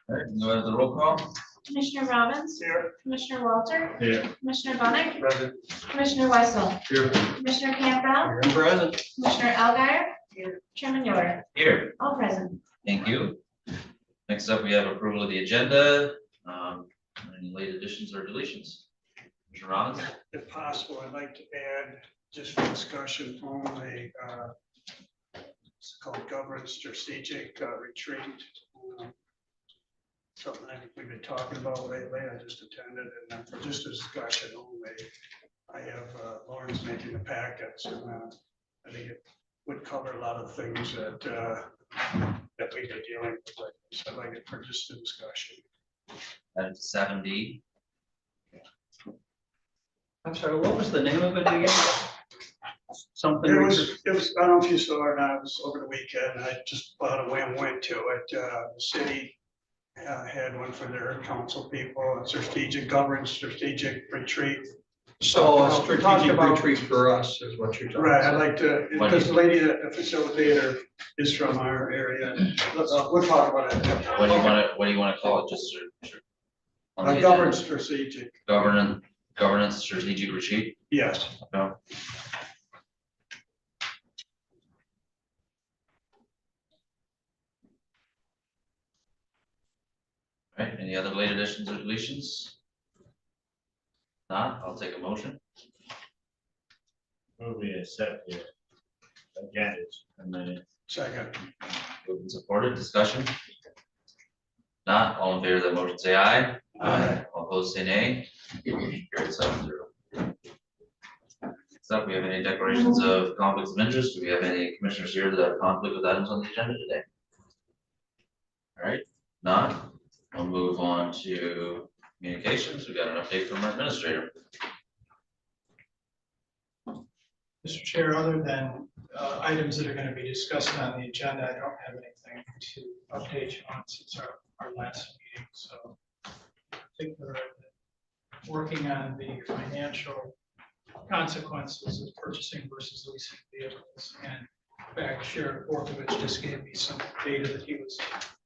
All right, go ahead to the roll call. Commissioner Robbins. Here. Commissioner Walter. Here. Commissioner Bunnick. Present. Commissioner Weissel. Here. Commissioner Campbell. Present. Commissioner Elguyer. Chairman Yoder. Here. All present. Thank you. Next up, we have approval of the agenda. Any late additions or deletions? Commissioner Robbins? If possible, I'd like to add, just for discussion only, it's called governance strategic retreat. Something I think we've been talking about lately. I just attended, and then for just a discussion only, I have Lauren's making the packets, and I think it would cover a lot of things that that we've been dealing with. So I'd like it for just a discussion. That's 7D. I'm sorry, what was the name of it again? Something. It was, I don't know if you saw it or not, it was over the weekend. I just bought a went to it. The city had one for their council people, a strategic governance, strategic retreat. So a Talking strategic about- retreat for us is what you're talking Right, I'd about. like to, because the lady, that the facilitator is from our area. We'll talk about it. What do you want to call it? Just on the agenda? Governance strategic, Governance strategic retreat. yes. No. All right, any other late additions or deletions? Not, I'll take a motion. We accept the agendas and then Second, Moved and supported, discussion? Not, all in favor of the motion, say aye. Aye. All opposed, say nay. Carried 7-0. Next up, we have any declarations of conflicts of interest? Do we have any commissioners here that have conflict with items on the agenda today? All right, not, we'll move on to communications. We got an update from our administrator. Mr. Chair, other than items that are going to be discussed on the agenda, I don't have anything to update you on since our last meeting. So I think we're working on the financial consequences of purchasing versus leasing vehicles. And in fact, Sheriff Borkovich just gave me some data that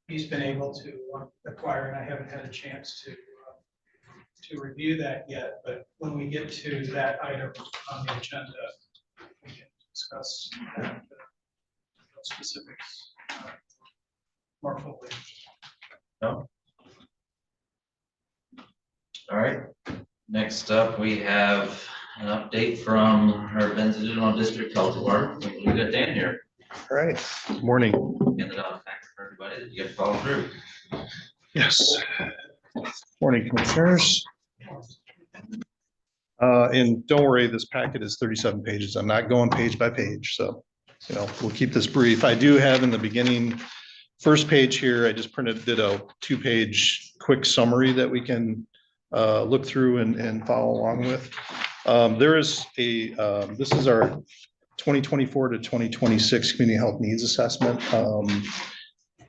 he's been able to acquire, and I haven't had a chance to review that yet. But when we get to that item on the agenda, we can discuss that, specifics more fully. No. All right, next up, we have an update from our Benzino District Health Department. We got Dan here. All right, good morning. Get it out back for everybody that you get to follow through. Yes. Morning, commissioners. And don't worry, this packet is 37 pages. I'm not going page by page, so we'll keep this brief. I do have in the beginning, first page here, I just did a 2-page quick summary that we can look through and follow along with. There is this is our 2024 to 2026 community health needs assessment.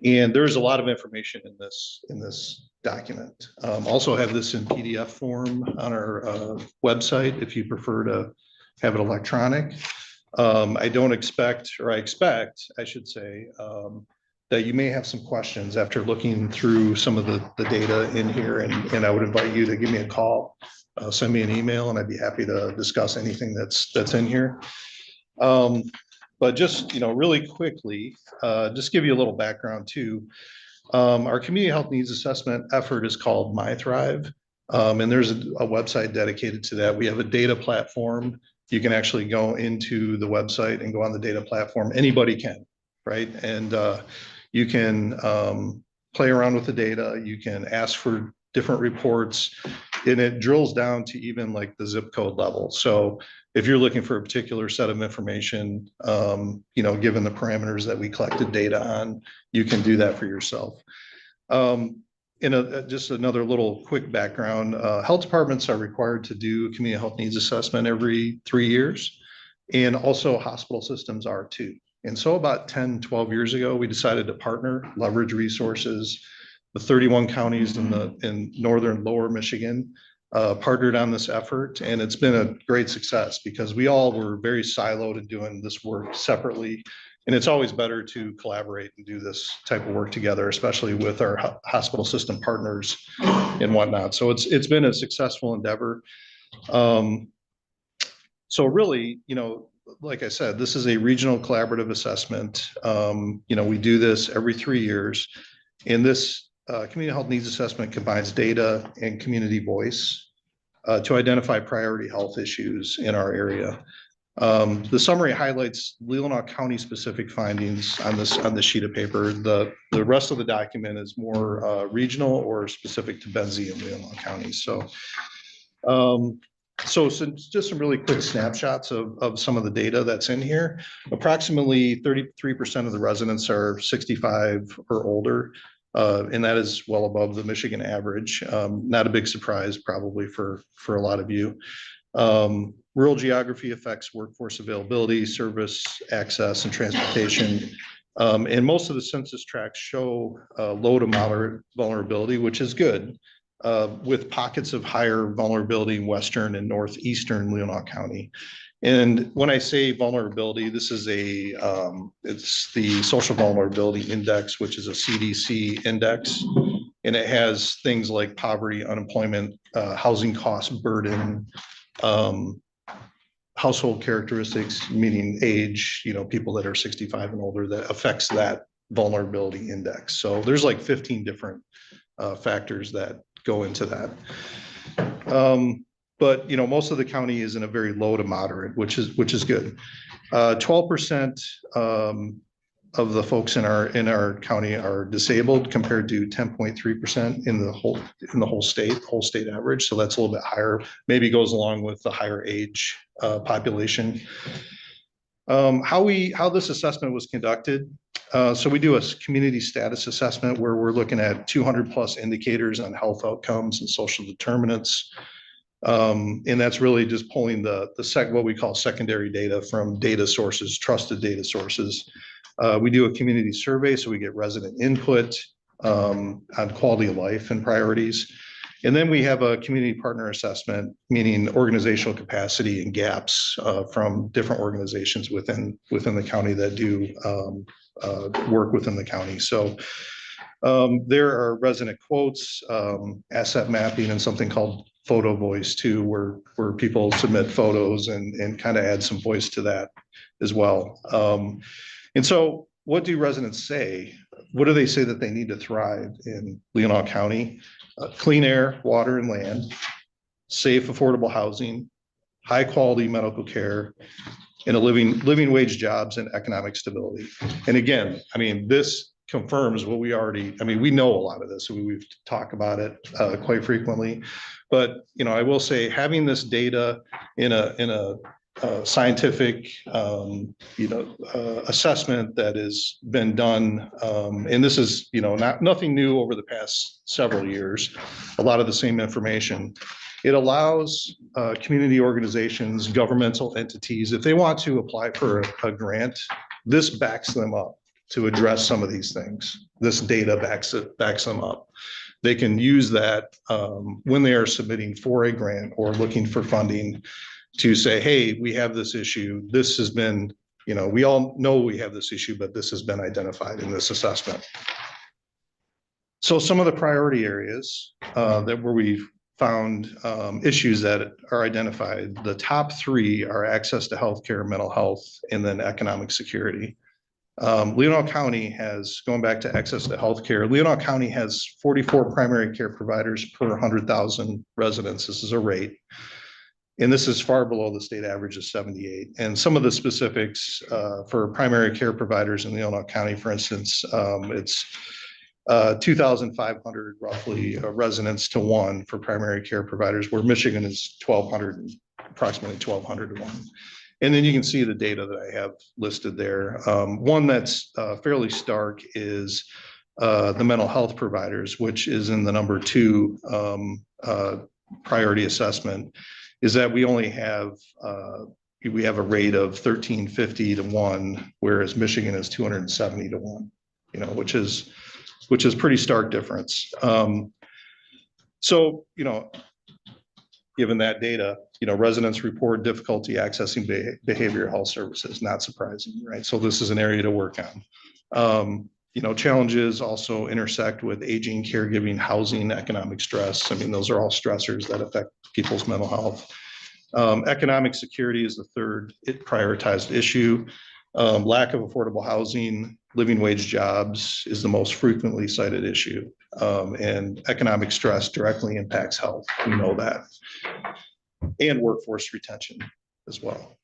And there's a lot of information in this document. Also have this in PDF form on our website if you prefer to have it electronic. I don't expect, or I expect, I should say, that you may have some questions after looking through some of the data in here, and I would invite you to give me a call, send me an email, and I'd be happy to discuss anything that's in here. But just, really quickly, just give you a little background too. Our community health needs assessment effort is called MyThrive. And there's a website dedicated to that. We have a data platform. You can actually go into the website and go on the data platform. Anybody can, right? And you can play around with the data. You can ask for different reports, and it drills down to even like the zip code level. So if you're looking for a particular set of information, given the parameters that we collected data on, you can do that for yourself. Just another little quick background, health departments are required to do a community health needs assessment every 3 years. And also hospital systems are too. And so about 10, 12 years ago, we decided to partner, leverage resources. The 31 counties in northern lower Michigan partnered on this effort, and it's been a great success because we all were very siloed in doing this work separately. And it's always better to collaborate and do this type of work together, especially with our hospital system partners and whatnot. So it's been a successful endeavor. So really, like I said, this is a regional collaborative assessment. We do this every 3 years. And this community health needs assessment combines data and community voice to identify priority health issues in our area. The summary highlights Leelanau County specific findings on this sheet of paper. The rest of the document is more regional or specific to Benzie and Leelanau County. So just some really quick snapshots of some of the data that's in here. Approximately 33% of the residents are 65 or older, and that is well above the Michigan average. Not a big surprise probably for a lot of you. Rural geography affects workforce availability, service access, and transportation. And most of the census tracts show low to moderate vulnerability, which is good, with pockets of higher vulnerability in western and northeastern Leelanau County. And when I say vulnerability, this is it's the Social Vulnerability Index, which is a CDC index. And it has things like poverty, unemployment, housing cost burden, household characteristics, meaning age, people that are 65 and older, that affects that vulnerability index. So there's like 15 different factors that go into that. But most of the county is in a very low to moderate, which is good. 12% of the folks in our county are disabled, compared to 10.3% in the whole state average. So that's a little bit higher. Maybe goes along with the higher age population. How this assessment was conducted. So we do a community status assessment where we're looking at 200 plus indicators on health outcomes and social determinants. And that's really just pulling what we call secondary data from data sources, trusted data sources. We do a community survey, so we get resident input on quality of life and priorities. And then we have a community partner assessment, meaning organizational capacity and gaps from different organizations within the county that do work within the county. So there are resident quotes, asset mapping, and something called photo voice too, where people submit photos and kind of add some voice to that as well. And so what do residents say? What do they say that they need to thrive in Leelanau County? Clean air, water, and land, safe, affordable housing, high quality medical care, and a living wage jobs and economic stability. And again, this confirms what we know a lot of this. So we've talked about it quite frequently. But I will say, having this data in a scientific assessment that has been done, and this is nothing new over the past several years, a lot of the same information. It allows community organizations, governmental entities, if they want to apply for a grant, this backs them up to address some of these things. This data backs them up. They can use that when they are submitting for a grant or looking for funding, to say, hey, we have this issue. This has been, we all know we have this issue, but this has been identified in this assessment. So some of the priority areas where we've found issues that are identified, the top 3 are access to healthcare, mental health, and then economic security. Leelanau County has, going back to access to healthcare, Leelanau County has 44 primary care providers per 100,000 residents. This is a rate. And this is far below the state average of 78. And some of the specifics for primary care providers in Leelanau County, for instance, it's 2,500 roughly residents to 1 for primary care providers, where Michigan is 1,200, approximately 1,200 to 1. And then you can see the data that I have listed there. One that's fairly stark is the mental health providers, which is in the number 2 priority assessment, is that we only have we have a rate of 1,350 to 1, whereas Michigan is 270 to 1, which is pretty stark difference. So, given that data, residents report difficulty accessing behavioral health services, not surprising, right? So this is an area to work on. Challenges also intersect with aging, caregiving, housing, economic stress. I mean, those are all stressors that affect people's mental health. Economic security is the third prioritized issue. Lack of affordable housing, living wage jobs is the most frequently cited issue. And economic stress directly impacts health. We know that. And workforce retention as well.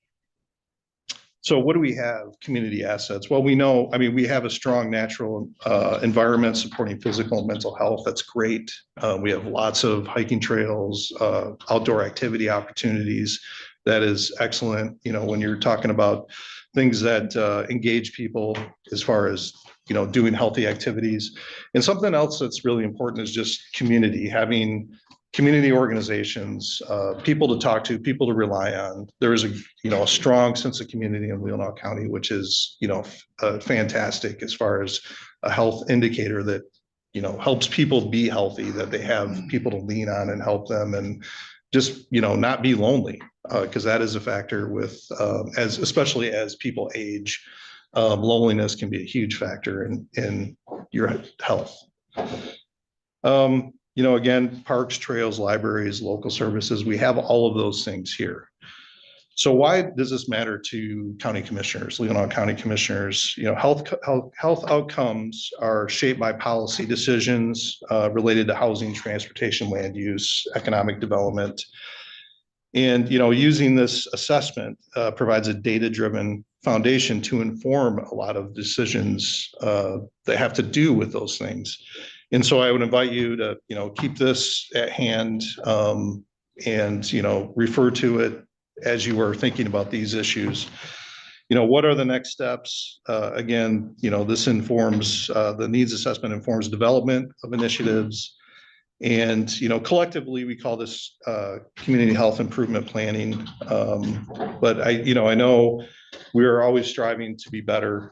So what do we have? Community assets. Well, we know, I mean, we have a strong natural environment supporting physical and mental health. That's great. We have lots of hiking trails, outdoor activity opportunities. That is excellent. When you're talking about things that engage people as far as, doing healthy activities. And something else that's really important is just community, having community organizations, people to talk to, people to rely on. There is a strong sense of community in Leelanau County, which is, fantastic as far as a health indicator that, helps people be healthy, that they have people to lean on and help them and just, not be lonely, because that is a factor with, especially as people age, loneliness can be a huge factor in your health. Again, parks, trails, libraries, local services, we have all of those things here. So why does this matter to county commissioners, Leelanau County commissioners? Health outcomes are shaped by policy decisions related to housing, transportation, land use, economic development. And, using this assessment provides a data-driven foundation to inform a lot of decisions that have to do with those things. And so I would invite you to, keep this at hand and, refer to it as you are thinking about these issues. What are the next steps? Again, this informs, the needs assessment informs development of initiatives. And, collectively, we call this community health improvement planning. But I know we are always striving to be better.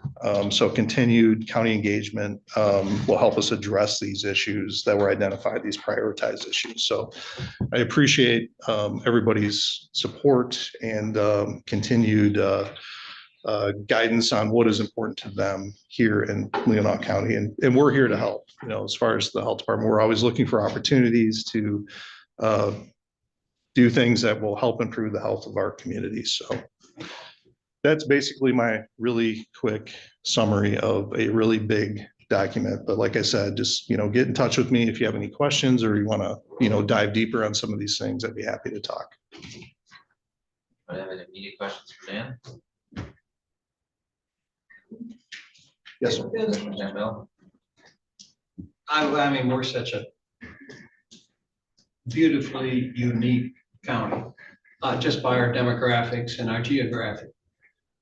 So continued county engagement will help us address these issues that were identified, these prioritized issues. So I appreciate everybody's support and continued guidance on what is important to them here in Leelanau County. And we're here to help, as far as the health department, we're always looking for opportunities to do things that will help improve the health of our communities. So that's basically my really quick summary of a really big document. But like I said, just, get in touch with me if you have any questions or you want to, dive deeper on some of these things. I'd be happy to talk. Do I have any immediate questions for Dan? Yes, sir. Commissioner Campbell? I mean, we're such a beautifully unique county, just by our demographics and our geographic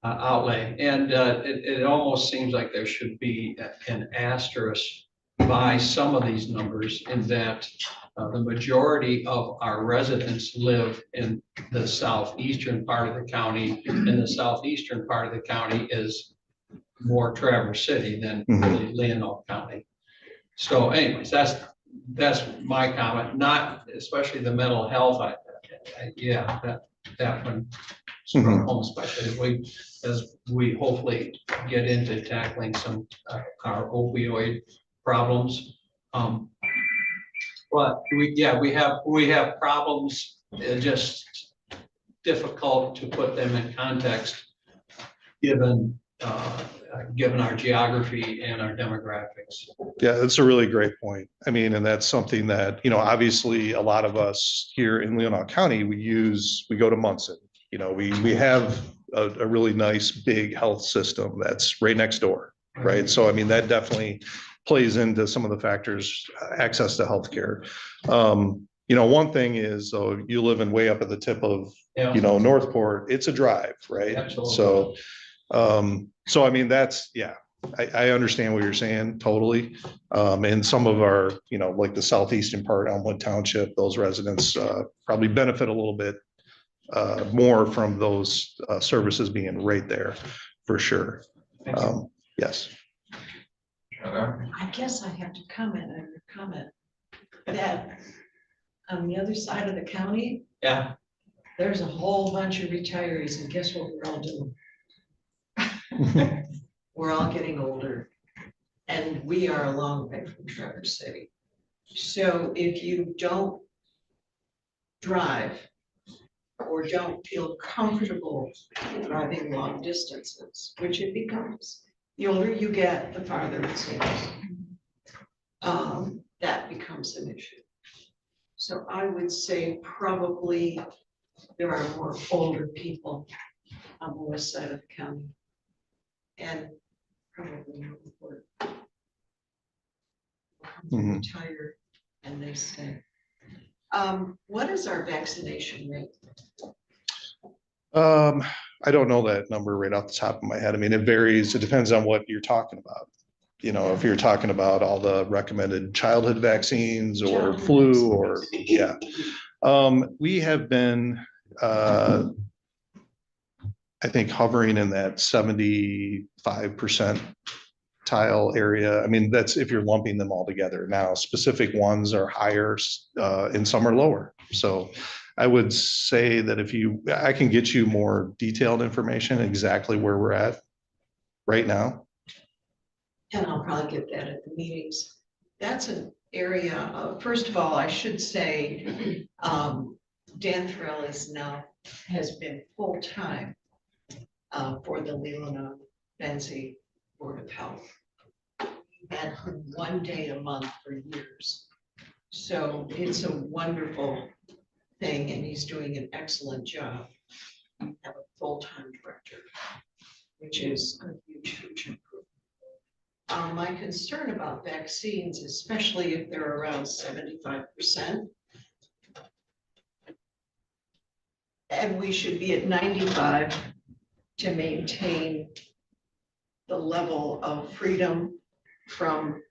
outlay. And it almost seems like there should be an asterisk by some of these numbers in that the majority of our residents live in the southeastern part of the county, and the southeastern part of the county is more Traverse City than really Leelanau County. So anyways, that's my comment, not especially the mental health. Yeah, that one struck home, especially as we hopefully get into tackling some our opioid problems. But we have problems, just difficult to put them in context given our geography and our demographics. Yeah, that's a really great point. I mean, and that's something that, obviously a lot of us here in Leelanau County, we go to Munson. We have a really nice big health system that's right next door, right? So, I mean, that definitely plays into some of the factors, access to healthcare. One thing is, though, you live in way up at the tip of, Northport, it's a drive, right? Absolutely. So I mean, I understand what you're saying totally. And some of our, like the southeastern part, Elmwood Township, those residents probably benefit a little bit more from those services being right there for sure. Yes. Okay. I guess I have to comment on your comment that on the other side of the county, Yeah. there's a whole bunch of retirees, and guess what we're all doing? We're all getting older, and we are a long way from Traverse City. So if you don't drive or don't feel comfortable driving long distances, which it becomes, the older you get, the farther it seems. That becomes an issue. So I would say probably there are more older people on the west side of the county. And probably more Mhm. retired and they stay. What is our vaccination rate? I don't know that number right off the top of my head. I mean, it varies. It depends on what you're talking about. You know, if you're talking about all the recommended childhood vaccines or Childhood flu or, vaccines. yeah. We have been, I think hovering in that 75% tile area. I mean, that's if you're lumping them all together. Now, specific ones are higher, and some are lower. So I would say that I can get you more detailed information, exactly where we're at right now. And I'll probably get that at the meetings. That's an area of, first of all, I should say, Dan Thorell has been full-time for the Leelanau County Board of Health. And 1 day a month for years. So it's a wonderful thing, and he's doing an excellent job. We have a full-time director, which is a huge improvement. My concern about vaccines, especially if they're around 75%, and we should be at 95 to maintain the level of freedom from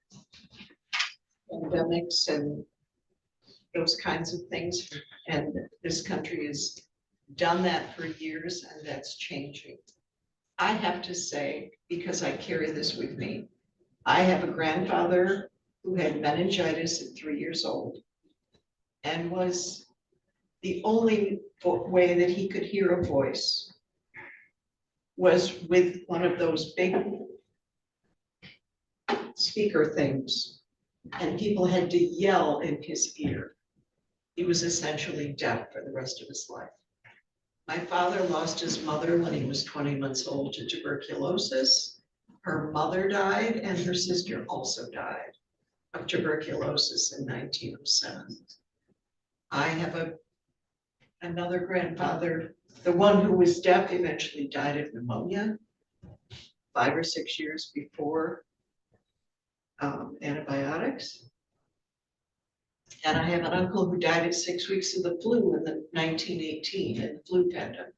pandemics and those kinds of things. And this country has done that for years, and that's changing. I have to say, because I carry this with me, I have a grandfather who had meningitis at 3 years old and was the only way that he could hear a voice was with one of those big speaker things, and people had to yell in his ear. He was essentially deaf for the rest of his life. My father lost his mother when he was 20 months old to tuberculosis. Her mother died, and her sister also died of tuberculosis in 1907. I have another grandfather, the one who was deaf eventually died of pneumonia 5 or 6 years before antibiotics. And I have an uncle who died at 6 weeks of the flu in the 1918 in the flu pandemic.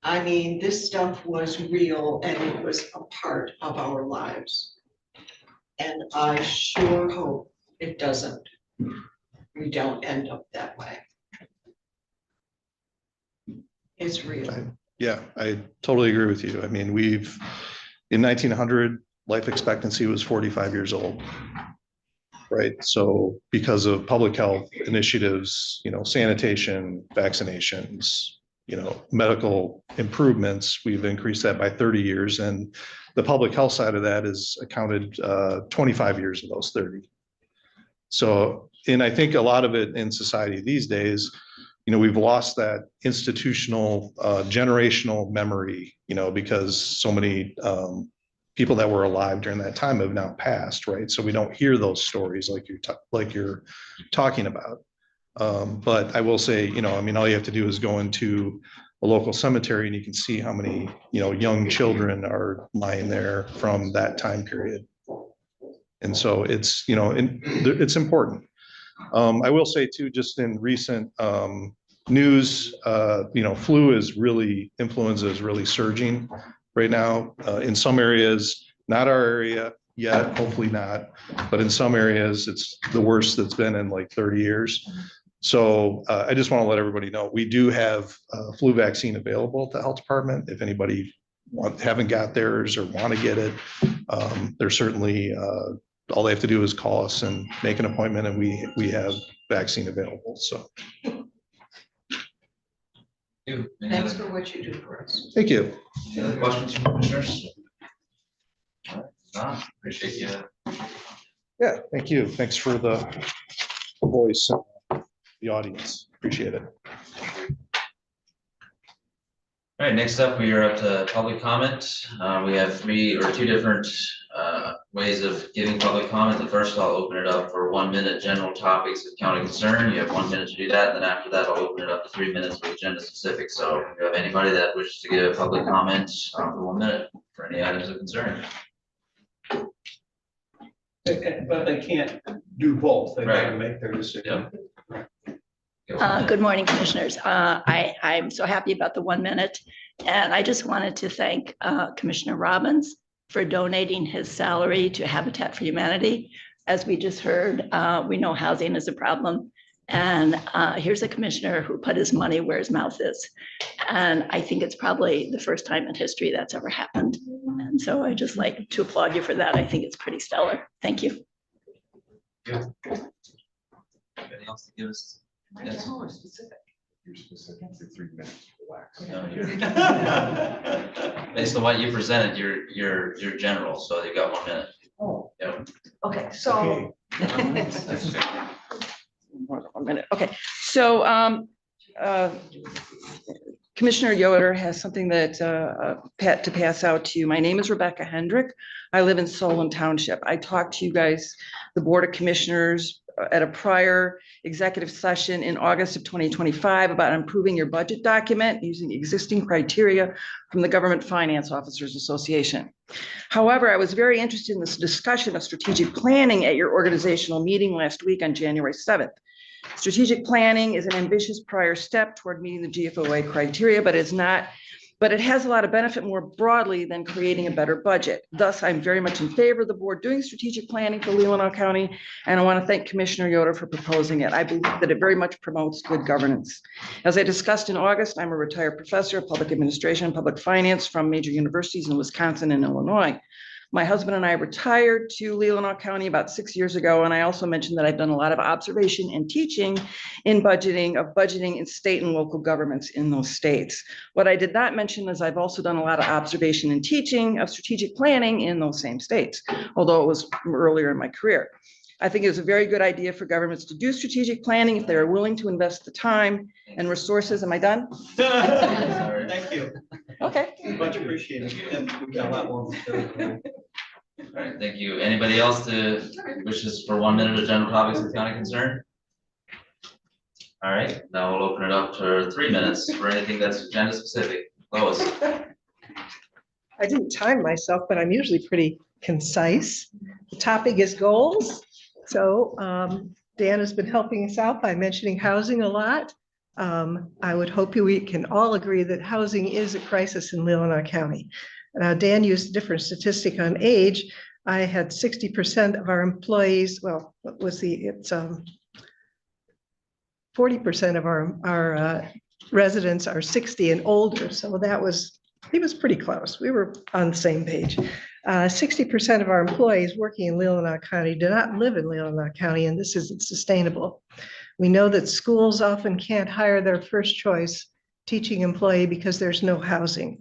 I mean, this stuff was real, and it was a part of our lives. And I sure hope it doesn't. We don't end up that way. It's real. Yeah, I totally agree with you. I mean, in 1900, life expectancy was 45 years old. Right. So because of public health initiatives, sanitation, vaccinations, medical improvements, we've increased that by 30 years. And the public health side of that is accounted 25 years of those 30. So, and I think a lot of it in society these days, we've lost that institutional, generational memory, because so many people that were alive during that time have now passed, right? So we don't hear those stories like you're talking about. But I will say, all you have to do is go into a local cemetery and you can see how many, young children are lying there from that time period. And so it's, it's important. I will say too, just in recent news, influenza is really surging right now. In some areas, not our area yet, hopefully not, but in some areas, it's the worst that's been in like 30 years. So I just want to let everybody know, we do have a flu vaccine available at the health department. If anybody haven't got theirs or want to get it, they're certainly, all they have to do is call us and make an appointment, and we have vaccine available. So. You, any Thanks other, for what you do for us. Thank you. any other questions from commissioners? All right, Don, appreciate you. Yeah, thank you. Thanks for the voice, the audience. Appreciate it. All right, next up, we are up to public comment. We have two different ways of giving public comment. The first, I'll open it up for 1 minute general topics of county concern. You have 1 minute to do that. And then after that, I'll open it up to 3 minutes for agenda specific. So if you have anybody that wishes to give a public comment for 1 minute for any items of concern. But they can't do both. They gotta Right. make their decision. Good morning, Commissioners. I'm so happy about the 1 minute. And I just wanted to thank Commissioner Robbins for donating his salary to Habitat for Humanity. As we just heard, we know housing is a problem. And here's a commissioner who put his money where his mouth is. And I think it's probably the first time in history that's ever happened. And so I just like to applaud you for that. I think it's pretty stellar. Thank you. Anybody else to give us? Yes. You're specific for 3 minutes, relax. No, you're- Based on what you presented, you're general, so you've got 1 minute. Oh, Yep. okay, so. That's good. More than 1 minute, okay, so Commissioner Yoder has something that to pass out to you. My name is Rebecca Hendrick. I live in Solon Township. I talked to you guys, the Board of Commissioners, at a prior executive session in August of 2025 about improving your budget document using existing criteria from the Government Finance Officers Association. However, I was very interested in this discussion of strategic planning at your organizational meeting last week on January 7th. Strategic planning is an ambitious prior step toward meeting the GFOA criteria, but it has a lot of benefit more broadly than creating a better budget. Thus, I'm very much in favor of the board doing strategic planning for Leelanau County, and I want to thank Commissioner Yoder for proposing it. I believe that it very much promotes good governance. As I discussed in August, I'm a retired professor of public administration and public finance from major universities in Wisconsin and Illinois. My husband and I retired to Leelanau County about 6 years ago, and I also mentioned that I've done a lot of observation and teaching in budgeting in state and local governments in those states. What I did not mention is I've also done a lot of observation and teaching of strategic planning in those same states, although it was earlier in my career. I think it is a very good idea for governments to do strategic planning if they are willing to invest the time and resources. Am I done? Sorry. Thank you. Okay. Much appreciated. And we got a lot more. All right, thank you. Anybody else to wishes for 1 minute of general topics of county concern? All right, now we'll open it up for 3 minutes for anything that's agenda specific. Lois. I didn't time myself, but I'm usually pretty concise. The topic is goals. So Dan has been helping us out by mentioning housing a lot. I would hope we can all agree that housing is a crisis in Leelanau County. Dan used a different statistic on age. I had 60% of our employees, well, what was it's 40% of our residents are 60 and older. So he was pretty close. We were on the same page. 60% of our employees working in Leelanau County do not live in Leelanau County, and this isn't sustainable. We know that schools often can't hire their first choice teaching employee because there's no housing.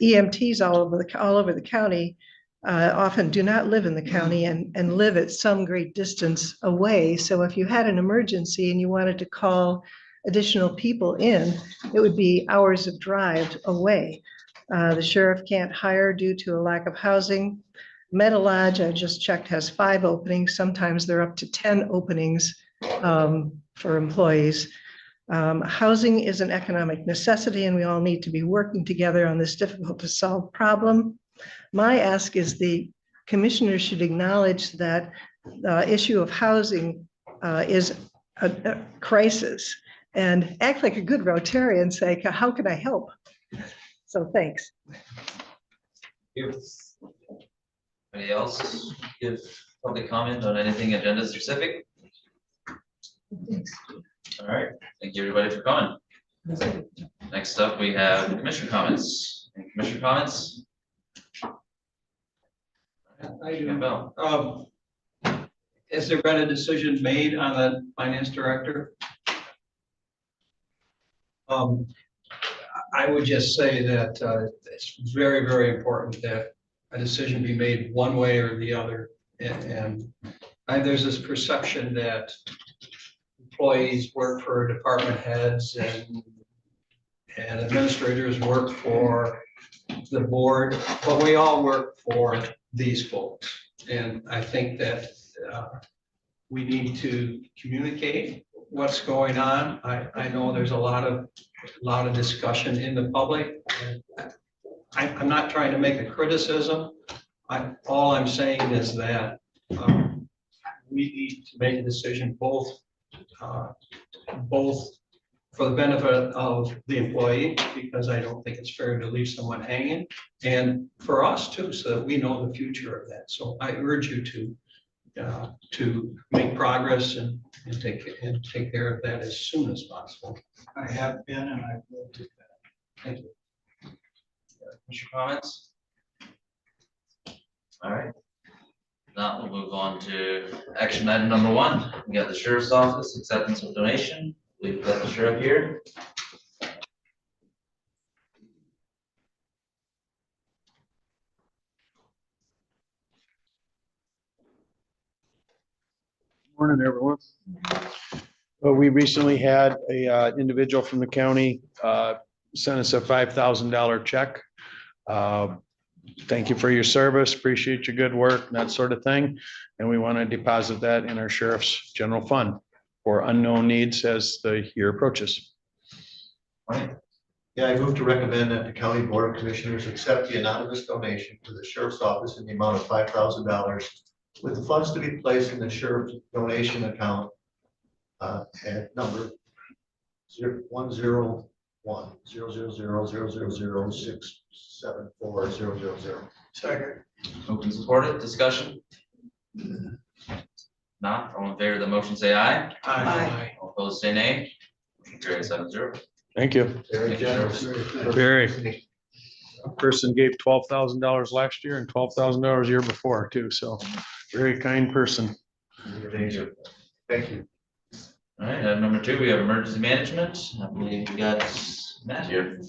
EMTs all over the county often do not live in the county and live at some great distance away. So if you had an emergency and you wanted to call additional people in, it would be hours of drive away. The sheriff can't hire due to a lack of housing. Metalodge, I just checked, has 5 openings. Sometimes they're up to 10 openings for employees. Housing is an economic necessity, and we all need to be working together on this difficult to solve problem. My ask is the commissioners should acknowledge that the issue of housing is a crisis and act like a good Rotarian and say, how can I help? So thanks. Anybody else give public comment on anything agenda specific? All right, thank you everybody for coming. Next up, we have commissioner comments. Any commissioner comments? I do. Campbell. Has there been a decision made on the finance director? I would just say that it's very, very important that a decision be made one way or the other. And there's this perception that employees work for department heads and administrators work for the board, but we all work for these folks. And I think that we need to communicate what's going on. I know there's a lot of discussion in the public. And I'm not trying to make a criticism. All I'm saying is that we need to make a decision both for the benefit of the employee, because I don't think it's fair to leave someone hanging, and for us too, so that we know the future of that. So I urge you to make progress and take care of that as soon as possible. I have been and I will do that. Thank you. Commissioner comments? All right. Now we'll move on to action item number 1. We got the sheriff's office acceptance of donation. We've got the sheriff here. Morning, everyone. Well, we recently had a individual from the county send us a $5,000 check. Thank you for your service. Appreciate your good work, and that sort of thing. And we want to deposit that in our sheriff's general fund for unknown needs as the year approaches. Yeah, I move to recommend that the County Board of Commissioners accept the anonymous donation to the Sheriff's Office in the amount of $5,000 with the funds to be placed in the Sheriff's donation account at number 101-000-000-674-000. Second. Moved and supported, discussion? Not, all in favor of the motion, say aye. Aye. All opposed, say nay. Motion carries 7-0. Thank you. Very generous. Very. A person gave $12,000 last year and $12,000 year before too. So very kind person. Thank you. Thank you. All right, item number 2, we have emergency management. I believe we got Matt here.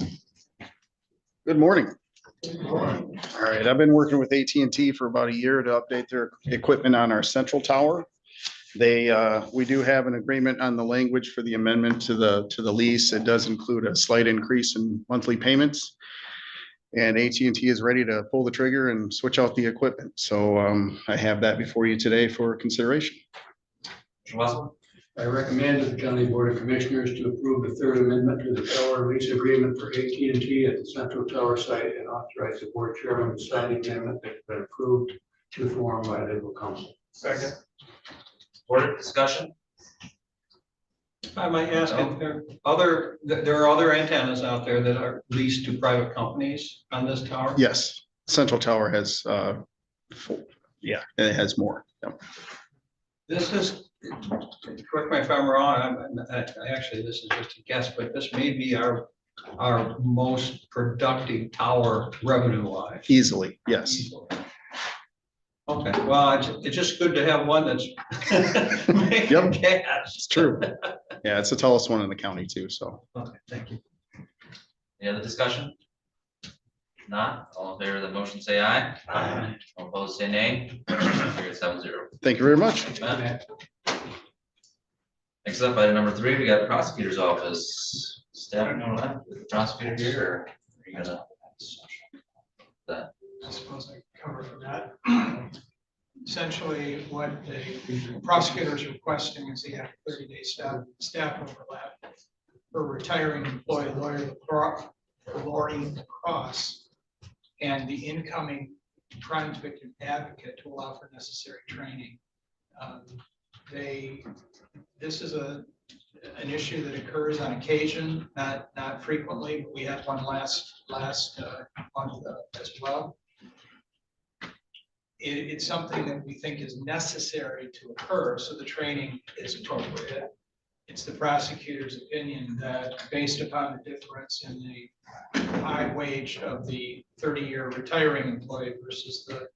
Good morning. All right, I've been working with AT&T for about a year to update their equipment on our central tower. We do have an agreement on the language for the amendment to the lease. It does include a slight increase in monthly payments. And AT&T is ready to pull the trigger and switch out the equipment. So I have that before you today for consideration. I recommend to the County Board of Commissioners to approve the 3rd amendment to the tower lease agreement for AT&T at the Central Tower site and authorize the board chairman to sign the amendment that's been approved to form by legal counsel. Second. Board discussion? I might ask, if there are other antennas out there that are leased to private companies on this tower? Yes, Central Tower has, yeah, it has more. Yep. This is, correct me if I'm wrong, actually, this is just a guess, but this may be our most productive tower revenue wise. Easily, yes. Okay, well, it's just good to have one that's Yep. cash. It's true. Yeah, it's the tallest one in the county too, so. Okay, thank you. Any other discussion? Not, all in favor of the motion, say aye. Aye. All opposed, say nay. Motion carries 7-0. Thank you very much. Matt. Next up, item number 3, we got prosecutor's office. Staff, you want to the prosecutor here, or are you gonna? That, I suppose I can cover for that. Essentially, what the prosecutor is requesting is he have 30-day staff overlap for retiring employee lawyer Lori Cross and the incoming crimes victim advocate to allow for necessary training. This is an issue that occurs on occasion, not frequently. We had one last month as well. It's something that we think is necessary to occur, so the training is appropriate. It's the prosecutor's opinion that based upon the difference in the high wage of the 30-year retiring employee versus the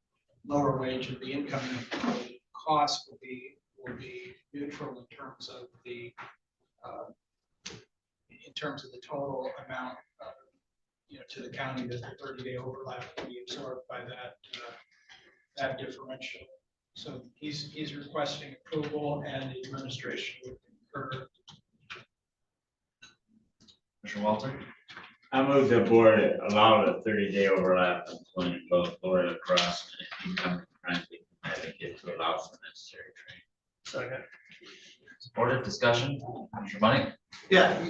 lower wage of the incoming employee, cost will be neutral in terms of the total amount to the county, that the 30-day overlap will be absorbed by that differential. So he's requesting approval and the administration would concur. Commissioner Walter, I move the board allow the 30-day overlap employment both Lori Lacrosse and income friendly advocate to allow for necessary training. Second. supported, discussion, Commissioner Bunny? Yeah,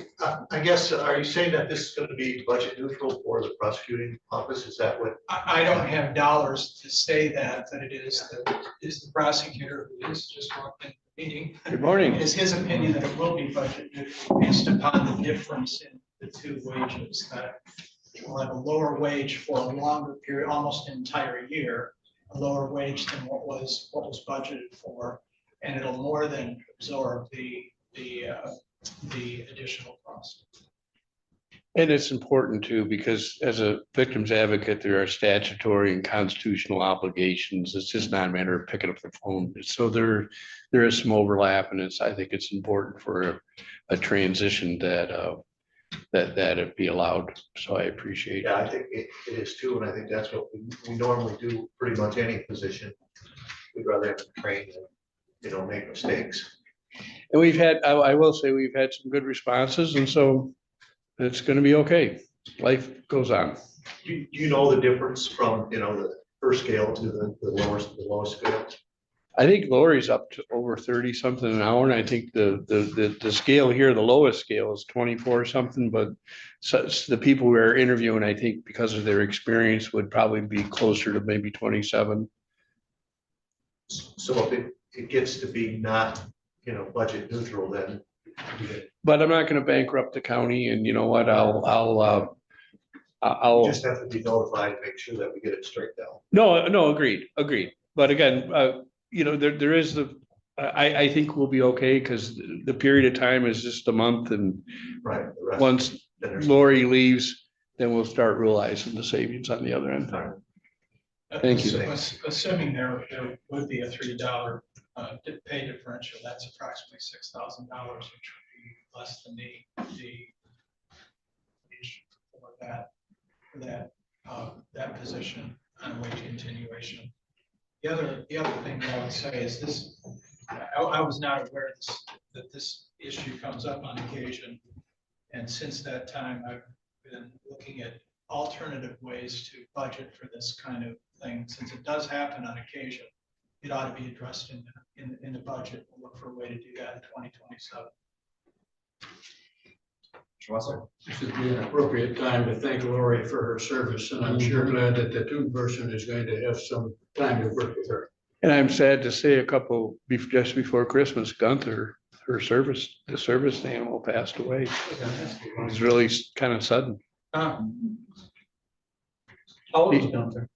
I guess, are you saying that this is gonna be budget neutral for the prosecuting office? Is that what? I don't have dollars to say that, but it is the prosecutor who is just walked in the meeting. Good morning. It is his opinion that it will be budget neutral based upon the difference in the two wages, that we'll have a lower wage for a longer period, almost an entire year, a lower wage than what was budgeted for, and it'll more than absorb the additional cost. And it's important too, because as a victim's advocate, there are statutory and constitutional obligations. It's just not a matter of picking up the phone. So there is some overlap, and I think it's important for a transition that it be allowed. So I appreciate it. Yeah, I think it is too, and I think that's what we normally do pretty much any position. We'd rather have to train than, make mistakes. And we've had, I will say, we've had some good responses, and so it's gonna be okay. Life goes on. Do you know the difference from, the first scale to the lowest scale? I think Lori's up to over 30 something an hour, and I think the scale here, the lowest scale is 24 something, but the people we are interviewing, I think because of their experience, would probably be closer to maybe 27. So if it gets to be not, budget neutral, then. But I'm not gonna bankrupt the county, and you know what, You just have to be notified, make sure that we get it straightened out. No, agreed. But again, there is I think we'll be okay, because the period of time is just a month, and Right. the rest- once then there's- Lori leaves, then we'll start realizing the savings on the other end. Thank you. Assuming there would be a $3 pay differential, that's approximately $6,000, which would be less than the for that position on wage continuation. The other thing that I would say is this, I was not aware that this issue comes up on occasion. And since that time, I've been looking at alternative ways to budget for this kind of thing. Since it does happen on occasion, it ought to be addressed in the budget. We'll look for a way to do that in 2027. This would be an appropriate time to thank Lori for her service, and I'm sure glad that the two person is going to have some time to work with her. And I'm sad to say just before Christmas, Gunther, the service animal passed away. It was really kind of sudden. How old is Gunther?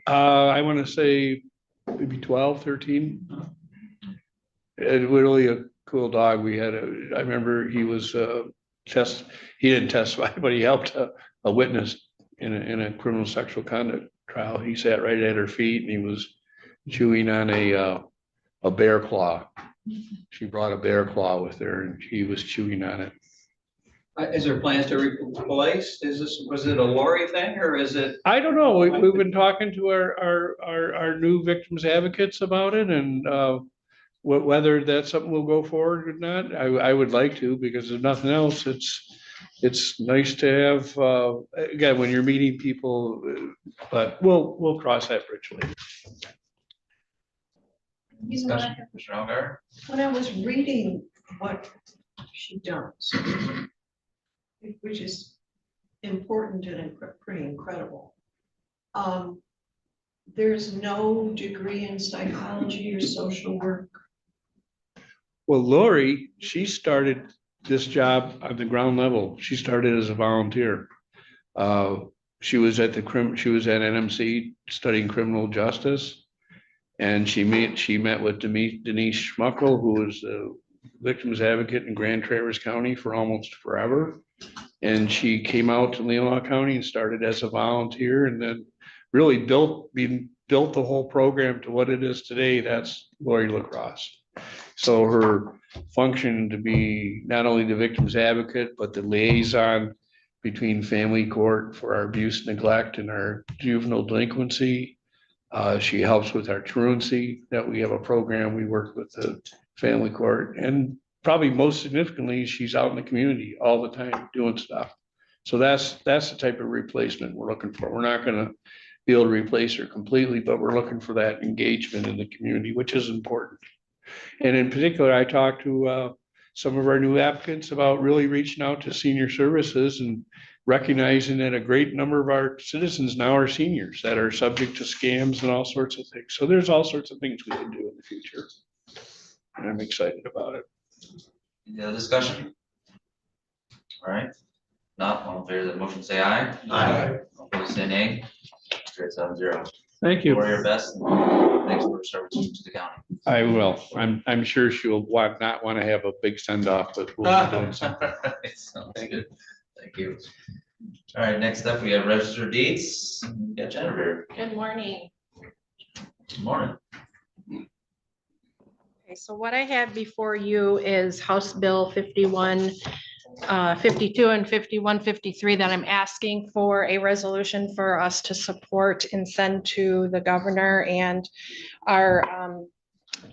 I want to say maybe 12, 13. It really a cool dog. I remember he was he didn't testify, but he helped a witness in a criminal sexual conduct trial. He sat right at her feet, and he was chewing on a bear claw. She brought a bear claw with her, and he was chewing on it. Is there plans to replace? Was it a Lori thing, or is it? I don't know. We've been talking to our new victims advocates about it, and whether that's something we'll go forward or not. I would like to, because if nothing else, it's nice to have, again, when you're meeting people, but we'll cross that bridge later. Discussion, Commissioner Algar? When I was reading what she does, which is important and pretty incredible, there's no degree in psychology or social work. Well, Lori, she started this job on the ground level. She started as a volunteer. She was at NMC studying criminal justice. And she met with Denise Schmuckel, who was a victims advocate in Grand Traverse County for almost forever. And she came out to Leelanau County and started as a volunteer, and then really built the whole program to what it is today. That's Lori Lacrosse. So her function to be not only the victims advocate, but the liaison between family court for our abuse, neglect, and our juvenile delinquency. She helps with our truancy, that we have a program, we work with the family court, and probably most significantly, she's out in the community all the time doing stuff. So that's the type of replacement we're looking for. We're not gonna be able to replace her completely, but we're looking for that engagement in the community, which is important. And in particular, I talked to some of our new applicants about really reaching out to senior services and recognizing that a great number of our citizens now are seniors that are subject to scams and all sorts of things. So there's all sorts of things we can do in the future. And I'm excited about it. Any other discussion? All right, not all in favor of the motion, say aye. Aye. All opposed, say nay. Carried 7-0. Thank you. Do your best. And thanks for serving to the county. I will. I'm sure she'll not want to have a big send off, but we'll be doing something. Sounds good. Thank you. All right, next up, we have registered deeds. We got Jennifer. Good morning. Good morning. Okay, so what I have before you is House Bill 51, 52 and 5153 that I'm asking for a resolution for us to support and send to the governor and our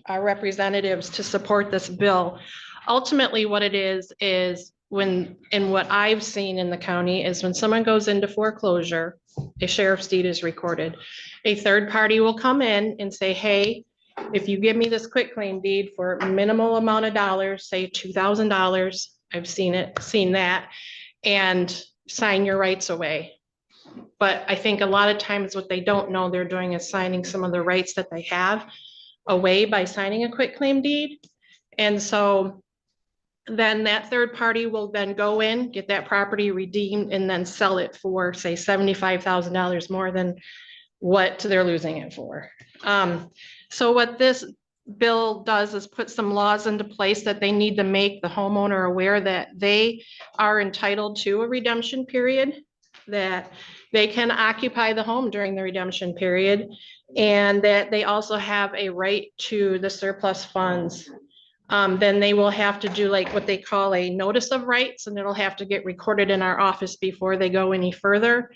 representatives to support this bill. Ultimately, what it is when, and what I've seen in the county is when someone goes into foreclosure, a sheriff's deed is recorded. A third party will come in and say, hey, if you give me this quitclaim deed for minimal amount of dollars, say $2,000, I've seen that, and sign your rights away. But I think a lot of times what they don't know they're doing is signing some of the rights that they have away by signing a quitclaim deed. And so then that third party will then go in, get that property redeemed, and then sell it for, say, $75,000 more than what they're losing it for. So what this bill does is put some laws into place that they need to make the homeowner aware that they are entitled to a redemption period, that they can occupy the home during the redemption period, and that they also have a right to the surplus funds. Then they will have to do like what they call a notice of rights, and it'll have to get recorded in our office before they go any further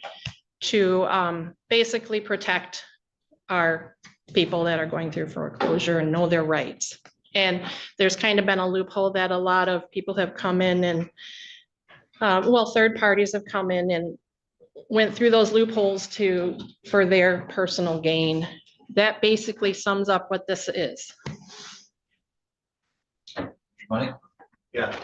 to basically protect our people that are going through foreclosure and know their rights. And there's kind of been a loophole that a lot of people have come in and, well, third parties have come in and went through those loopholes for their personal gain. That basically sums up what this is. Money? Yeah,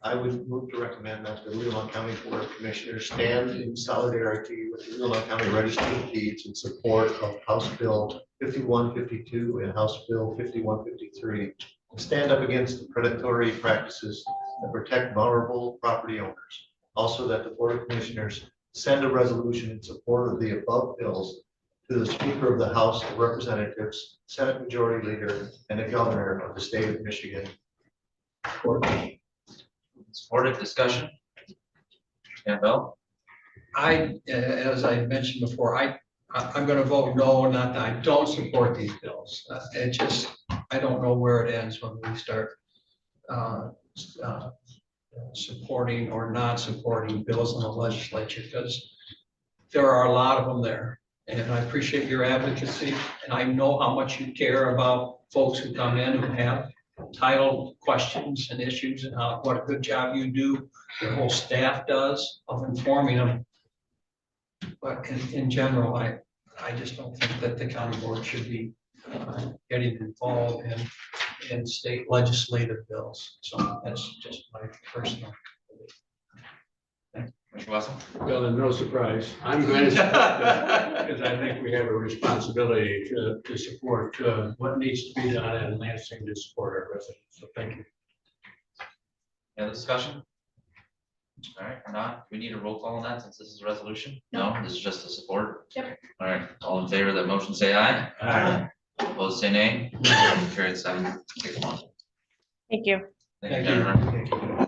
I would move to recommend that the Leelanau County Board of Commissioners stand in solidarity with the Leelanau County Registry of Deeds in support of House Bill 5152 and House Bill 5153. Stand up against the predatory practices that protect vulnerable property owners. Also, that the Board of Commissioners send a resolution in support of the above bills to the Speaker of the House of Representatives, Senate Majority Leader, and the Governor of the state of Michigan. Supported. Discussion. Campbell. As I mentioned before, I'm gonna vote no, not that I don't support these bills. It just, I don't know where it ends when we start supporting or not supporting bills in the legislature, because there are a lot of them there. And I appreciate your advocacy, and I know how much you care about folks who come in who have title questions and issues, and what a good job you do, your whole staff does of informing them. But in general, I just don't think that the county board should be getting involved in state legislative bills. So that's just my personal. Commissioner Wessel. Well, and no surprise, I'm going to support that because I think we have a responsibility to support what needs to be done in Lansing to support our residents. So thank you. Any other discussion? All right, or not? Do we need a roll call on that since this is a resolution? No, this is just a support. Yep. All right, all in favor of that motion, say aye. Aye. Opposed, say nay. Carried 7-1. Thank you. Thank you, Jennifer.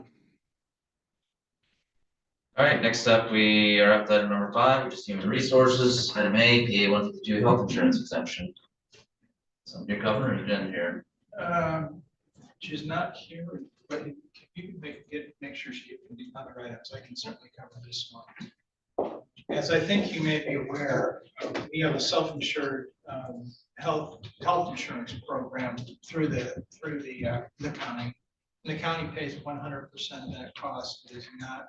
All right, next up, we are up to item number 5, which is human resources. Item A, PA 152 health insurance exemption. So your governor, you didn't hear. She's not here, but if you can make sure she can be on the right items, I can certainly cover this one. As I think you may be aware, we have a self-insured health insurance program through the county. And the county pays 100% of that cost. It is not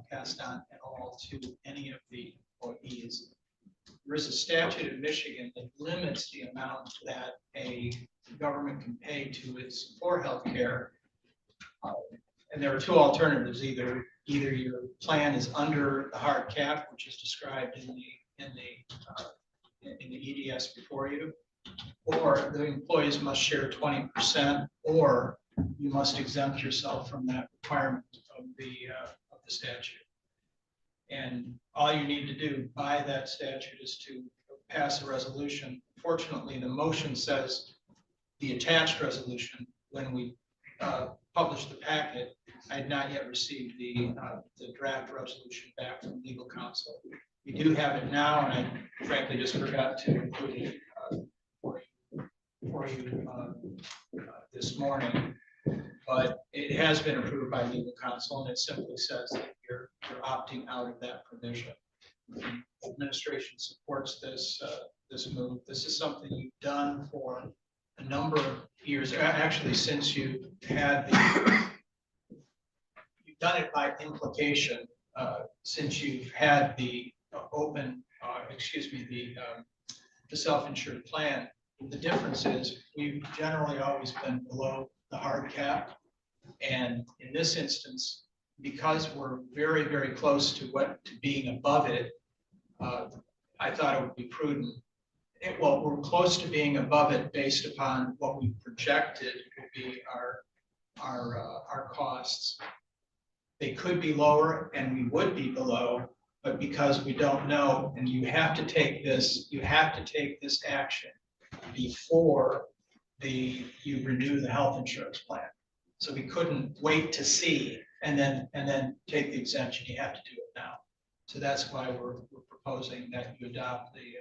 passed on at all to any of the employees. There is a statute in Michigan that limits the amount that a government can pay to its for healthcare. And there are two alternatives: either your plan is under the hard cap, which is described in the EDS before you, or the employees must share 20%, or you must exempt yourself from that requirement of the statute. And all you need to do by that statute is to pass a resolution. Fortunately, the motion says the attached resolution. When we published the packet, I had not yet received the draft resolution back from legal counsel. We do have it now, and I frankly just forgot to include it for you this morning. But it has been approved by legal counsel, and it simply says that you're opting out of that provision. The administration supports this move. This is something you've done for a number of years, actually since you've done it by implication, since you've had the the self-insured plan. The difference is we've generally always been below the hard cap. And in this instance, because we're very, very close to being above it, I thought it would be prudent. Well, we're close to being above it based upon what we projected would be our costs. They could be lower and we would be below, but because we don't know, and you have to take this action before you renew the health insurance plan. So we couldn't wait to see and then take the exemption. You have to do it now. So that's why we're proposing that you adopt the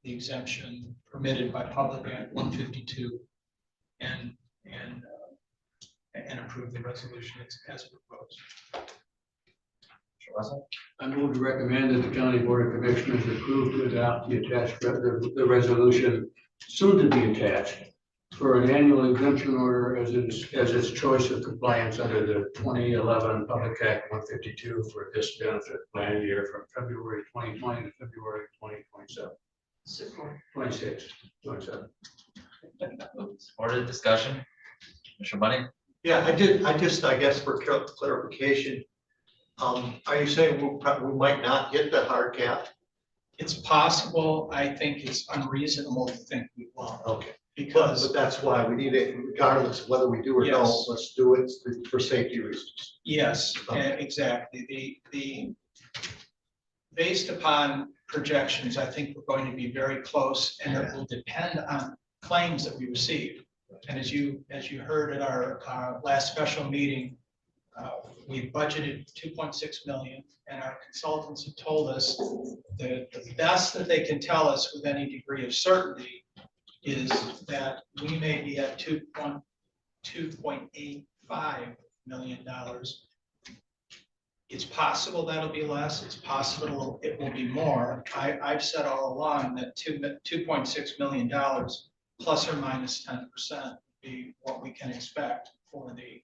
exemption permitted by Public Act 152 and approve the resolution as proposed. I move to recommend that the County Board of Commissioners approve to adopt the attached, the resolution soon to be attached for an annual exemption order as its choice of compliance under the 2011 Public Act 152 for this benefit plan year from February 2020 to February 2027. 26, 27. Supported. Discussion. Commissioner Bunny? Yeah, I guess for clarification, are you saying we might not hit the hard cap? It's possible. I think it's unreasonable to think we won't. Okay. Because but that's why we need it, regardless of whether we do or yes. don't, let's do it for safety reasons. Yes, exactly. Based upon projections, I think we're going to be very close, and it will depend on claims that we receive. And as you heard at our last special meeting, we budgeted 2.6 million, and our consultants have told us that the best that they can tell us with any degree of certainty is that we may be at $2.85 million. It's possible that'll be less. It's possible it will be more. I've said all along that $2.6 million plus or minus 10% would be what we can expect for the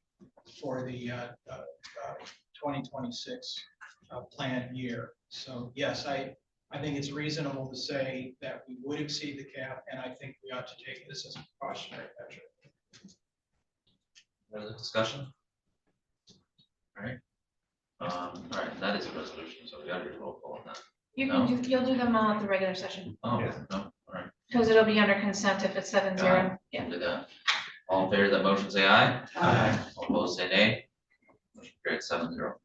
2026 plan year. So yes, I think it's reasonable to say that we would exceed the cap, and I think we ought to take this as a precautionary measure. Further discussion? All right. All right, that is a resolution, so we got to do a roll call on that. You'll do them all at the regular session, Oh, Yeah. no, all right. because it'll be under consent if it's 7-0. Yeah. We'll do that. All in favor of that motion, say aye. Aye. All opposed, say nay. Motion carried 7-0.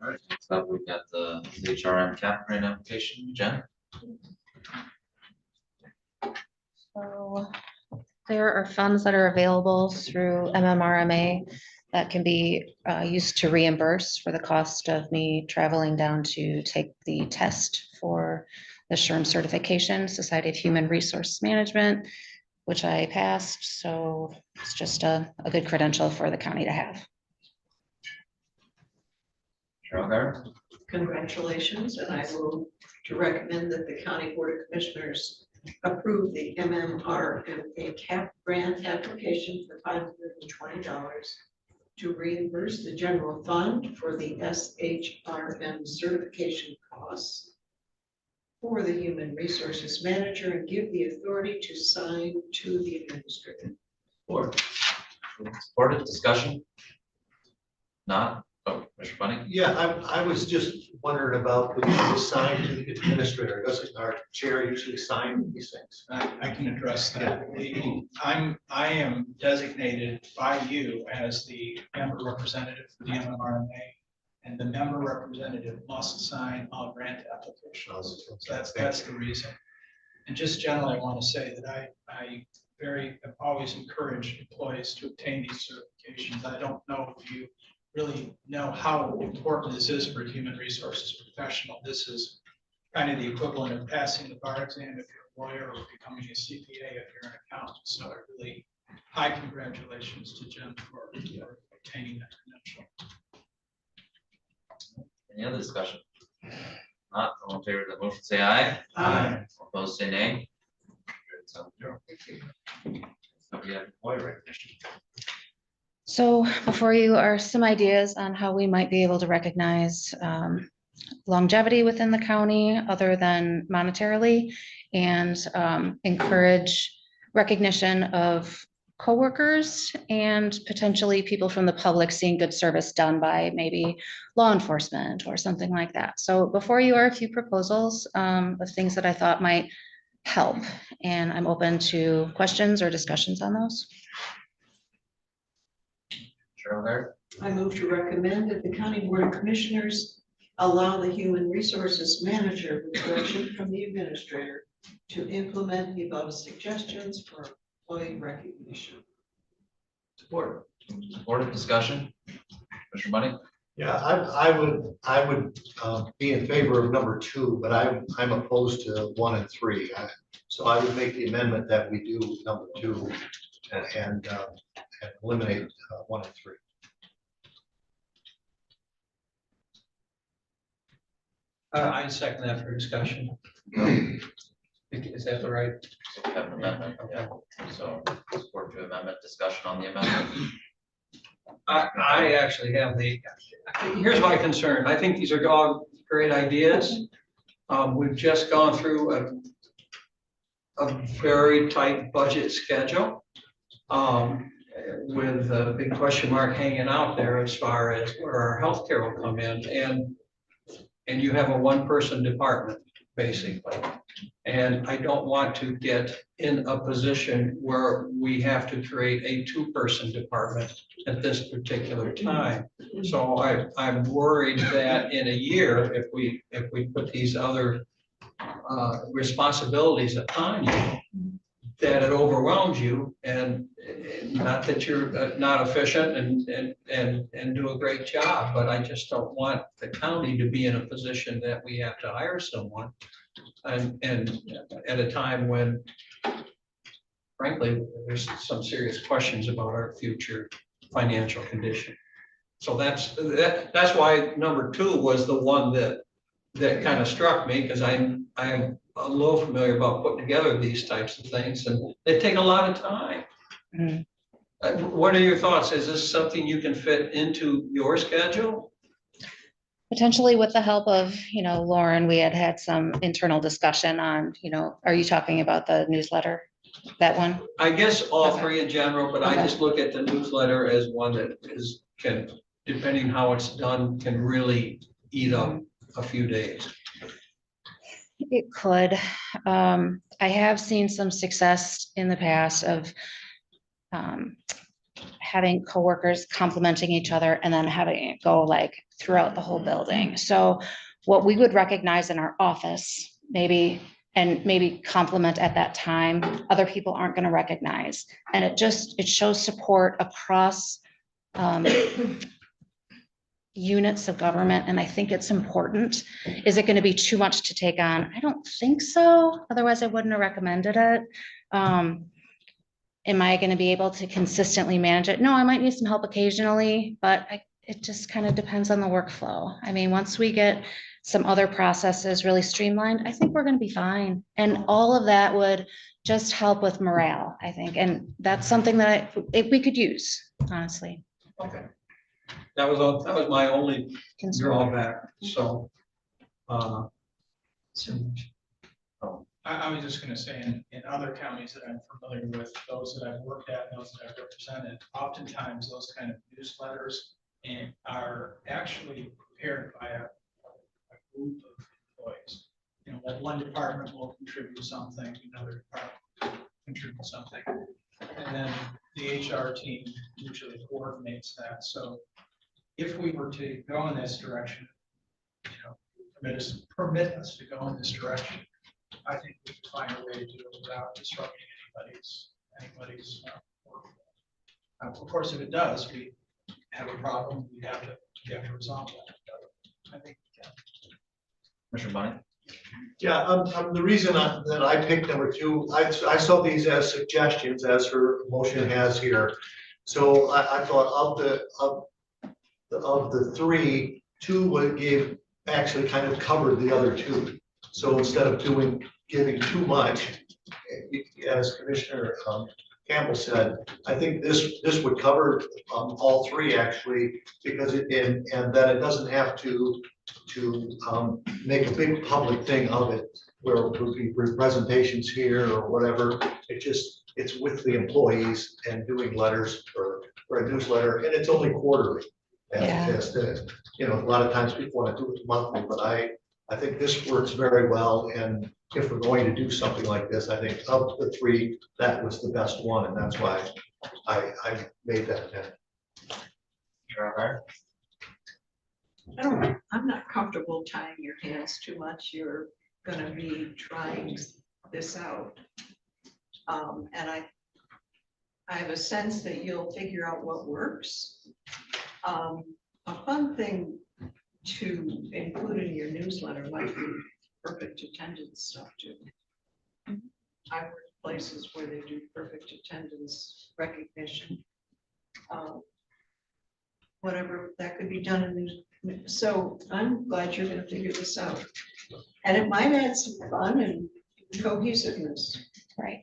All right, next up, we've got the HRM cap grant application. Jen? So there are funds that are available through MMRMA that can be used to reimburse for the cost of me traveling down to take the test for the SHRM certification, Society of Human Resource Management. which I passed, so it's just a good credential for the county to have. Cheryl Garrett, Congratulations, and I move to recommend that the County Board of Commissioners approve the MMRMA CAP grant application for $520 to reimburse the general fund for the SHRM certification costs for the Human Resources Manager and give the authority to sign to the administrator. supported, discussion? Not, oh, Mr. Bunny? Yeah, I was just wondering about the sign to the administrator. Doesn't our chair usually sign these things? I can address that. I am designated by you as the member representative for the MMRMA. And the member representative must sign all grant applications. So that's the reason. And just generally, I want to say that I have always encouraged employees to obtain these certifications. I don't know if you really know how important this is for a human resources professional. This is kind of the equivalent of passing the bar exam if you're a lawyer or becoming a CPA if you're an accountant. So I really high congratulations to Jen for obtaining that credential. Any other discussion? Not, all in favor of the motion, say aye. Aye. Opposed, say nay. Carried 7-0. So we have employee recognition. So before you are some ideas on how we might be able to recognize longevity within the county other than monetarily, and encourage recognition of coworkers and potentially people from the public seeing good service done by maybe law enforcement or something like that. So before you are a few proposals of things that I thought might help, and I'm open to questions or discussions on those. Cheryl Garrett, I move to recommend that the County Board of Commissioners allow the Human Resources Manager with direction from the administrator to implement the above suggestions for employee recognition. support. Supported, discussion? Mr. Bunny? Yeah, I would be in favor of number 2, but I'm opposed to 1 and 3. So I would make the amendment that we do number 2 and eliminate 1 and 3. I second that for discussion. Is that the right? So we have an amendment, yeah. So support to amendment, discussion on the amendment. I actually have here's my concern. I think these are all great ideas. We've just gone through a very tight budget schedule. With a big question mark hanging out there as far as where our healthcare will come in, and you have a one-person department, basically. And I don't want to get in a position where we have to create a two-person department at this particular time. So I'm worried that in a year, if we put these other responsibilities upon you, that it overwhelms you, and not that you're not efficient and do a great job, but I just don't want the county to be in a position that we have to hire someone and at a time when frankly, there's some serious questions about our future financial condition. So that's why number 2 was the one that kind of struck me, because I'm a little familiar about putting together these types of things, and they take a lot of time. Mm. What are your thoughts? Is this something you can fit into your schedule? Potentially with the help of, Lauren, we had some internal discussion on, are you talking about the newsletter? That one? I guess all Okay. 3 in general, but I Okay. just look at the newsletter as one that can, depending how it's done, can really eat up a few days. It could. I have seen some success in the past of having coworkers complimenting each other and then having it go like throughout the whole building. So what we would recognize in our office, maybe compliment at that time, other people aren't going to recognize. And it shows support across units of government, and I think it's important. Is it going to be too much to take on? I don't think so. Otherwise, I wouldn't have recommended it. am I gonna be able to consistently manage it? No, I might need some help occasionally, but it just kind of depends on the workflow. I mean, once we get some other processes really streamlined, I think we're gonna be fine. And all of that would just help with morale, I think, and that's something that we could use, honestly. Okay. That was my only Concern. drawback, so. I was just gonna say, in other counties that I'm familiar with, those that I've worked at, those that I've represented, oftentimes those kind of newsletters are actually prepared by a group of employees. You know, that one department will contribute something, another department will contribute something. And then the HR team usually coordinates that. So if we were to go in this direction, you know, permit us to go in this direction, I think we can find a way to do it without disrupting anybody's workflow. Of course, if it does, we have a problem, we have to resolve that. I think we can. Commissioner Bunny? Yeah, the reason that I picked number 2, I saw these as suggestions, as her motion has here. So I thought of the 3, 2 would give, actually kind of covered the other 2. So instead of giving too much, as Commissioner Campbell said, I think this would cover all 3 actually, because and that it doesn't have to make a big public thing of it, where it would be presentations here or whatever. It's with the employees and doing letters or a newsletter, and it's only quarterly. As to, you know, a lot of times people want to do it monthly, but I think this works very well. And if we're going to do something like this, I think of the 3, that was the best one, and that's why I made that amendment. I'm not comfortable tying your hands too much. You're gonna be trying this out. And I have a sense that you'll figure out what works. A fun thing to include in your newsletter might be perfect attendance stuff too. I've worked places where they do perfect attendance recognition. Whatever that could be done in these. So I'm glad you're gonna figure this out. And it might add some fun and cohesiveness. Right.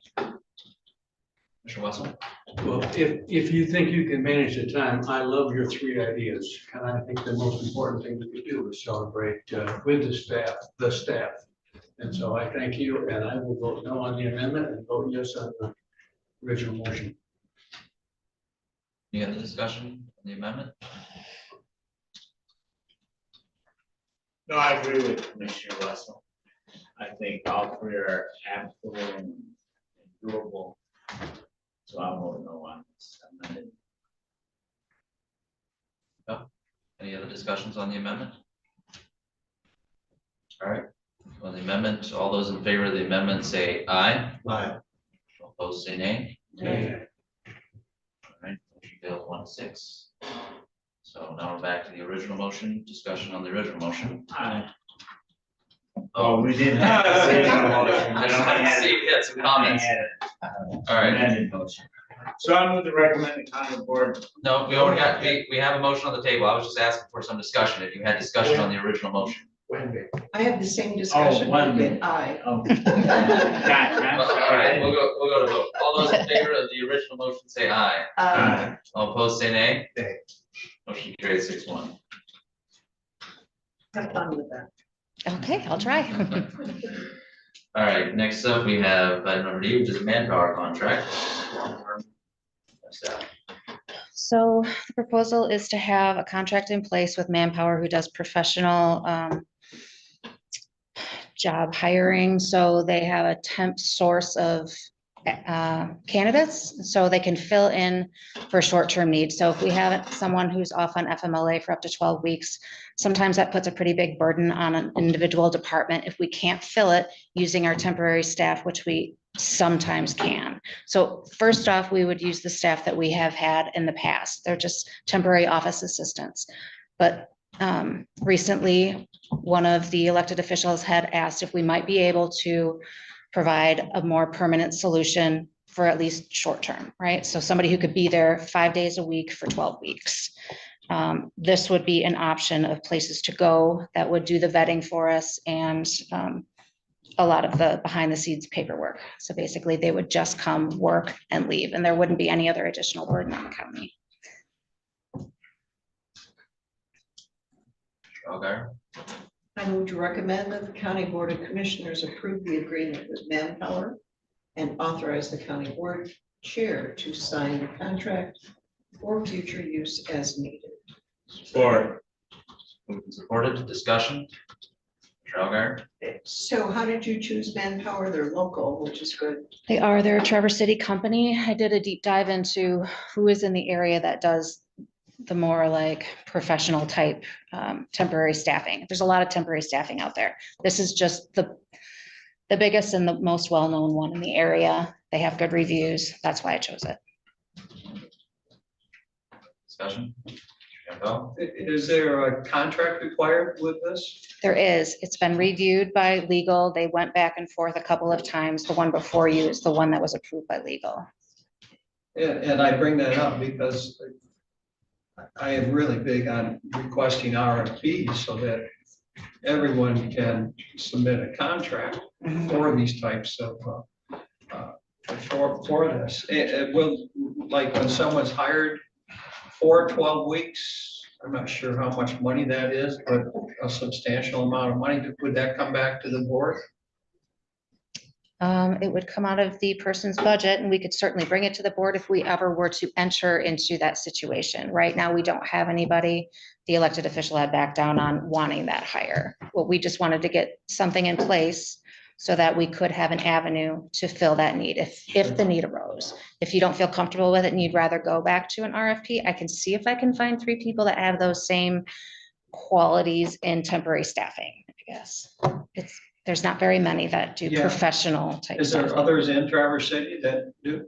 Mr. Wessel? Well, if you think you can manage the time, I love your 3 ideas. And I think the most important thing we could do is celebrate with the staff. And so I thank you, and I will vote no on the amendment and vote yes on the original motion. Any other discussion on the amendment? No, I agree with Commissioner Wessel. I think all 3 are absolutely and doable. So I'll vote no on this amendment. Any other discussions on the amendment? All right, on the amendment, all those in favor of the amendment say aye. Aye. Opposed, say nay. Nay. All right, motion fails 1-6. So now we're back to the original motion, discussion on the original motion. Aye. Oh, we didn't have to say I just wanted to see if you had some comments. All right. Amended motion. So I move to recommend the county board. No, we already got, we have a motion on the table. I was just asking for some discussion. If you had discussion on the original motion. Wait a minute. I have the same discussion. one with minute. I. Oh. Gotcha, I'm All sorry. right, we'll go to vote. All those in favor of the original motion say aye. Aye. All opposed, say nay. Nay. Motion carries 6-1. Have fun with that. Okay, I'll try. All right, next up, we have item number D, which is a manpower contract. So the proposal is to have a contract in place with Manpower who does professional job hiring. So they have a temp source of candidates, so they can fill in for short-term needs. So if we have someone who's off on FMLA for up to 12 weeks, sometimes that puts a pretty big burden on an individual department if we can't fill it using our temporary staff, which we sometimes can. So first off, we would use the staff that we have had in the past. They're just temporary office assistants. But recently, one of the elected officials had asked if we might be able to provide a more permanent solution for at least short term, right? So somebody who could be there 5 days a week for 12 weeks. This would be an option of places to go that would do the vetting for us and a lot of the behind the scenes paperwork. So basically they would just come, work and leave, and there wouldn't be any other additional burden on the county. Okay, I move to recommend that the County Board of Commissioners approve the agreement with Manpower and authorize the County Board Chair to sign the contract for future use as needed. Support. moved and supported, discussion. Mr. Algar, So how did you choose Manpower? They're local, which is good. They're a Traverse City company. I did a deep dive into who is in the area that does the more like professional type temporary staffing. There's a lot of temporary staffing out there. This is just the biggest and the most well-known one in the area. They have good reviews. That's why I chose it. discussion. Campbell, Is there a contract required with this? There is. It's been reviewed by legal. They went back and forth a couple of times. The one before you is the one that was approved by legal. And I bring that up because I am really big on requesting RFPs so that everyone can submit a contract for these types of, for this. It will, like when someone's hired for 12 weeks, I'm not sure how much money that is, but a substantial amount of money. Would that come back to the board? It would come out of the person's budget and we could certainly bring it to the board if we ever were to enter into that situation. Right now, we don't have anybody. The elected official had backed down on wanting that hire. Well, we just wanted to get something in place so that we could have an avenue to fill that need if the need arose. If you don't feel comfortable with it and you'd rather go back to an RFP, I can see if I can find 3 people that have those same qualities in temporary staffing, I guess. There's not very many that do Yeah. professional type. Is there staffing. others in Traverse City that do?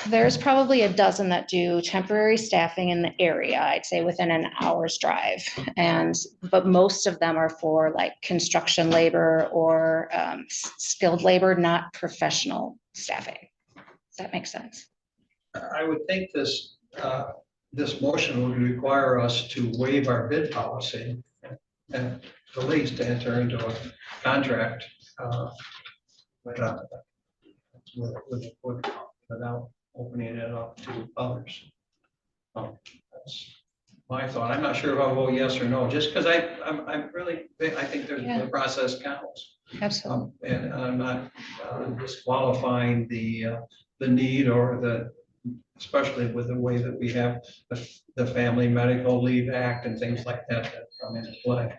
There's probably a dozen that do temporary staffing in the area, I'd say within an hour's drive. But most of them are for like construction labor or skilled labor, not professional staffing. Does that make sense? I would think this, this motion would require us to waive our bid policy and the lease to enter into a contract without opening it up to others. That's my thought. I'm not sure if I'll vote yes or no, just because I'm really, I think the process counts. Absolutely. And I'm not disqualifying the need or especially with the way that we have the Family Medical Leave Act and things like that come into play.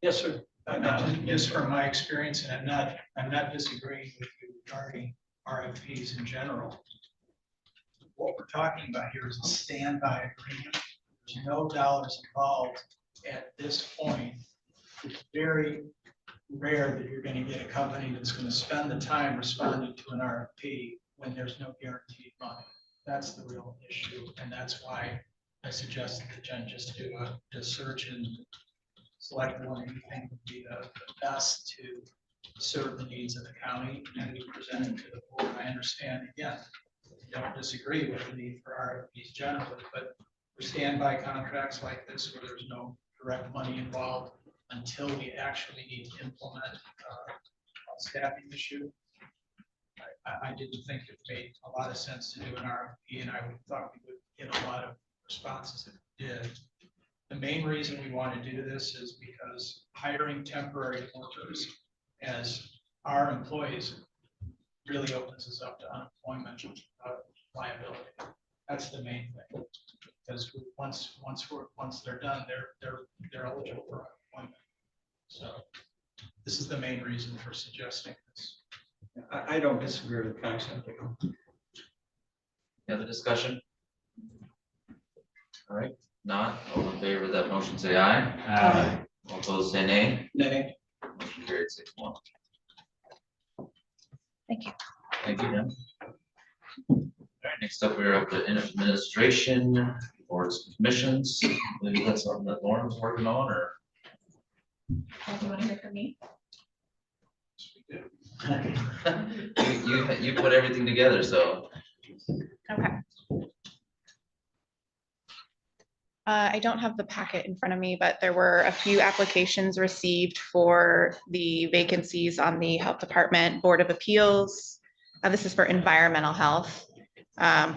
Yes, sir. Just from my experience, and I'm not disagreeing with you regarding RFPs in general. What we're talking about here is a standby agreement. There's no dollars involved at this point. It's very rare that you're going to get a company that's going to spend the time responding to an RFP when there's no guaranteed money. That's the real issue, and that's why I suggested that Jen just do a search and select one that you think would be the best to serve the needs of the county and we present it to the board. I understand, again, I don't disagree with the need for RFPs generally, but for standby contracts like this where there's no direct money involved until we actually need to implement a staffing issue, I didn't think it made a lot of sense to do an RFP, and I thought we would get a lot of responses if we did. The main reason we want to do this is because hiring temporary workers as our employees really opens us up to unemployment liability. That's the main thing. Because once they're done, they're eligible for unemployment. So this is the main reason for suggesting this. I don't disagree with the concept. any other discussion? All right, not, all in favor of that motion, say aye. Aye. All opposed, say nay. Nay. Motion carried 6-1. Thank you. Thank you, Jim. All right, next up, we're up to administration, boards, and commissions. Maybe that's something that Lauren's working on, or? Do you want to hear from me? You put everything together, so. Okay. I don't have the packet in front of me, but there were a few applications received for the vacancies on the Health Department Board of Appeals. This is for environmental health,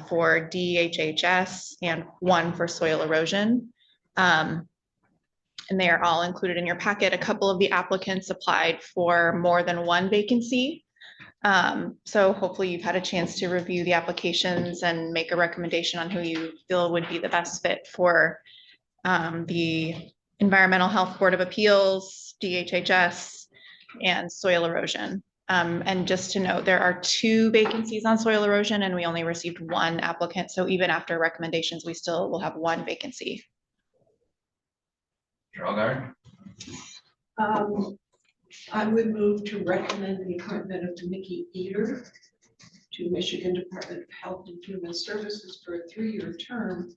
for DHHS, and one for soil erosion. And they are all included in your packet. A couple of the applicants applied for more than one vacancy. So hopefully you've had a chance to review the applications and make a recommendation on who you feel would be the best fit for the Environmental Health Board of Appeals, DHHS, and soil erosion. And just to note, there are 2 vacancies on soil erosion and we only received 1 applicant. So even after recommendations, we still will have 1 vacancy. Gerald I would move to recommend the appointment of Mickey Eater to Michigan Department of Health and Human Services for a 3-year term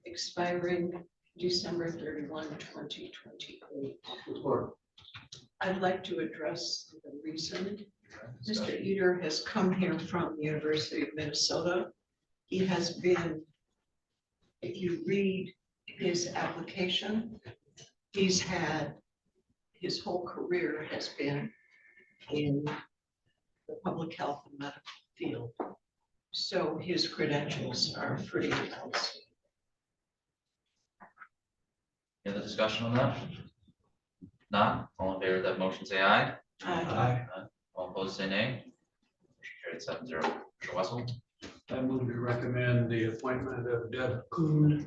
expiring December 31, 2028. I'd like to address the reason. Mr. Eater has come here from the University of Minnesota. He has been, if you read his application, he's had, his whole career has been in the public health and medical field. So his credentials are pretty outstanding. Any other discussion on that? Not, all in favor of that motion, say aye. Aye. All opposed, say nay. Motion carried 7-0. Mr. Wessel, I move to recommend the appointment of Deb Kuhn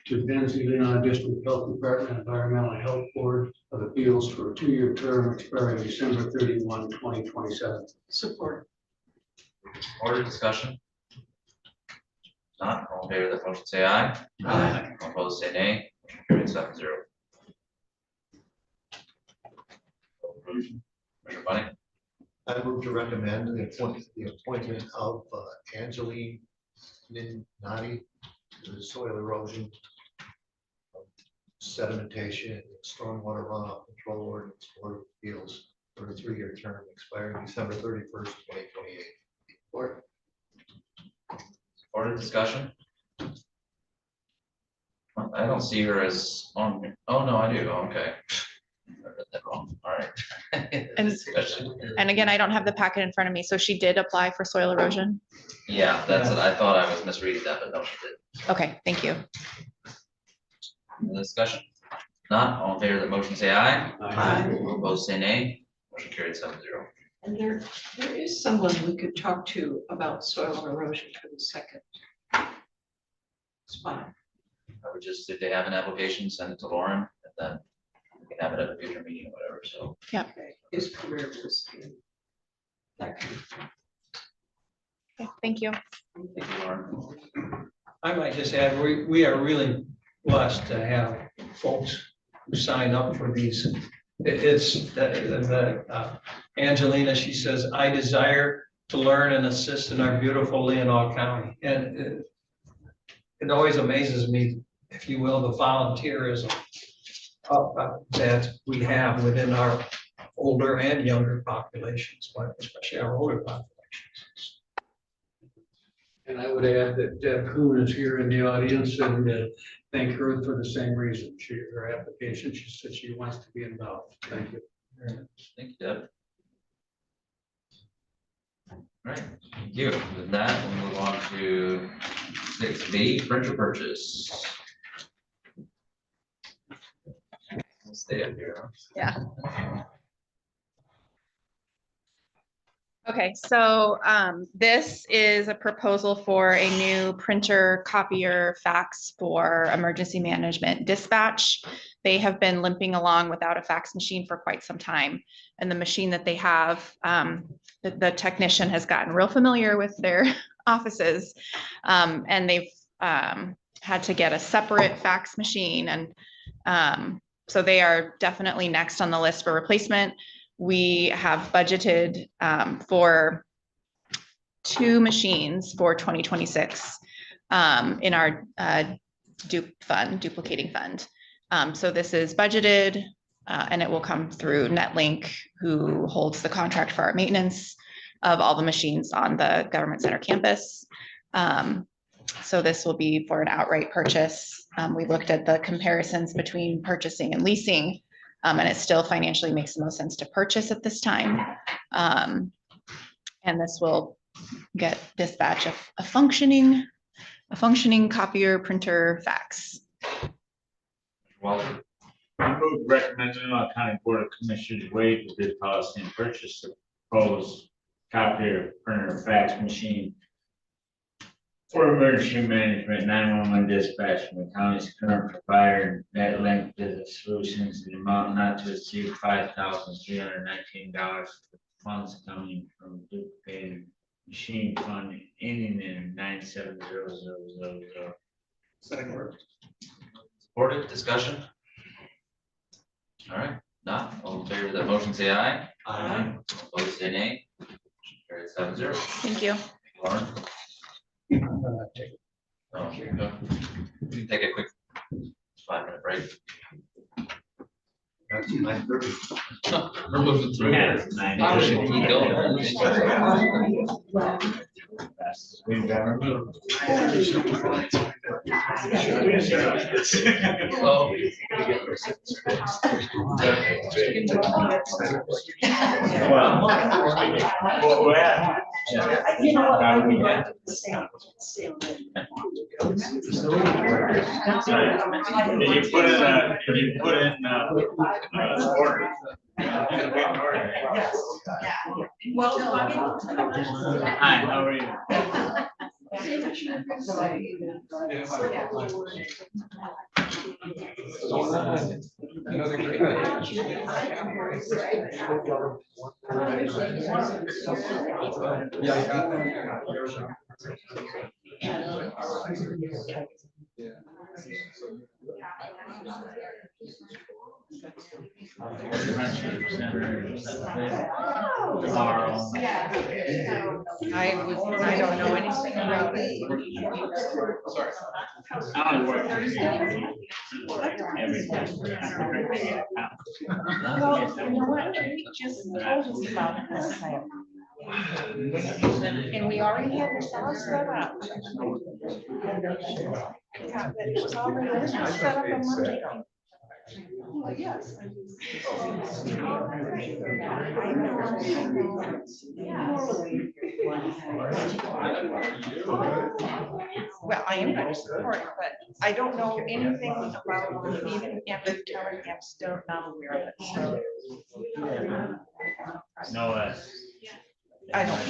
to Leelanau District Health Department Environmental Health Board of Appeals for a 2-year term expiring December 31, 2027. Support. order discussion? Not, all in favor of that motion, say aye. Aye. All opposed, say nay. Motion carried 7-0. Commissioner Bunting, I move to recommend the appointment of Angeline Nati to the soil erosion, sedimentation, and stormwater runoff control ordinance board of appeals for a 3-year term expiring December 31st, 2028. Or order discussion? I don't see her as on, oh, no, I do, okay. I read that wrong, all right. And- Discussion. And again, I don't have the packet in front of me, so she did apply for soil erosion. Yeah, that's it, I thought I was misreading that, but no, she did. Okay, thank you. Any discussion? Not, all in favor of the motion, say aye. Aye. All opposed, say nay. Motion carried 7-0. And there is someone we could talk to about soil erosion for the second spot. I would just, if they have an application, send it to Lauren, and then we can have it at a future meeting or whatever, so. His career was in that kind of thing. Okay, thank you. Thank you, Lauren. I might just add, we are really blessed to have folks who sign up for these. Angelina, she says, I desire to learn and assist in our beautiful Leelanau County. And it always amazes me, if you will, the volunteerism that we have within our older and younger populations, but especially our older populations. And I would add that Deb Kuhn is here in the audience, and thank her for the same reason. Her application, she said she wants to be involved. Thank you. Thank you, Deb. All right, thank you. With that, we'll move on to 6B, printer purchase. We'll stay up here. Yeah. Okay, so this is a proposal for a new printer, copier, fax for emergency management dispatch. They have been limping along without a fax machine for quite some time. And the machine that they have, the technician has gotten real familiar with their offices. And they've had to get a separate fax machine. And so they are definitely next on the list for replacement. We have budgeted for 2 machines for 2026 in our duplicating fund. So this is budgeted. And it will come through Netlink, who holds the contract for our maintenance of all the machines on the Government Center campus. So this will be for an outright purchase. We looked at the comparisons between purchasing and leasing, and it still financially makes the most sense to purchase at this time. And this will get dispatch of a functioning copier, printer, fax. Walter, I move to recommend the Leelanau County Board of Commissioners waive the bid policy and purchase the proposed copier, printer, fax machine for emergency management, 911 dispatch from the county's current provider, Netlink Business Solutions, the amount not to exceed $5,319. Funds coming from duplicated machine fund ending in 970000. supported, discussion? All right, not, all in favor of that motion, say aye. Aye. Opposed, say nay. Carried 7-0. Thank you. Lauren? Oh, here you go. We can take a quick 5-minute break. That's 9:30. We're moving through. Yeah, here. 9:30. How should we go? We've ever moved. Oh. Well, we're at. You know what? How do we get? Did you put in order? Well, Hi, how are you? Tomorrow. I don't know anything about it. I don't work. Well, you know what? He just told us about this thing. And we already had this all set up. Yeah, but it was already set up on Monday. Well, yes. Well, I am going to support it, but I don't know anything about even after telling him still not aware of it. So No, I don't.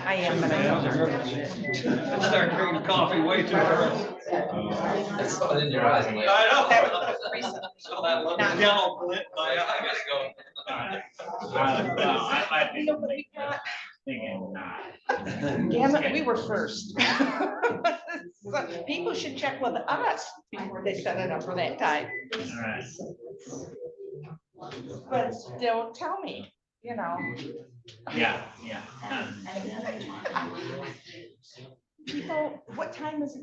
I am, but I don't. Start drinking coffee way too early. It's something in your eyes. I'm like, I know. That was recent. So that little yellow glint, I gotta go. I might be You know what we got? thinking not. Damn it, we were first. So people should check with us before they set it up for that time. All right. But don't tell me, you know. Yeah. People, what time is it?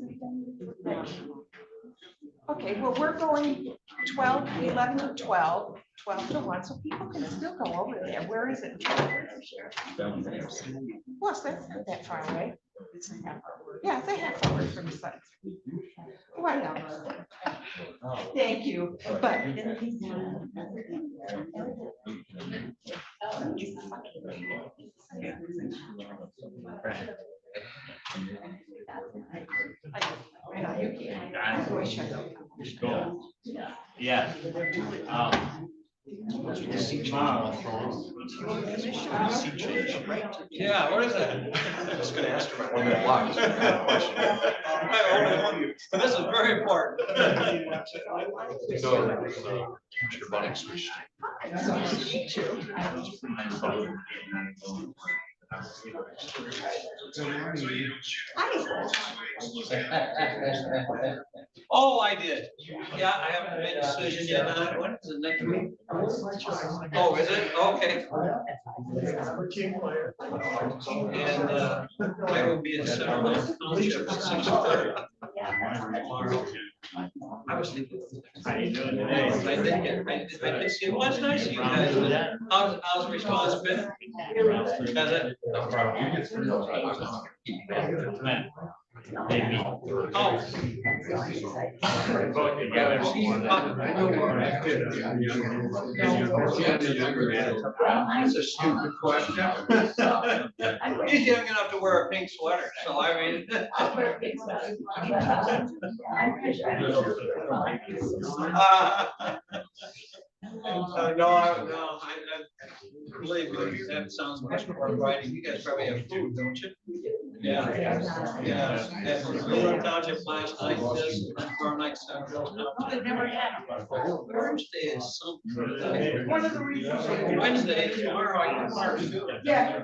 Okay, well, we're going 11 to 12, 12 to 1, so people can still go over there. Where is it? Plus, that's not that far away. Yeah, it's a half hour from the site. Why not? Thank you, but. Cool. Yeah. Yeah, what is that? I'm just gonna ask her about 1 minute block. But this is very important. So, Commissioner Bunning switched. Oh, I did. Yeah, I haven't made a decision yet. When is it, next week? Oh, is it? Okay. And I will be at 7 Township at 6:30. I was thinking. How you doing today? It was nice of you guys, but how's the response been? Has it? Maybe. Oh. Both together. That's a stupid question. He's young enough to wear a pink sweater, so I mean. No, believe me, that sounds much more inviting. You guys probably have food, don't you? Yeah. Yeah. And Leelanau Township last night, this, tomorrow night, Central. I've never had them. Thursday is something. One of the reasons. Wednesday, tomorrow, I can park too. Yeah.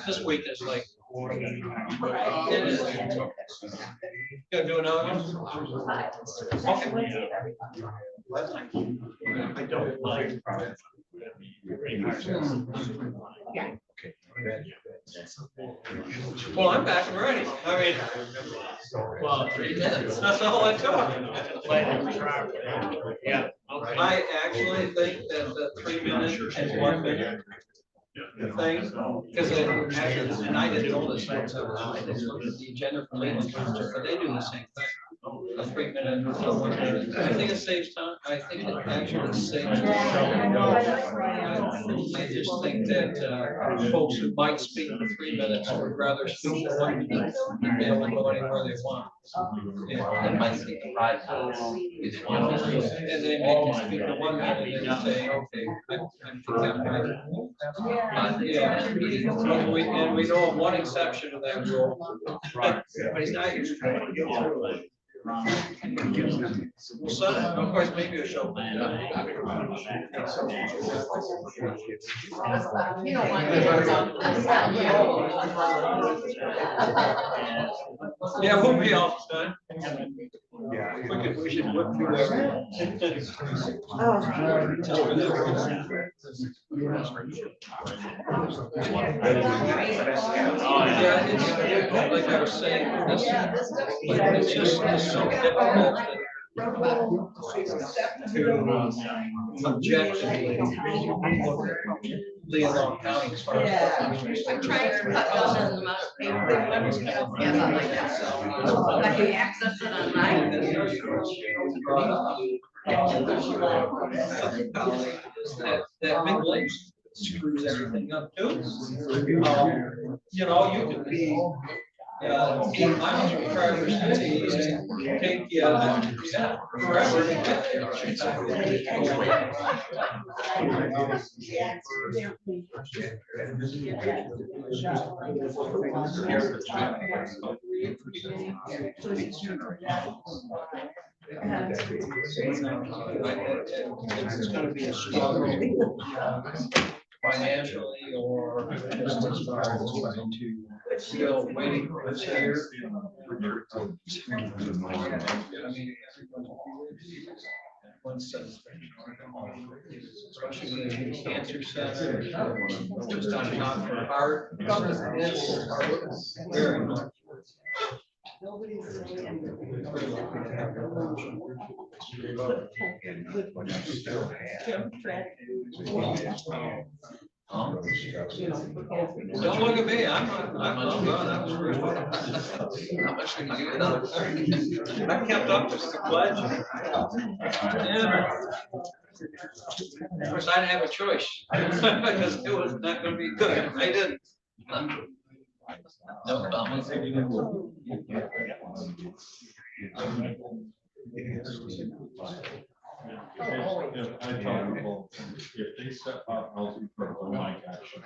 This week is like. It is. Gonna do another one? Okay. I don't like. Well, I'm back and ready. I mean. Well, 3 minutes. That's all I took. Yeah. I actually think that the 3 minutes and 1 minute thing, because and I didn't know this, so I just looked at the agenda for Leelanau County, but they do the same thing. A 3 minute, 1 minute. I think it saves time. I think it actually saves. I just think that folks who might speak for 3 minutes would rather speak for 1 minute and be able to go anywhere they want. And might speak to 5 minutes. And they may just speak for 1 minute and then say, okay, I think I'm right. Yeah, and we know of one exception to that rule. But he's not usually trying to get through it. Well, so, of course, maybe a show. Yeah, it won't be all the time. We should look through everything. Yeah, it's, like I was saying, it's just it's so difficult to objectively Leelanau County as far as. I'm trying to cut down on the amount of paper that I was gonna have on my desk. I can access it online. That big lake screws everything up too. You know, you could be 8 miles from Traverse City and take you forever to get It's gonna be a struggle financially or just as far as trying to still waiting for this year. I mean, one says, especially with the cancer center, just on top of her heart. It's very much. Don't look at me, I'm good, I was first. How much did you do? I kept up with the pledge. Yeah. Of course, I didn't have a choice, because it was not gonna be good, I didn't. No comments. I talk about if they step up, housing for one mic action.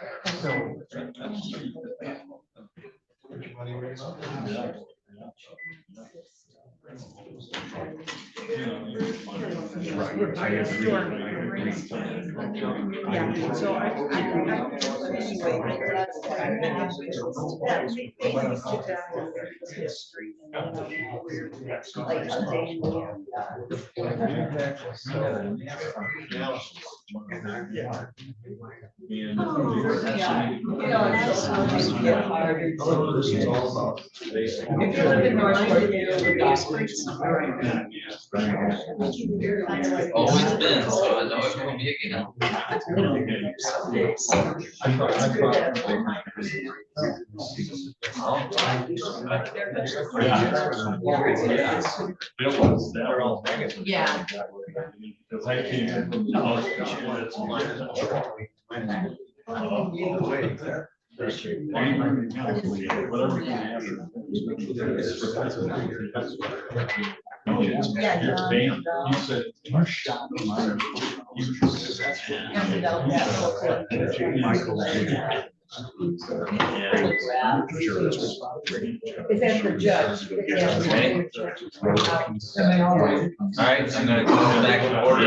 Yeah, so Always been, so I know it will be again. Yeah. Because I came in from the college. Is that the judge? All right, I'm gonna go back in order.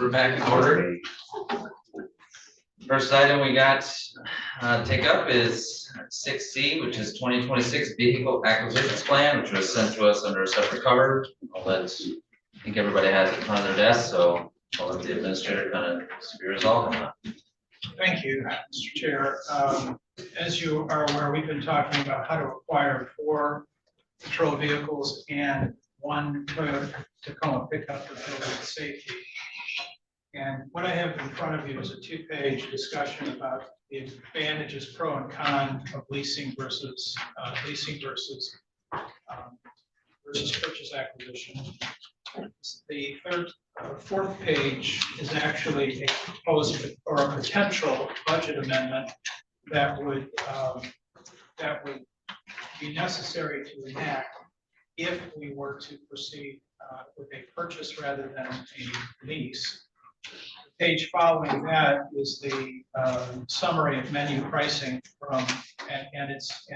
We're back in order. First item we got take up is 6C, which is 2026 vehicle acquisitions plan, which was sent to us under a separate cover. I think everybody has it in front of their desk, so I'll let the administrator kind of be resolved on that. Thank you, Mr. Chair. As you are aware, we've been talking about how to acquire 4 patrol vehicles and 1 Toyota Tacoma pickup for building safety. And what I have in front of you is a 2-page discussion about the advantages, pro and con of leasing versus purchase acquisition. The fourth page is actually a proposed or a potential budget amendment that would be necessary to enact if we were to proceed with a purchase rather than a lease. The page following that is the summary of menu pricing from and its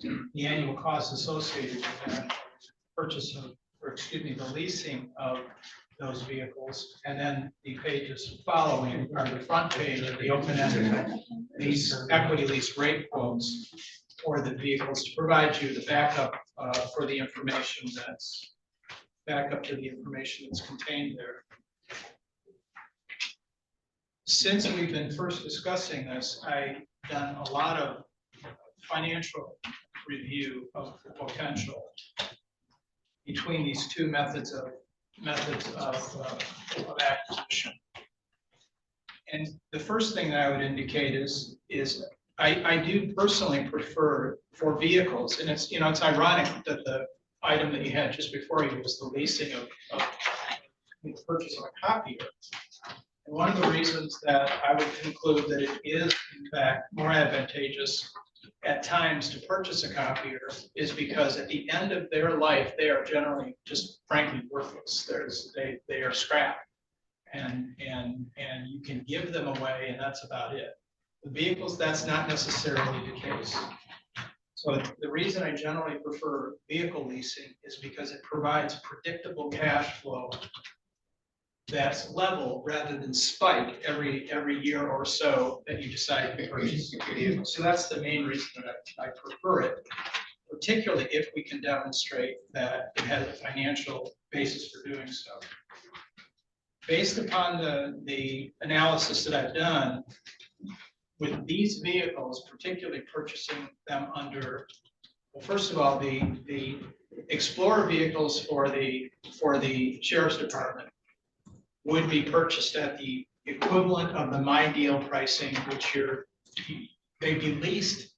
the annual costs associated with that purchase of, or excuse me, the leasing of those vehicles. And then the pages following are the front page of the open-ended lease, equity lease rate quotes for the vehicles to provide you the backup for the information that's backup to the information that's contained there. Since we've been first discussing this, I've done a lot of financial review of the potential between these 2 methods of acquisition. And the first thing that I would indicate is I do personally prefer for vehicles, and it's it's ironic that the item that you had just before you was the leasing of the purchase of a copier. And one of the reasons that I would conclude that it is in fact more advantageous at times to purchase a copier is because at the end of their life, they are generally just frankly worthless. They are scrap, and you can give them away, and that's about it. The vehicles, that's not necessarily the case. So the reason I generally prefer vehicle leasing is because it provides predictable cash flow that's level rather than spike every year or so that you decide to purchase a vehicle. So that's the main reason that I prefer it, particularly if we can demonstrate that it has a financial basis for doing so. Based upon the analysis that I've done, with these vehicles, particularly purchasing them under, well, first of all, the Explorer vehicles for the Sheriff's Department would be purchased at the equivalent of the My Deal pricing, which they'd be leased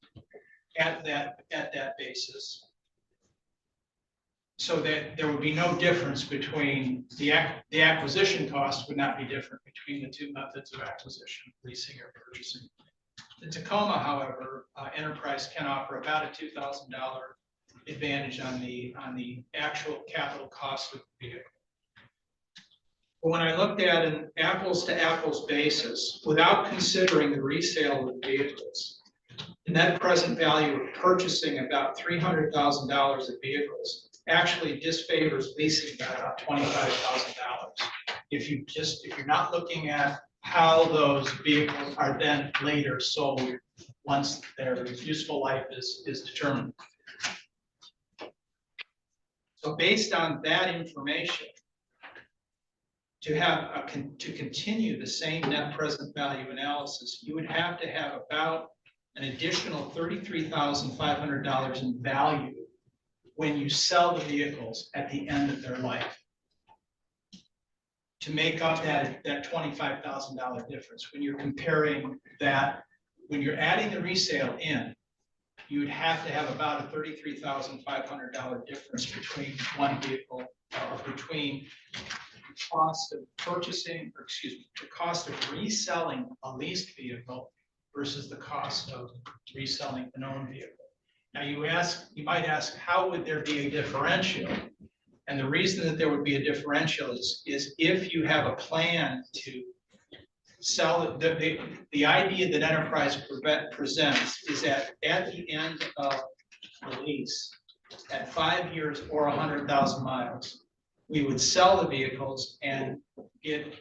at that basis. So that there would be no difference between the acquisition cost would not be different between the 2 methods of acquisition, leasing or purchasing. The Tacoma, however, Enterprise can offer about a $2,000 advantage on the actual capital cost of the vehicle. But when I looked at an apples to apples basis, without considering the resale of the vehicles, the net present value of purchasing about $300,000 of vehicles actually disfavors leasing by about $25,000. If you're not looking at how those vehicles are then later sold once their useful life is determined. So based on that information, to continue the same net present value analysis, you would have to have about an additional $33,500 in value when you sell the vehicles at the end of their life, to make up that $25,000 difference. When you're comparing that, when you're adding the resale in, you would have to have about a $33,500 difference between one vehicle, or between the cost of purchasing, or excuse me, the cost of reselling a leased vehicle versus the cost of reselling an owned vehicle. Now you might ask, how would there be a differential? And the reason that there would be a differential is if you have a plan to sell it, the idea that Enterprise presents is that at the end of the lease, at 5 years or 100,000 miles, we would sell the vehicles and get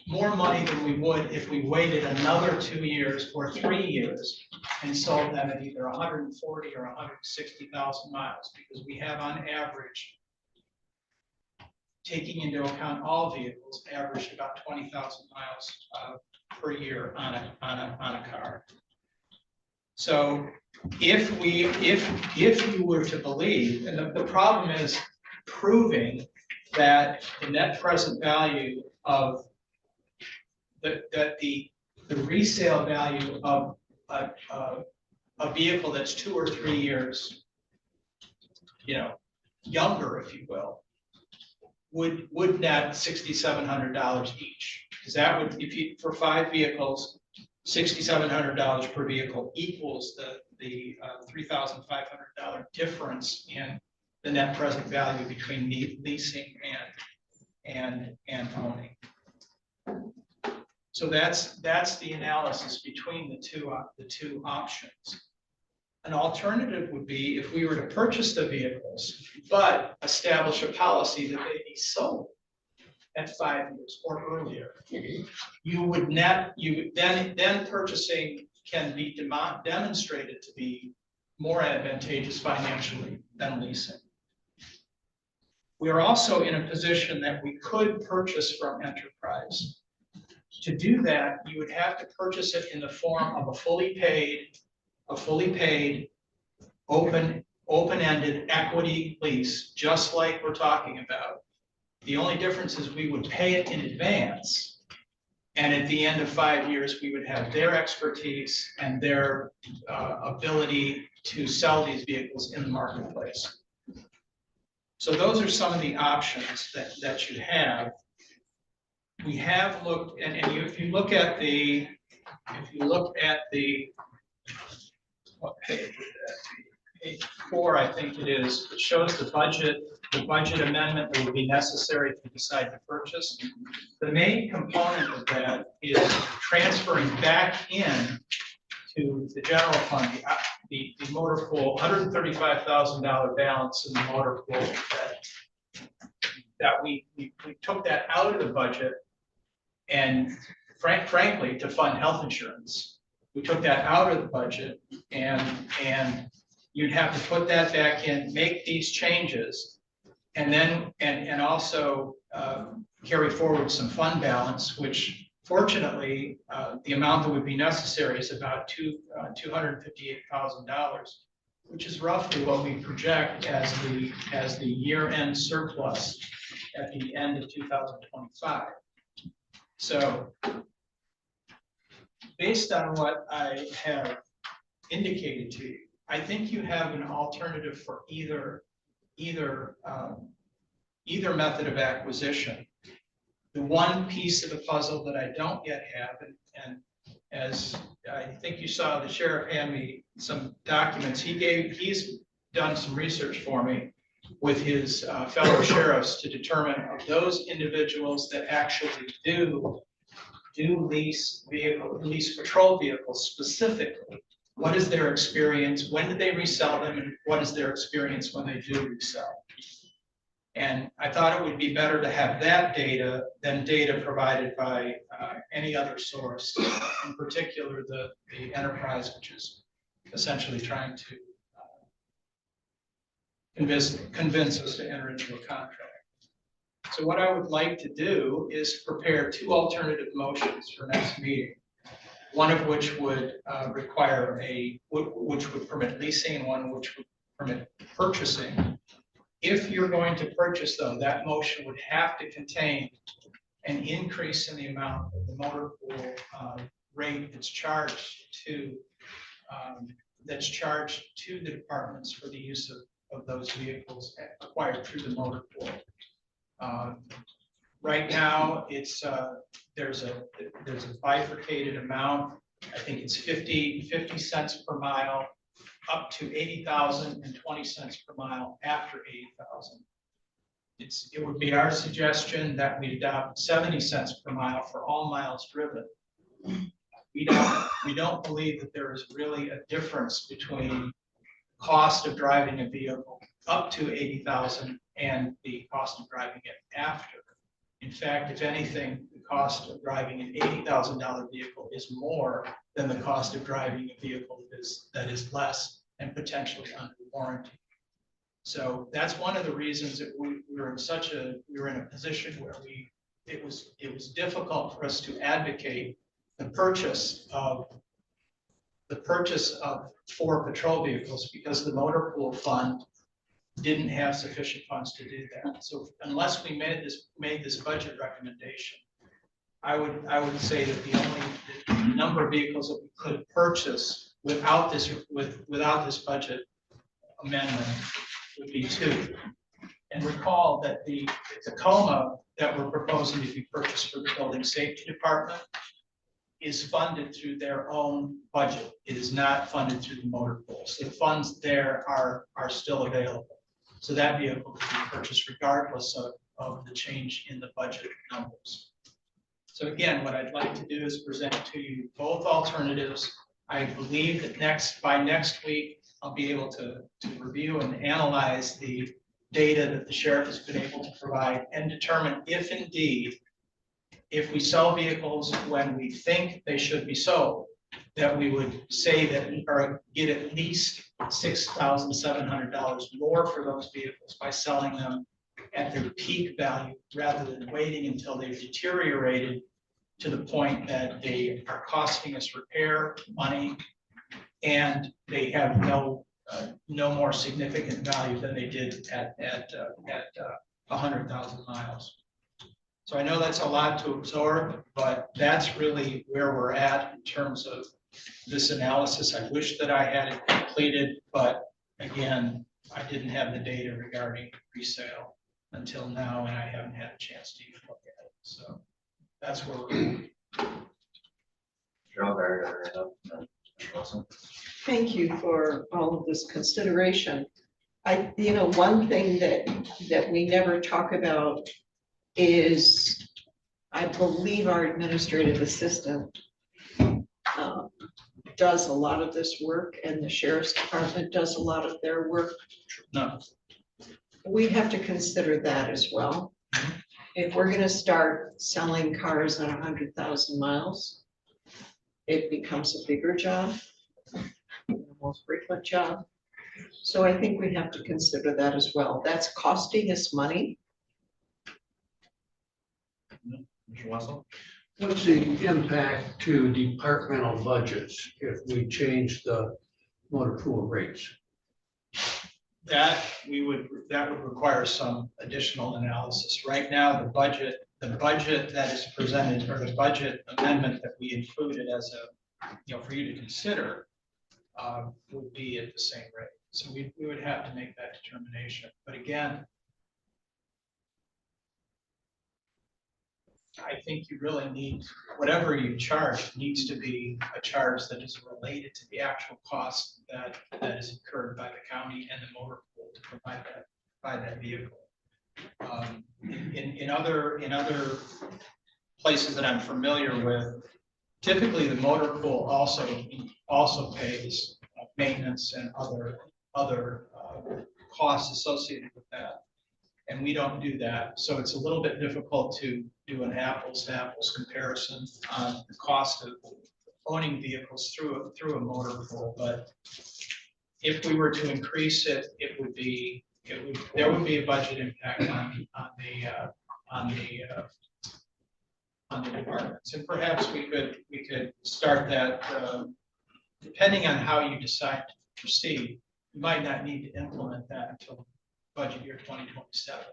more money than we would if we waited another 2 years or 3 years and sold them at either 140 or 160,000 miles, because we have on average, taking into account all vehicles, averaged about 20,000 miles per year on a car. So if you were to believe, and the problem is proving that the net present value of the resale value of a vehicle that's 2 or 3 years, younger, if you will, would net $6,700 each. Because that would, for 5 vehicles, $6,700 per vehicle equals the $3,500 difference in the net present value between leasing and owning. So that's the analysis between the two options. An alternative would be if we were to purchase the vehicles, but establish a policy that they be sold at 5 years or earlier. You would then purchasing can be demonstrated to be more advantageous financially than leasing. We are also in a position that we could purchase from Enterprise. To do that, you would have to purchase it in the form of a fully paid, open-ended equity lease, just like we're talking about. The only difference is we would pay it in advance, and at the end of 5 years, we would have their expertise and their ability to sell these vehicles in the marketplace. So those are some of the options that you have. We have looked, and if you look at the, what page is that? Page 4, I think it is. It shows the budget amendment that would be necessary to decide to purchase. The main component of that is transferring back in to the general fund, the motor pool, $135,000 balance in the motor pool that we took that out of the budget, and frankly, to fund health insurance. We took that out of the budget, and you'd have to put that back in, make these changes, and then and also carry forward some fund balance, which fortunately the amount that would be necessary is about $258,000, which is roughly what we project as the year-end surplus at the end of 2025. So based on what I have indicated to you, I think you have an alternative for either method of acquisition. The one piece of the puzzle that I don't yet have, and as I think you saw, the sheriff hand me some documents. He's done some research for me with his fellow sheriffs to determine of those individuals that actually do lease patrol vehicles specifically. What is their experience? When did they resell them? And what is their experience when they do resell? And I thought it would be better to have that data than data provided by any other source, in particular the enterprise, which is essentially trying to convince us to enter into a contract. So what I would like to do is prepare two alternative motions for next meeting. One of which would require which would permit leasing, and one which would permit purchasing. If you're going to purchase though, that motion would have to contain an increase in the amount of the motor pool rate that's charged to the departments for the use of those vehicles acquired through the motor pool. Right now, it's there's a bifurcated amount. I think it's 50 cents per mile, up to 80,000, and 20 cents per mile after 80,000. It would be our suggestion that we adopt 70 cents per mile for all miles driven. We don't believe that there is really a difference between cost of driving a vehicle up to 80,000 and the cost of driving it after. In fact, if anything, the cost of driving an $80,000 vehicle is more than the cost of driving a vehicle that is less and potentially under warranty. So that's one of the reasons that we were in a position where it was difficult for us to advocate the purchase of 4 patrol vehicles, because the motor pool fund didn't have sufficient funds to do that. So unless we made this budget recommendation, I would say that the number of vehicles that we could purchase without this budget amendment would be 2. And recall that the Tacoma that we're proposing to be purchased for the building safety department is funded through their own budget. It is not funded through the motor pool. So the funds there are still available. So that vehicle could be purchased regardless of the change in the budget numbers. So again, what I'd like to do is present to you both alternatives. I believe that by next week, I'll be able to review and analyze the data that the sheriff has been able to provide and determine if indeed, if we sell vehicles when we think they should be sold, that we would say that or get at least $6,700 more for those vehicles by selling them at their peak value, rather than waiting until they've deteriorated to the point that they are costing us repair money and they have no more significant value than they did at 100,000 miles. So I know that's a lot to absorb, but that's really where we're at in terms of this analysis. I wish that I had it completed, but again, I didn't have the data regarding resale until now, and I haven't had a chance to even look at it. So that's where we're at. Thank you for all of this consideration. One thing that we never talk about is, I believe our administrative assistant does a lot of this work, and the sheriff's department does a lot of their work. No. We have to consider that as well. If we're gonna start selling cars at 100,000 miles, it becomes a bigger job, a more frequent job. So I think we have to consider that as well. That's costing us money. Mr. Wessel? What's the impact to departmental budgets if we change the motor pool rates? That would require some additional analysis. Right now, the budget that is presented, or the budget amendment that we included as for you to consider, would be at the same rate. So we would have to make that determination. But again, I think you really need, whatever you charge needs to be a charge that is related to the actual cost that is incurred by the county and the motor pool to provide that vehicle. In other places that I'm familiar with, typically the motor pool also pays maintenance and other costs associated with that. And we don't do that. So it's a little bit difficult to do an apples to apples comparison on the cost of owning vehicles through a motor pool. But if we were to increase it, there would be a budget impact on the departments. And perhaps we could start that, depending on how you decide to proceed. You might not need to implement that until budget year 2027.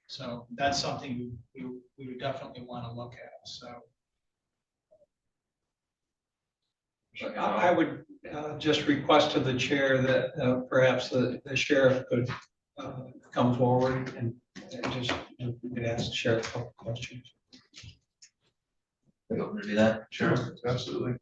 So that's something we would definitely want to look at, so. I would just request to the chair that perhaps the sheriff could come forward and just we could ask the sheriff a couple questions. Are you open to do that? Sure. Absolutely.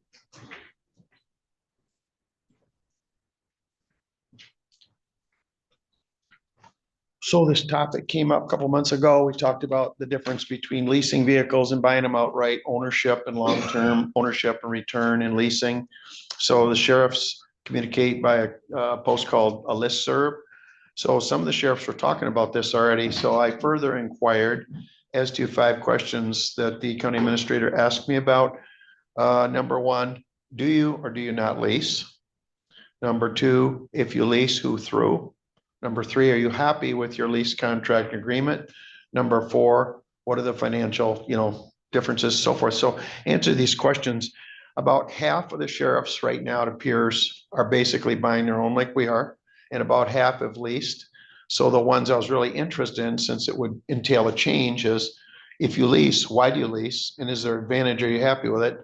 So this topic came up a couple months ago. We talked about the difference between leasing vehicles and buying them outright, ownership and long-term ownership and return and leasing. So the sheriffs communicate by a post called a listserv. So some of the sheriffs were talking about this already. So I further inquired as to 5 questions that the county administrator asked me about. Number 1, do you or do you not lease? Number 2, if you lease, who through? Number 3, are you happy with your lease contract agreement? Number 4, what are the financial, differences, so forth. So answer these questions. About half of the sheriffs right now, it appears, are basically buying their own like we are, and about half have leased. So the ones I was really interested in, since it would entail a change, is if you lease, why do you lease? And is there advantage? Are you happy with it?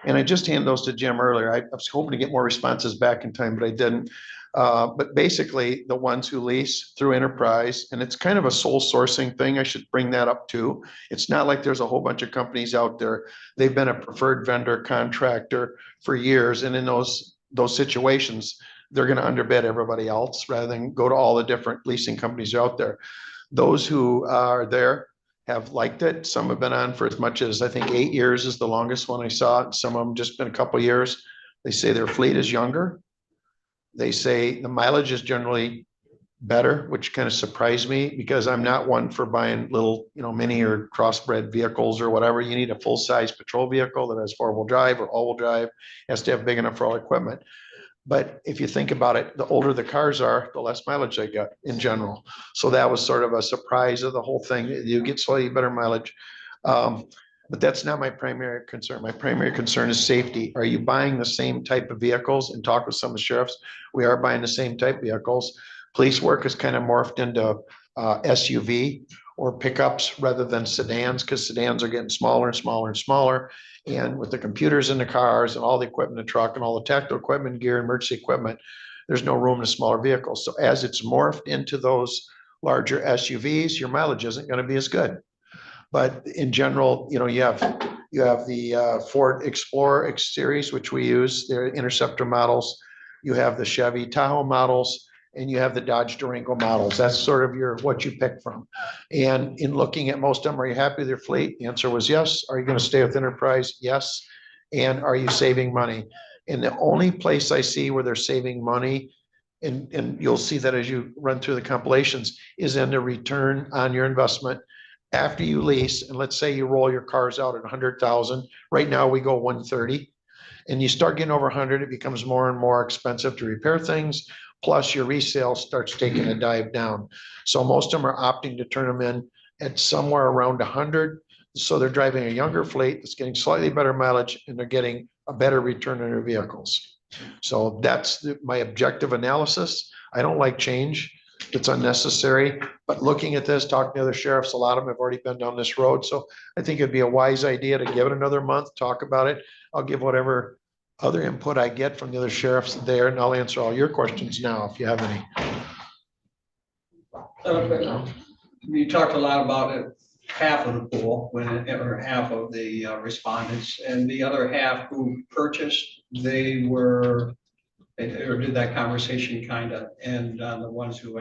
And I just handed those to Jim earlier. I was hoping to get more responses back in time, but I didn't. But basically, the ones who lease through enterprise, and it's kind of a sole sourcing thing. I should bring that up too. It's not like there's a whole bunch of companies out there. They've been a preferred vendor contractor for years. And in those situations, they're going to underbid everybody else rather than go to all the different leasing companies out there. Those who are there have liked it. Some have been on for as much as, I think, 8 years is the longest one I saw. Some of them just been a couple of years. They say their fleet is younger. They say the mileage is generally better, which kind of surprised me because I'm not one for buying little, mini or crossbred vehicles or whatever. You need a full-size patrol vehicle that has 4-wheel drive or all-wheel drive, has to have big enough for all equipment. But if you think about it, the older the cars are, the less mileage they get in general. So that was sort of a surprise of the whole thing. You get slightly better mileage. But that's not my primary concern. My primary concern is safety. Are you buying the same type of vehicles? And talk with some of the sheriffs. We are buying the same type of vehicles. Police work has kind of morphed into SUV or pickups rather than sedans, because sedans are getting smaller and smaller and smaller. And with the computers in the cars and all the equipment in the truck and all the tactical equipment, gear, emergency equipment, there's no room in smaller vehicles. So as it's morphed into those larger SUVs, your mileage isn't going to be as good. But in general, you have the Ford Explorer X Series, which we use, they're Interceptor models. You have the Chevy Tahoe models, and you have the Dodge Durango models. That's sort of what you pick from. And in looking at most of them, are you happy with your fleet? The answer was yes. Are you going to stay with Enterprise? Yes. And are you saving money? And the only place I see where they're saving money, and you'll see that as you run through the compilations, is in the return on your investment. After you lease, and let's say you roll your cars out at 100,000, right now we go 130, and you start getting over 100, it becomes more and more expensive to repair things. Plus your resale starts taking a dive down. So most of them are opting to turn them in at somewhere around 100. So they're driving a younger fleet that's getting slightly better mileage, and they're getting a better return on their vehicles. So that's my objective analysis. I don't like change. It's unnecessary, but looking at this, talking to other sheriffs, a lot of them have already been down this road. So I think it'd be a wise idea to give it another month, talk about it. I'll give whatever other input I get from the other sheriffs there, and I'll answer all your questions now if you have any. You talked a lot about it, half of the pool, or half of the respondents, and the other half who purchased, they did that conversation kind of end on the ones who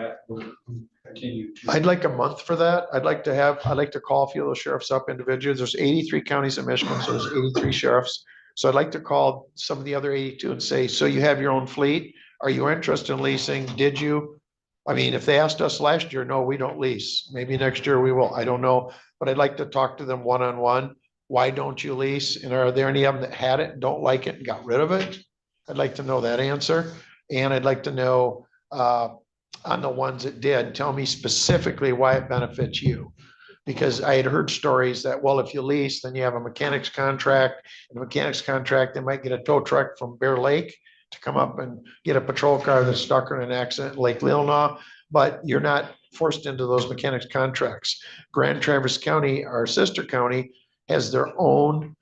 continue to. I'd like a month for that. I'd like to call a few of those sheriffs up individually. There's 83 counties in Michigan, so there's 83 sheriffs. So I'd like to call some of the other 82 and say, so you have your own fleet? Are you interested in leasing? Did you? I mean, if they asked us last year, no, we don't lease. Maybe next year we will. I don't know. But I'd like to talk to them one-on-one. Why don't you lease? And are there any of them that had it, and don't like it and got rid of it? I'd like to know that answer. And I'd like to know, on the ones that did, tell me specifically why it benefits you. Because I had heard stories that, well, if you lease, then you have a mechanics contract. And a mechanics contract, they might get a tow truck from Bear Lake to come up and get a patrol car that's stuck in an accident in Lake Leelanau, but you're not forced into those mechanics contracts. Grand Traverse County, our sister county, has their own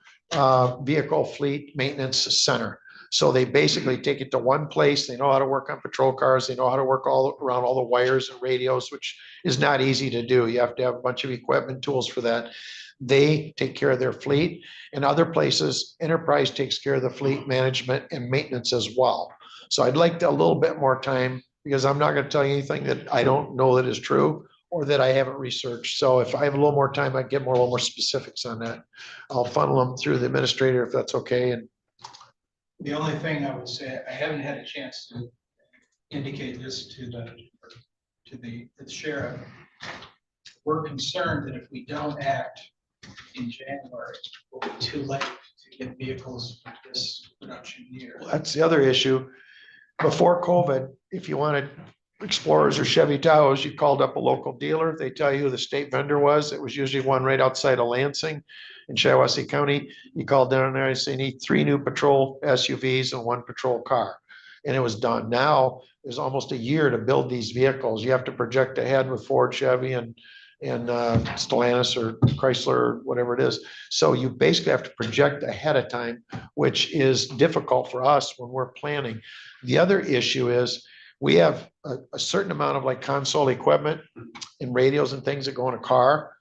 vehicle fleet maintenance center. So they basically take it to one place. They know how to work on patrol cars. They know how to work all around all the wires and radios, which is not easy to do. You have to have a bunch of equipment, tools for that. They take care of their fleet, and other places, Enterprise takes care of the fleet management and maintenance as well. So I'd like a little bit more time, because I'm not going to tell you anything that I don't know that is true or that I haven't researched. So if I have a little more time, I'd get a little more specifics on that. I'll funnel them through the administrator if that's okay. And The only thing I would say, I haven't had a chance to indicate this to the sheriff. We're concerned that if we don't act in January, we'll be too late to get vehicles for this production year. that's the other issue. Before COVID, if you wanted Explorers or Chevy Tahoes, you called up a local dealer. They tell you who the state vendor was. It was usually one right outside of Lansing in Shiawassee County. You called down there and say, need 3 new patrol SUVs and 1 patrol car. And it was done. Now, there's almost a year to build these vehicles. You have to project ahead with Ford, Chevy, and Stellantis or Chrysler, or whatever it is. So you basically have to project ahead of time, which is difficult for us when we're planning. The other issue is we have a certain amount of like console equipment and radios and things that go in a car.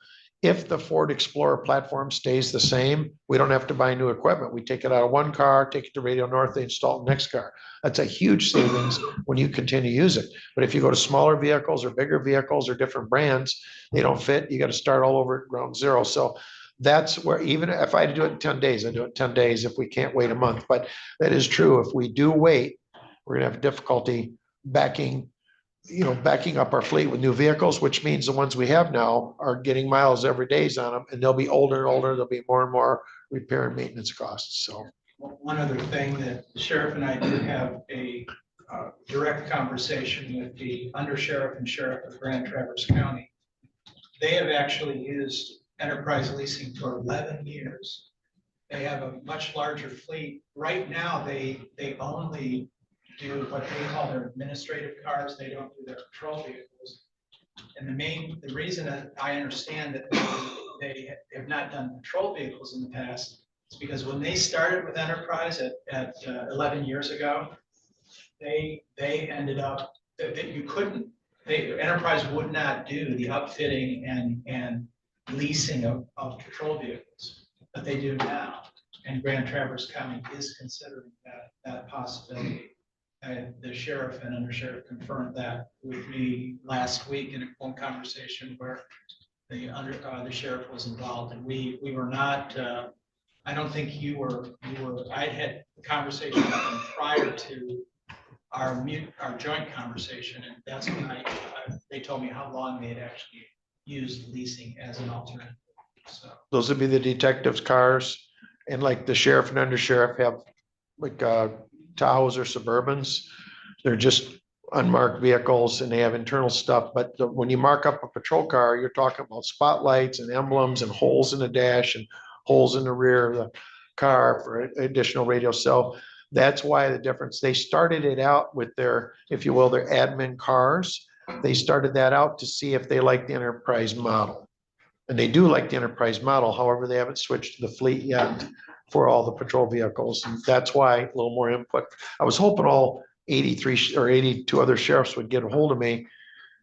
If the Ford Explorer platform stays the same, we don't have to buy new equipment. We take it out of one car, take it to Radio North, they install it in the next car. That's a huge savings when you continue to use it. But if you go to smaller vehicles or bigger vehicles or different brands, they don't fit. You got to start all over at ground zero. So that's where, even if I had to do it in 10 days, I do it in 10 days if we can't wait a month. But that is true. If we do wait, we're gonna have difficulty backing up our fleet with new vehicles, which means the ones we have now are getting miles every day on them, and they'll be older and older. There'll be more and more repair and maintenance costs. So One other thing, that the sheriff and I did have a direct conversation with the undersheriff and sheriff of Grand Traverse County. They have actually used Enterprise leasing for 11 years. They have a much larger fleet. Right now, they only do what they call their administrative cars. They don't do their patrol vehicles. And the reason that I understand that they have not done patrol vehicles in the past is because when they started with Enterprise at 11 years ago, they ended up that Enterprise would not do the upfitting and leasing of patrol vehicles, but they do now. And Grand Traverse County is considering that possibility. The sheriff and undersheriff confirmed that with me last week in a phone conversation where the sheriff was involved, and we were not. I don't think you were. I had a conversation with them prior to our joint conversation, and that's when they told me how long they had actually used leasing as an alternative. So those would be the detectives' cars, and like the sheriff and undersheriff have like Tahoes or Suburbans. They're just unmarked vehicles and they have internal stuff. But when you mark up a patrol car, you're talking about spotlights and emblems and holes in the dash and holes in the rear of the car for additional radio. So that's why the difference. They started it out with their, if you will, their admin cars. They started that out to see if they like the Enterprise model. And they do like the Enterprise model. However, they haven't switched to the fleet yet for all the patrol vehicles. And that's why a little more input. I was hoping all 83 or 82 other sheriffs would get a hold of me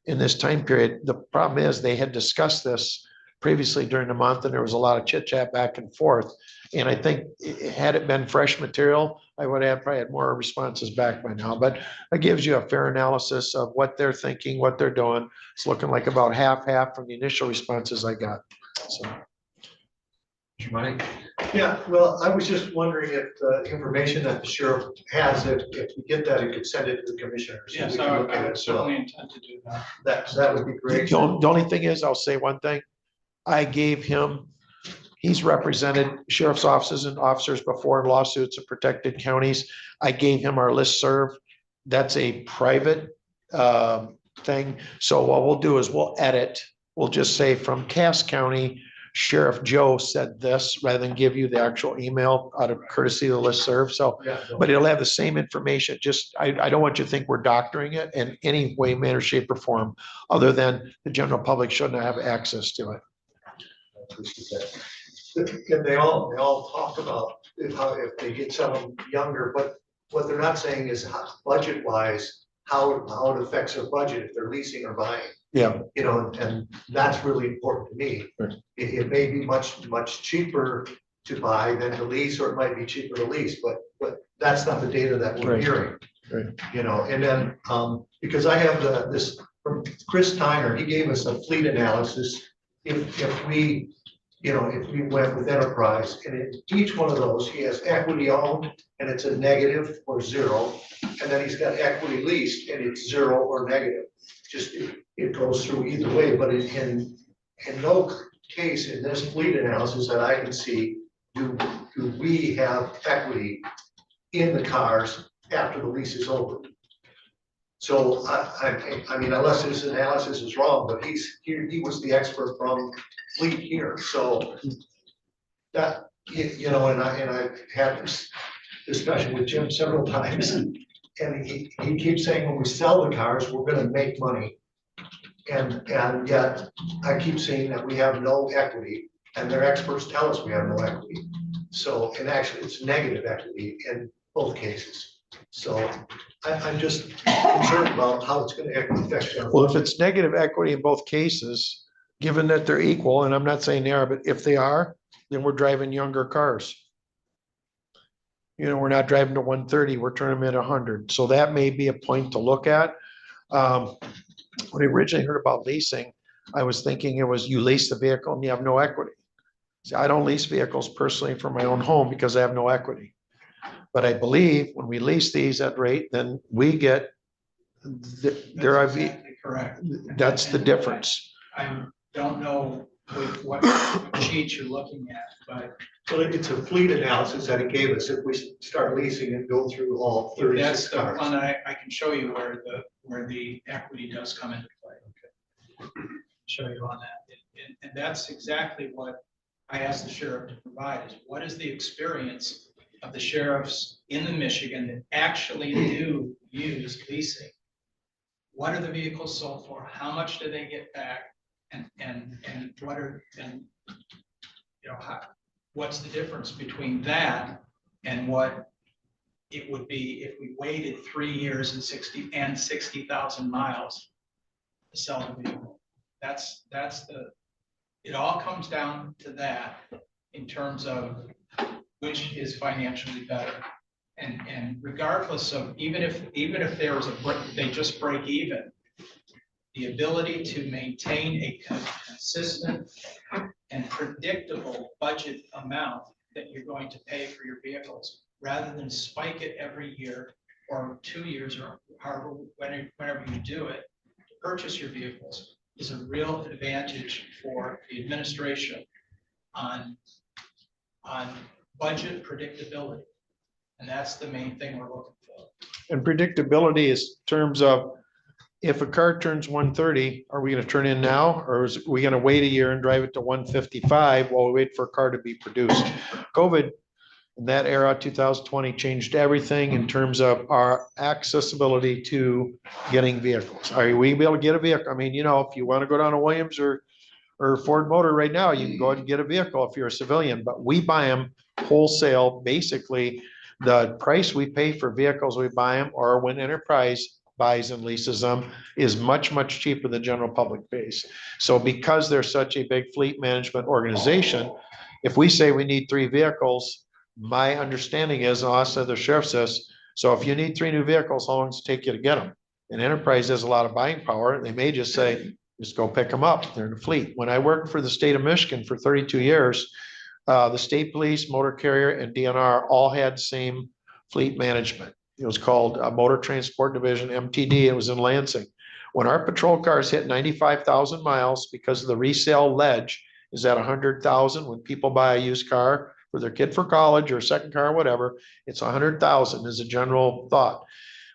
in this time period. The problem is they had discussed this previously during the month and there was a lot of chit chat back and forth. And I think had it been fresh material, I would have probably had more responses back by now, but it gives you a fair analysis of what they're thinking, what they're doing. It's looking like about half from the initial responses I got. So. Mike? Yeah, well, I was just wondering if the information that the sheriff has, if we get that, he could send it to the commissioners. so Yes, we I can look at would it. So certainly intend to do that. that would be great. The only thing is, I'll say one thing. I gave him, he's represented sheriff's offices and officers before in lawsuits of protected counties. I gave him our listserv. That's a private thing. So what we'll do is we'll edit. We'll just say from Cass County, Sheriff Joe said this, rather than give you the actual email out of courtesy of the listserv. So, Yeah, but it'll have the same information. Just, I don't want you to think we're doctoring it in any way, manner, shape, or form, other than the general public shouldn't have access to it. I appreciate that. And they all talk about how if they get someone younger, but what they're not saying is budget wise, how it affects their budget if they're leasing or buying. Yeah. You know, and that's really important to me. Right. It may be much cheaper to buy than to lease, or it might be cheaper to lease, but that's not the data that we're Right. hearing. Right. You know, and then, because I have this from Chris Tyner, he gave us a fleet analysis. If we went with enterprise, and in each one of those, he has equity owned, and it's a negative or zero. And then he's got equity leased, and it's zero or negative. Just, it goes through either way, but in no case in this fleet analysis that I can see, do we have equity in the cars after the lease is over. So I mean, unless this analysis is wrong, but he was the expert from fleet here, so that, you know, and I had this discussion with Jim several times, and he keeps saying when we sell the cars, we're gonna make money. And yet I keep saying that we have no equity, and their experts tell us we have no equity. So, and actually it's negative equity in both cases. So I'm just concerned about how it's gonna affect our. Well, if it's negative equity in both cases, given that they're equal, and I'm not saying they are, but if they are, then we're driving younger cars. You know, we're not driving to 130, we're turning them at 100. So that may be a point to look at. When I originally heard about leasing, I was thinking it was you lease the vehicle and you have no equity. See, I don't lease vehicles personally for my own home because I have no equity. But I believe when we lease these at rate, then we get there are, Exactly correct. that's the difference. I don't know what sheet you're looking at, but So it's a fleet analysis that it gave us if we start leasing and go through all if 36 that's the cars. one, I can show you where the equity does come into play. Show you on that. And that's exactly what I asked the sheriff to provide, is what is the experience of the sheriffs in the Michigan that actually do use leasing? What are the vehicles sold for? How much do they get back? And what are, and you know, what's the difference between that and what it would be if we waited 3 years and 60,000 miles to sell the vehicle? That's it all comes down to that in terms of which is financially better. And regardless of, even if there was they just break even, the ability to maintain a consistent and predictable budget amount that you're going to pay for your vehicles, rather than spike it every year or 2 years or however, whenever you do it, to purchase your vehicles, is a real advantage for the administration on budget predictability. And that's the main thing we're looking for. And predictability is terms of, if a car turns 130, are we gonna turn in now, or is we gonna wait a year and drive it to 155 while we wait for a car to be produced? COVID, in that era, 2020, changed everything in terms of our accessibility to getting vehicles. Are we able to get a vehicle? I mean, you know, if you wanna go down to Williams or Ford Motor right now, you can go ahead and get a vehicle if you're a civilian, but we buy them wholesale. Basically, the price we pay for vehicles, we buy them, or when Enterprise buys and leases them, is much, much cheaper than general public pays. So because they're such a big fleet management organization, if we say we need 3 vehicles, my understanding is, and also the sheriff says, so if you need 3 new vehicles, how long does it take you to get them? And Enterprise has a lot of buying power. They may just say, just go pick them up. They're in the fleet. When I worked for the state of Michigan for 32 years, The state police, motor carrier, and DNR all had same fleet management. It was called Motor Transport Division, MTD. It was in Lansing. When our patrol cars hit 95,000 miles, because of the resale ledge is at 100,000, when people buy a used car for their kid for college or a second car, or whatever, it's 100,000 is a general thought.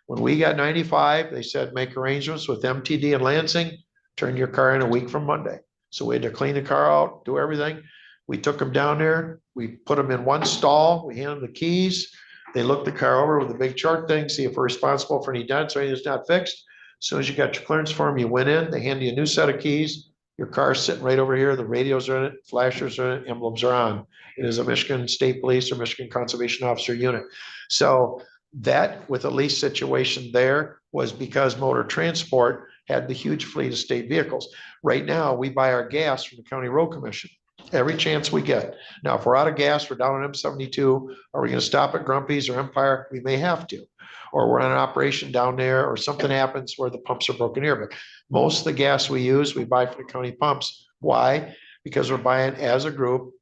When we got 95, they said, make arrangements with MTD in Lansing, turn your car in a week from Monday. So we had to clean the car out, do everything. We took them down there, we put them in one stall, we handed them the keys. They looked the car over with a big chart thing, see if we're responsible for any dents or anything that's not fixed. As soon as you got your clearance form, you went in, they hand you a new set of keys. Your car's sitting right over here, the radios are in it, flashers are in it, emblems are on. It is a Michigan State Police or Michigan Conservation Officer unit. So that with a lease situation there was because Motor Transport had the huge fleet of state vehicles. Right now, we buy our gas from the County Road Commission every chance we get. Now, if we're out of gas, we're down on M72, are we gonna stop at Grumpy's or Empire? We may have to. Or we're on an operation down there, or something happens where the pumps are broken here. But most of the gas we use, we buy from the county pumps. Why? Because we're buying as a group,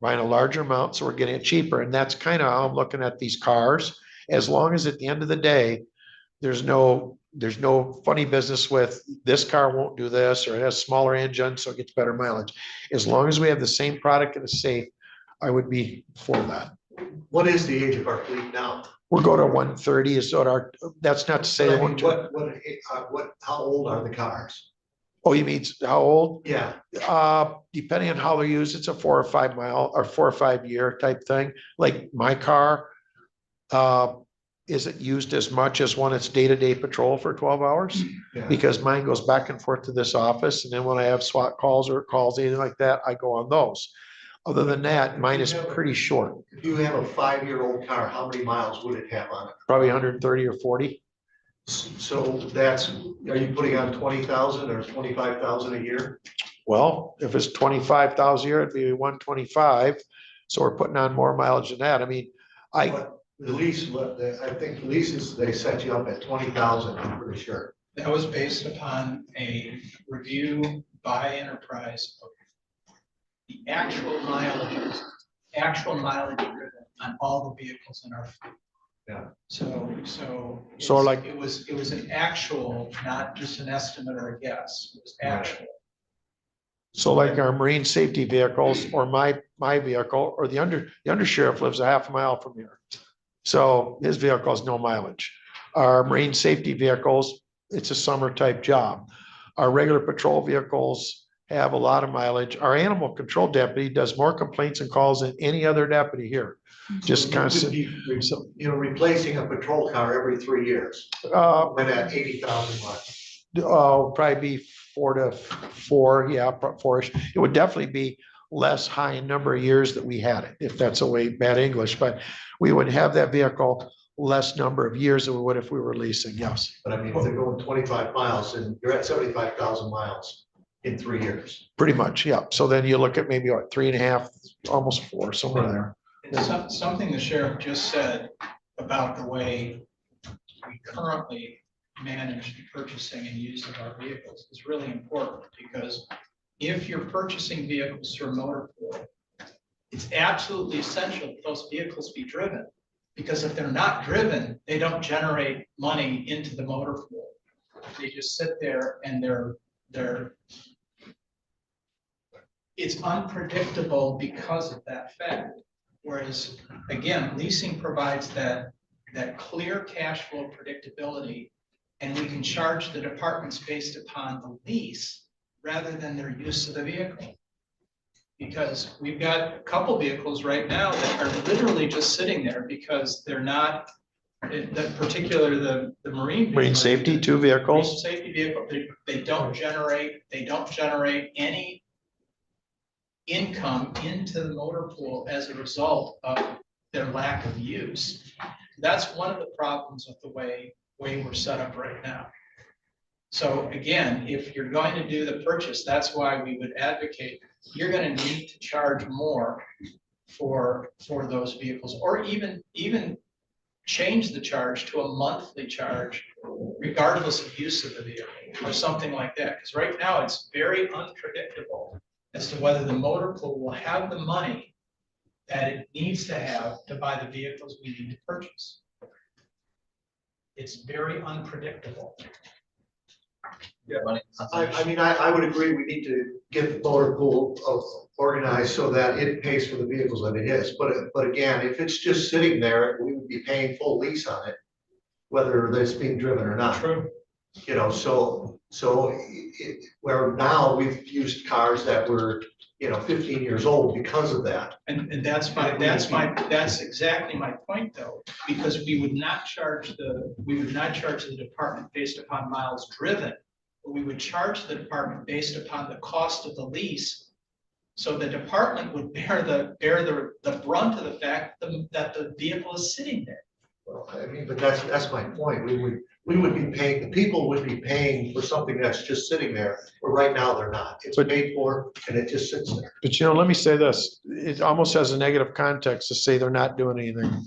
buying a larger amount, so we're getting it cheaper. And that's kind of how I'm looking at these cars. As long as at the end of the day, there's no funny business with this car won't do this, or it has smaller engine, so it gets better mileage. As long as we have the same product and it's safe, I would be for that. What is the age of our fleet now? We'll go to 130 is what our, that's not to say. I mean, how old are the cars? Oh, you mean how old? Yeah. Depending on how they're used, it's a 4 or 5 mile or 4 or 5 year type thing. Like my car, isn't used as much as one that's day-to-day patrol for 12 hours. Yeah. Because mine goes back and forth to this office, and then when I have SWAT calls or calls, anything like that, I go on those. Other than that, mine is pretty short, If you have a 5-year-old car, how many miles would it have on it? probably 130 or 40. So that's, are you putting on 20,000 or 25,000 a year? Well, if it's 25,000 a year, it'd be 125. So we're putting on more mileage than that. I mean, The lease, I think the leases, they set you up at 20,000, I'm pretty sure. That was based upon a review by enterprise of the actual mileage driven on all the vehicles in our fleet. Yeah. So like- it was an actual, not just an estimate or a guess, it was actual. So like our marine safety vehicles or my vehicle or the undersheriff lives a half a mile from here. So his vehicle has no mileage. Our marine safety vehicles, it's a summer type job. Our regular patrol vehicles have a lot of mileage. Our animal control deputy does more complaints and calls than any other deputy here. Just constant. So, replacing a patrol car every 3 years, when at 80,000 miles. Probably be 4 to 4, yeah, 4-ish. It would definitely be less high in number of years that we had it, if that's a way bad English, but we would have that vehicle less number of years than we would if we were leasing, yes. But I mean, if they're going 25 miles and you're at 75,000 miles in 3 years. Pretty much, yeah. So then you look at maybe what, 3.5, almost 4, somewhere there. And something the sheriff just said about the way we currently manage the purchasing and use of our vehicles is really important, because if you're purchasing vehicles through a motor pool, it's absolutely essential that those vehicles be driven, because if they're not driven, they don't generate money into the motor pool. They just sit there and it's unpredictable because of that fact. Whereas, again, leasing provides that clear cash flow predictability, and we can charge the departments based upon the lease rather than their use of the vehicle. Because we've got a couple vehicles right now that are literally just sitting there because they're not, that particular, the marine. Marine safety, 2 vehicles. Marine safety vehicle, they don't generate any income into the motor pool as a result of their lack of use. That's one of the problems with the way we're set up right now. So again, if you're going to do the purchase, that's why we would advocate, you're going to need to charge more for those vehicles, or even change the charge to a monthly charge regardless of use of the vehicle or something like that. Because right now it's very unpredictable as to whether the motor pool will have the money that it needs to have to buy the vehicles we need to purchase. It's very unpredictable. Yeah, money. I mean, I would agree, we need to get the motor pool organized so that it pays for the vehicles that it is. But again, if it's just sitting there, we would be paying full lease on it, whether it's being driven or not. True. You know, where now we've used cars that were, 15 years old because of that. And that's exactly my point though, because we would not charge the department based upon miles driven, but we would charge the department based upon the cost of the lease. So the department would bear the brunt of the fact that the vehicle is sitting there. Well, I mean, but that's my point. We would be paying, the people would be paying for something that's just sitting there, but right now they're not. It's paid for and it just sits there. But let me say this, it almost has a negative context to say they're not doing anything.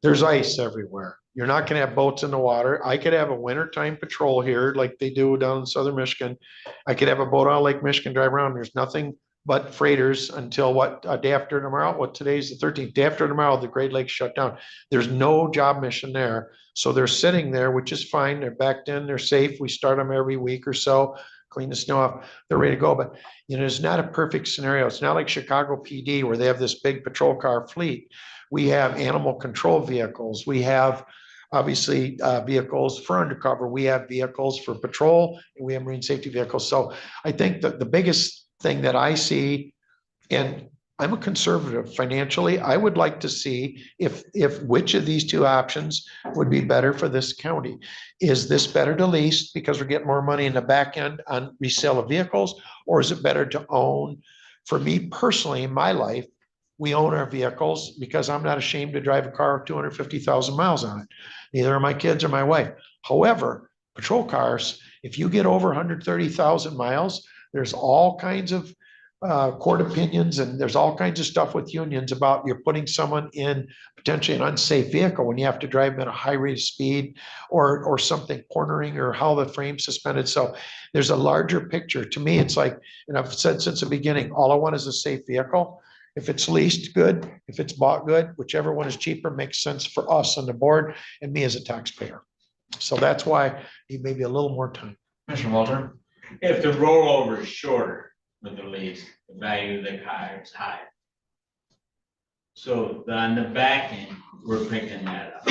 There's ice everywhere. You're not gonna have boats in the water. I could have a wintertime patrol here like they do down in southern Michigan. I could have a boat on Lake Michigan drive around. There's nothing but freighters until day after tomorrow, today's the 13th, day after tomorrow, the Great Lakes shut down. There's no job mission there. So they're sitting there, which is fine. They're backed in, they're safe. We start them every week or so, clean the snow off, they're ready to go. But it's not a perfect scenario. It's not like Chicago PD where they have this big patrol car fleet. We have animal control vehicles. We have obviously vehicles for undercover. We have vehicles for patrol and we have marine safety vehicles. So I think that the biggest thing that I see, and I'm a conservative financially, I would like to see if which of these two options would be better for this county. Is this better to lease because we're getting more money in the back end on resale of vehicles? Or is it better to own? For me personally, in my life, we own our vehicles because I'm not ashamed to drive a car with 250,000 miles on it. Neither are my kids or my wife. However, patrol cars, if you get over 130,000 miles, there's all kinds of court opinions and there's all kinds of stuff with unions about you're putting someone in potentially an unsafe vehicle when you have to drive them at a high rate of speed or something cornering or how the frame's suspended. So there's a larger picture. To me, it's like, and I've said since the beginning, all I want is a safe vehicle. If it's leased, good. If it's bought, good. Whichever one is cheaper makes sense for us on the board and me as a taxpayer. So that's why you maybe a little more time. Commissioner Walter? If the rollover is shorter with the lease, the value of the car is higher. So on the back end, we're picking that up.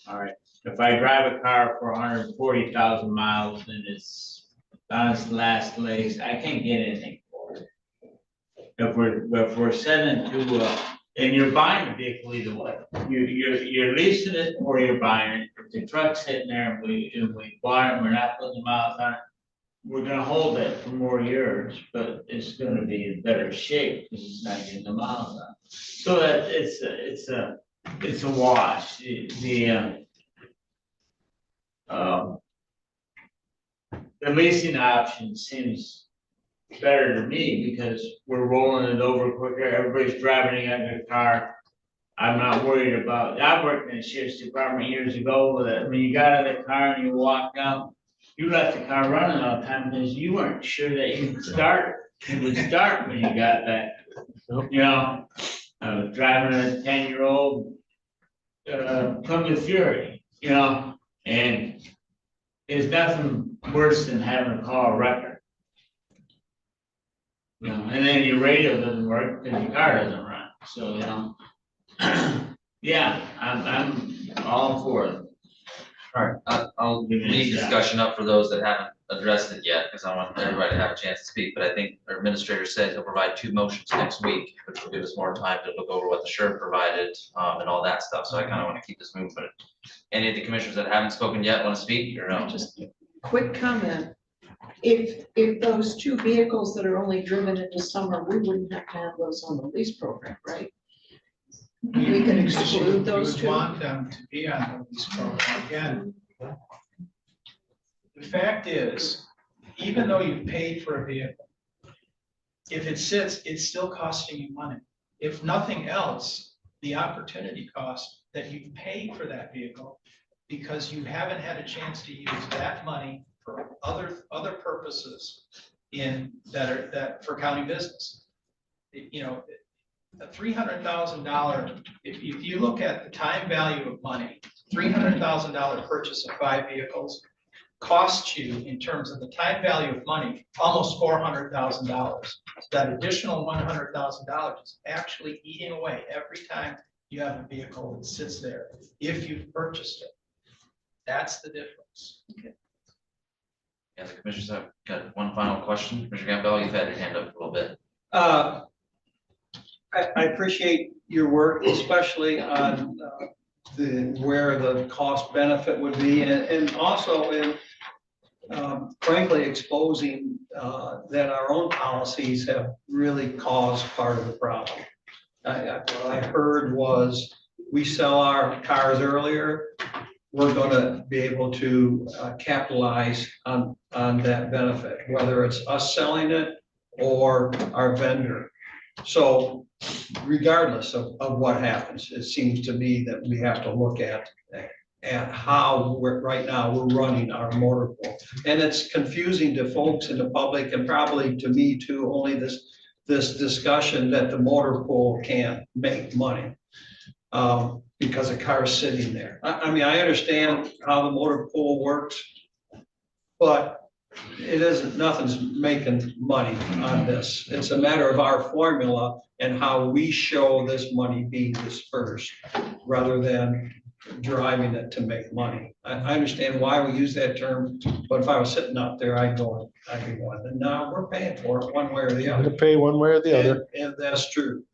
All right, if I drive a car for 140,000 miles and it's on its last legs, I can't get anything for it. If we're sending to and you're buying a vehicle either way, you're leasing it or you're buying it. If the truck's sitting there and we buy it, we're not putting the miles on it. We're gonna hold it for more years, but it's gonna be in better shape because it's not getting the miles on. So that it's a wash. The leasing option seems better to me because we're rolling it over quicker. Everybody's driving in their car. I'm not worried about. I worked in the sheriff's department years ago with it. When you got out of the car and you walked out, you left the car running all the time because you weren't sure that you could start. It would start when you got back. I was driving a 10-year-old Plymouth Fury, and it's nothing worse than having a car record. And then your radio doesn't work because your car doesn't run. So, yeah, I'm all for it. All right, I'll leave discussion up for those that haven't addressed it yet, because I want everybody to have a chance to speak, but I think our administrator said he'll provide 2 motions next week, which will give us more time to look over what the sheriff provided, and all that stuff, so I kind of want to keep this moving. But any of the commissioners that haven't spoken yet want to speak, or no? Just a quick comment. If those 2 vehicles that are only driven in the summer, we wouldn't have to have those on the lease program, right? We can exclude those 2. You would want them to be on the lease program. Again, the fact is, even though you've paid for a vehicle, if it sits, it's still costing you money. If nothing else, the opportunity cost that you've paid for that vehicle, because you haven't had a chance to use that money for other purposes that for county business. a $300,000, if you look at the time value of money, $300,000 purchase of 5 vehicles costs you, in terms of the time value of money, almost $400,000. That additional $100,000 is actually eating away every time you have a vehicle that sits there, if you've purchased it. That's the difference. Yeah, the commissioners have got one final question. Commissioner Campbell, you've had your hand up a little bit. I appreciate your work, especially on where the cost benefit would be, and also in frankly exposing that our own policies have really caused part of the problem. What I heard was, we sell our cars earlier, we're gonna be able to capitalize on that benefit, whether it's us selling it or our vendor. So regardless of what happens, it seems to me that we have to look at how right now we're running our motor pool. And it's confusing to folks in the public, and probably to me too, only this discussion that the motor pool can't make money because a car is sitting there. I mean, I understand how the motor pool works, but it isn't, nothing's making money on this. It's a matter of our formula and how we show this money being dispersed rather than driving it to make money. I understand why we use that term, but if I was sitting out there, I'd be going, and now we're paying for it one way or the I'm other. gonna pay one way or the other. And that's true.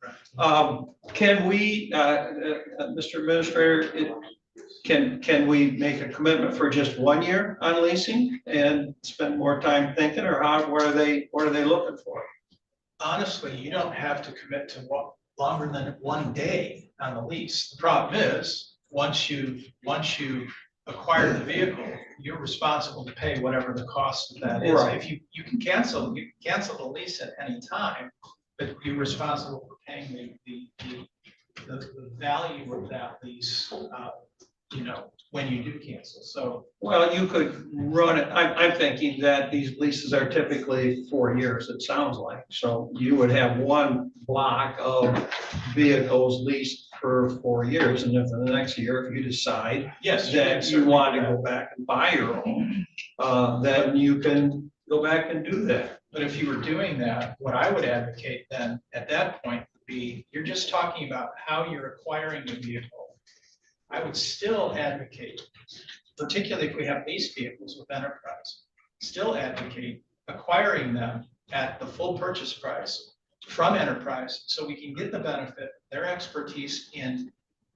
Can we, Mr. Administrator, can we make a commitment for just 1 year on leasing and spend more time thinking, or what are they looking for? Honestly, you don't have to commit to longer than 1 day on the lease. The problem is, once you acquire the vehicle, you're responsible to pay whatever the cost of that is. Right. If you can cancel the lease at any time, but you're responsible for paying the value of that lease, when you do cancel. So, Well, you could run it, I'm thinking that these leases are typically 4 years, it sounds like. So you would have one block of vehicles leased for 4 years, and if in the next year, if you decide yes, that you want to go back and buy your own, then you can go back and do that. but if you were doing that, what I would advocate then at that point would be, you're just talking about how you're acquiring the vehicle. I would still advocate, particularly if we have lease vehicles with enterprise, still advocate acquiring them at the full purchase price from enterprise, so we can get the benefit, their expertise in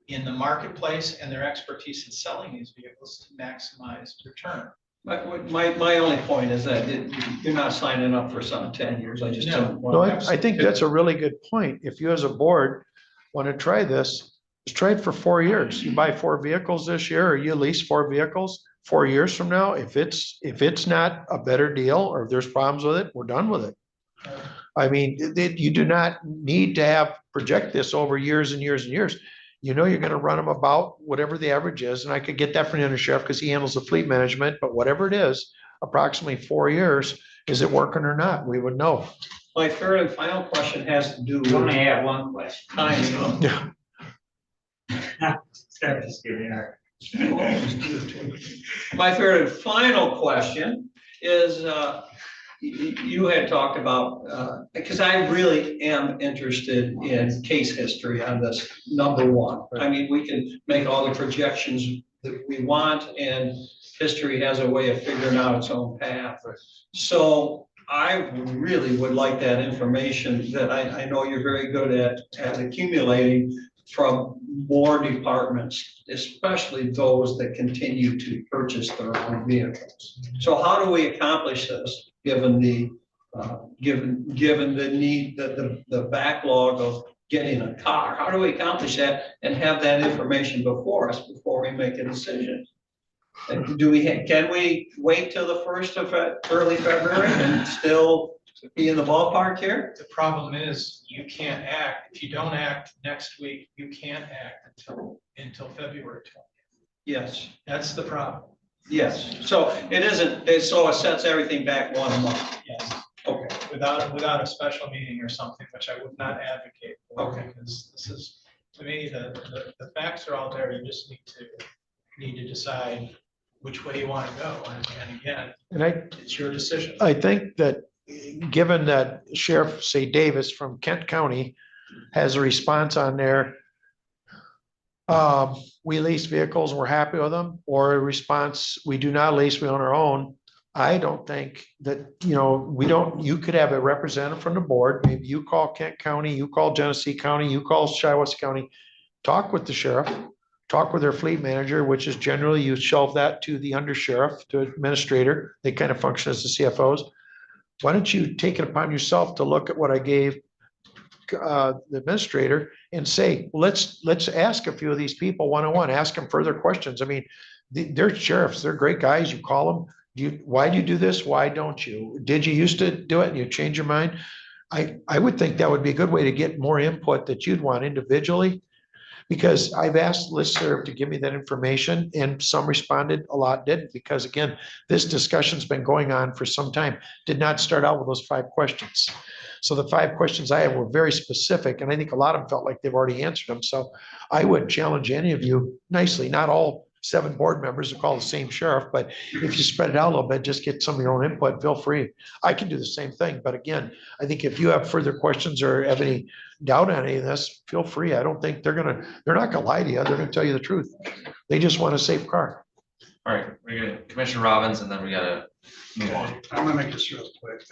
the marketplace and their expertise in selling these vehicles to maximize return. My only point is that you're not signing up for some 10 years, I just don't want. No, I think that's a really good point. If you as a board want to try this, just try it for 4 years. You buy 4 vehicles this year, or you lease 4 vehicles. 4 years from now, if it's not a better deal, or if there's problems with it, we're done with it. I mean, you do not need to project this over years and years and years. You're gonna run them about whatever the average is, and I could get that from the undersheriff because he handles the fleet management, but whatever it is, approximately 4 years, is it working or not? We would know. My third and final question has to do with. only have one question. Timing. Yeah. Just kidding, all right. My third and final question is, you had talked about, because I really am interested in case history on this, number one. I mean, we can make all the projections that we want, and history has a way of figuring out its own path. So I really would like that information that I know you're very good at accumulating from more departments, especially those that continue to purchase their own vehicles. So how do we accomplish this, given the need, the backlog of getting a car? How do we accomplish that and have that information before us before we make a decision? And can we wait till the 1st of early February and still be in the ballpark here? The problem is, you can't act, if you don't act next week, you can't act until February 20th. Yes. That's the problem. Yes, so it isn't, so it sets everything back 1 month. Yes. Okay. Without a special meeting or something, which I would not advocate Okay, because this is, to me, the facts are all there. You just need to decide which way you want to go. And again, And I, it's your decision. I think that given that Sheriff, say Davis from Kent County has a response on there. We lease vehicles, we're happy with them, or a response, we do not lease, we own our own. I don't think that, you could have a representative from the board, maybe you call Kent County, you call Genesee County, you call Shiawassee County. Talk with the sheriff, talk with their fleet manager, which is generally you shelve that to the under sheriff, to administrator, they kind of function as the CFOs. Why don't you take it upon yourself to look at what I gave the administrator and say, let's ask a few of these people one-on-one, ask them further questions. I mean, they're sheriffs, they're great guys. You call them, why do you do this? Why don't you? Did you used to do it and you change your mind? I would think that would be a good way to get more input that you'd want individually. Because I've asked listserv to give me that information and some responded, a lot didn't, because again, this discussion's been going on for some time. Did not start out with those 5 questions. So the 5 questions I have were very specific, and I think a lot of them felt like they've already answered them. So I would challenge any of you nicely, not all 7 board members to call the same sheriff, but if you spread it out a little bit, just get some of your own input, feel free. I can do the same thing, but again, I think if you have further questions or have any doubt on any of this, feel free. I don't think they're not gonna lie to you. They're gonna tell you the truth. They just want a safe car. All right, we're gonna Commissioner Robbins, and then we gotta move on. I'm gonna make this real quick.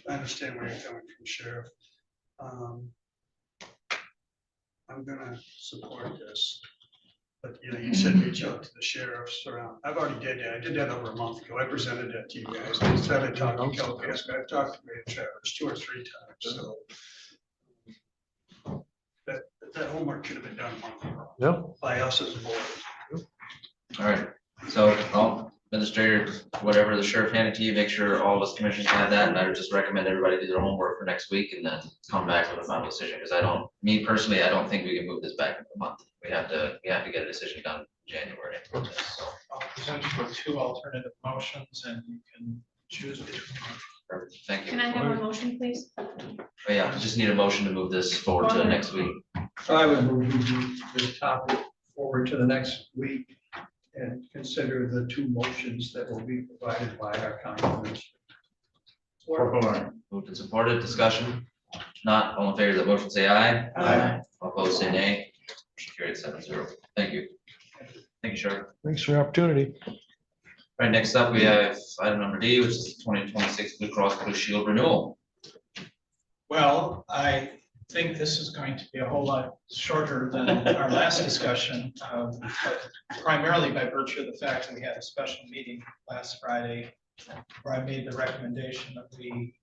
I understand where you're coming from, Sheriff. I'm gonna support this. But you said reach out to the sheriffs around. I've already did that. I did that over a month ago. I presented that to you guys. I started talking to Calcas, but I've talked to Mayor Travers 2 or 3 times, so. That homework should have been done a month ago. Yeah. By us as a board. All right, so administrator, whatever the sheriff handed to you, make sure all of us commissioners have that, and I would just recommend everybody do their homework for next week and then come back with a final decision, because me personally, I don't think we can move this back a month. We have to get a decision done in January. So, I'll present you with 2 alternative motions and you can choose between them. perfect. Thank you. Can I have a motion, please? Oh, yeah, we just need a motion to move this forward to next week. So I would move this topic forward to the next week and consider the 2 motions that will be provided by our county administrator. Support. Moved and supported, discussion. Not all in favor of the motion, say aye. Aye. All opposed, say nay. Motion carried 7-0. Thank you. Thank you, Sheriff. Thanks for the opportunity. All right, next up, we have item number D, which is 2026 Blue Cross Blue Shield renewal. Well, I think this is going to be a whole lot shorter than our last discussion, primarily by virtue of the fact that we had a special meeting last Friday where I made the recommendation that we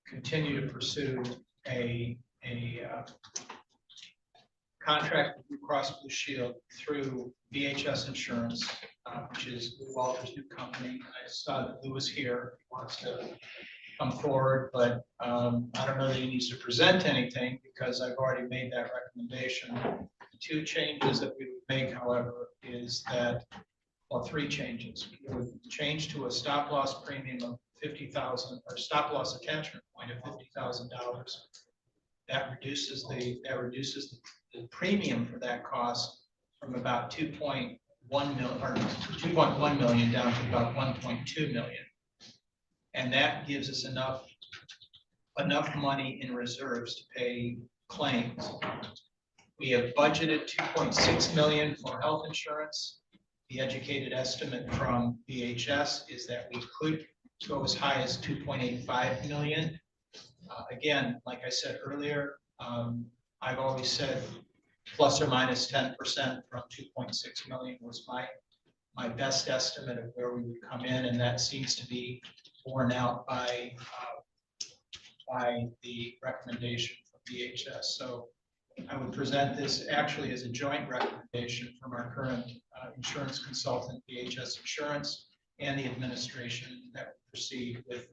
continue to pursue a contract with Blue Cross Blue Shield through VHS Insurance, which is Lou Walter's new company. I saw that Lou was here, he wants to come forward, but I don't know that he needs to present anything because I've already made that recommendation. The 2 changes that we would make, however, is that, well, 3 changes. We would change to a stop loss premium of $50,000 or stop loss attachment point of $50,000. That reduces the premium for that cost from about 2.1 million or 2.1 million down to about 1.2 million. And that gives us enough money in reserves to pay claims. We have budgeted 2.6 million for health insurance. The educated estimate from VHS is that we could go as high as 2.85 million. Again, like I said earlier, I've always said plus or minus 10% from 2.6 million was my best estimate of where we would come in, and that seems to be borne out by the recommendation from VHS. So I would present this actually as a joint recommendation from our current insurance consultant, VHS Insurance, and the administration that would proceed with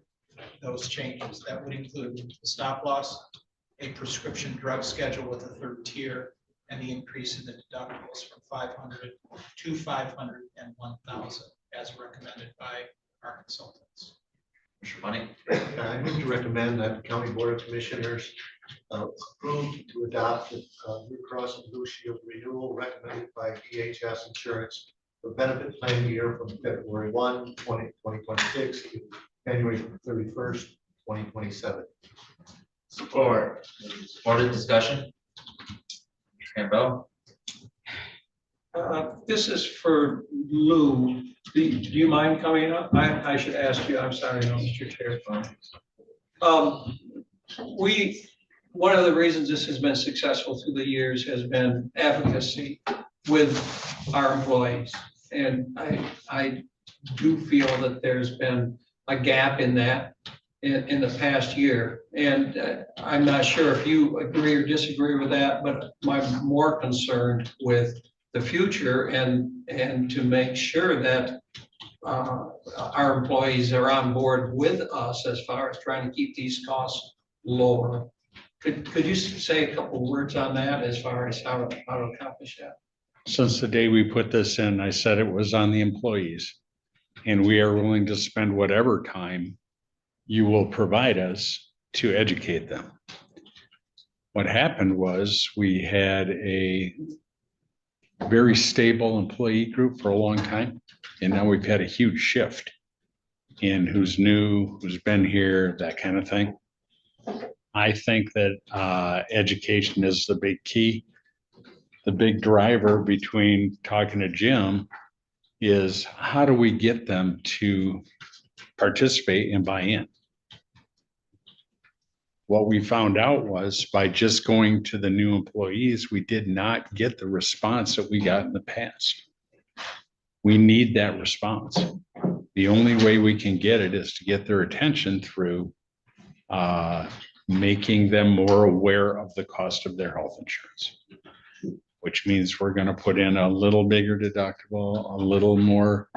those changes. That would include the stop loss, a prescription drug schedule with a 3rd tier, and the increase in the deductibles from 500 to 500 and 1,000 as recommended by our consultants. Mr. Bunny, I move to recommend that the County Board of Commissioners approve to adopt the Blue Cross and Blue Shield renewal recommended by DHS Insurance for benefit plan year from February 1, 2026 to January 31st, 2027. support. Supported discussion. Campbell, This is for Lou. Do you mind coming up? I should ask you, I'm sorry, no, Mr. Chair. One of the reasons this has been successful through the years has been advocacy with our employees. And I do feel that there's been a gap in that in the past year. And I'm not sure if you agree or disagree with that, but I'm more concerned with the future and to make sure that our employees are on board with us as far as trying to keep these costs lower. Could you say a couple words on that as far as how to accomplish that? Since the day we put this in, I said it was on the employees. And we are willing to spend whatever time you will provide us to educate them. What happened was we had a very stable employee group for a long time. And now we've had a huge shift in who's new, who's been here, that kind of thing. I think that education is the big key. The big driver between talking to Jim is how do we get them to participate and buy in? What we found out was by just going to the new employees, we did not get the response that we got in the past. We need that response. The only way we can get it is to get their attention through making them more aware of the cost of their health insurance, which means we're going to put in a little bigger deductible, a little more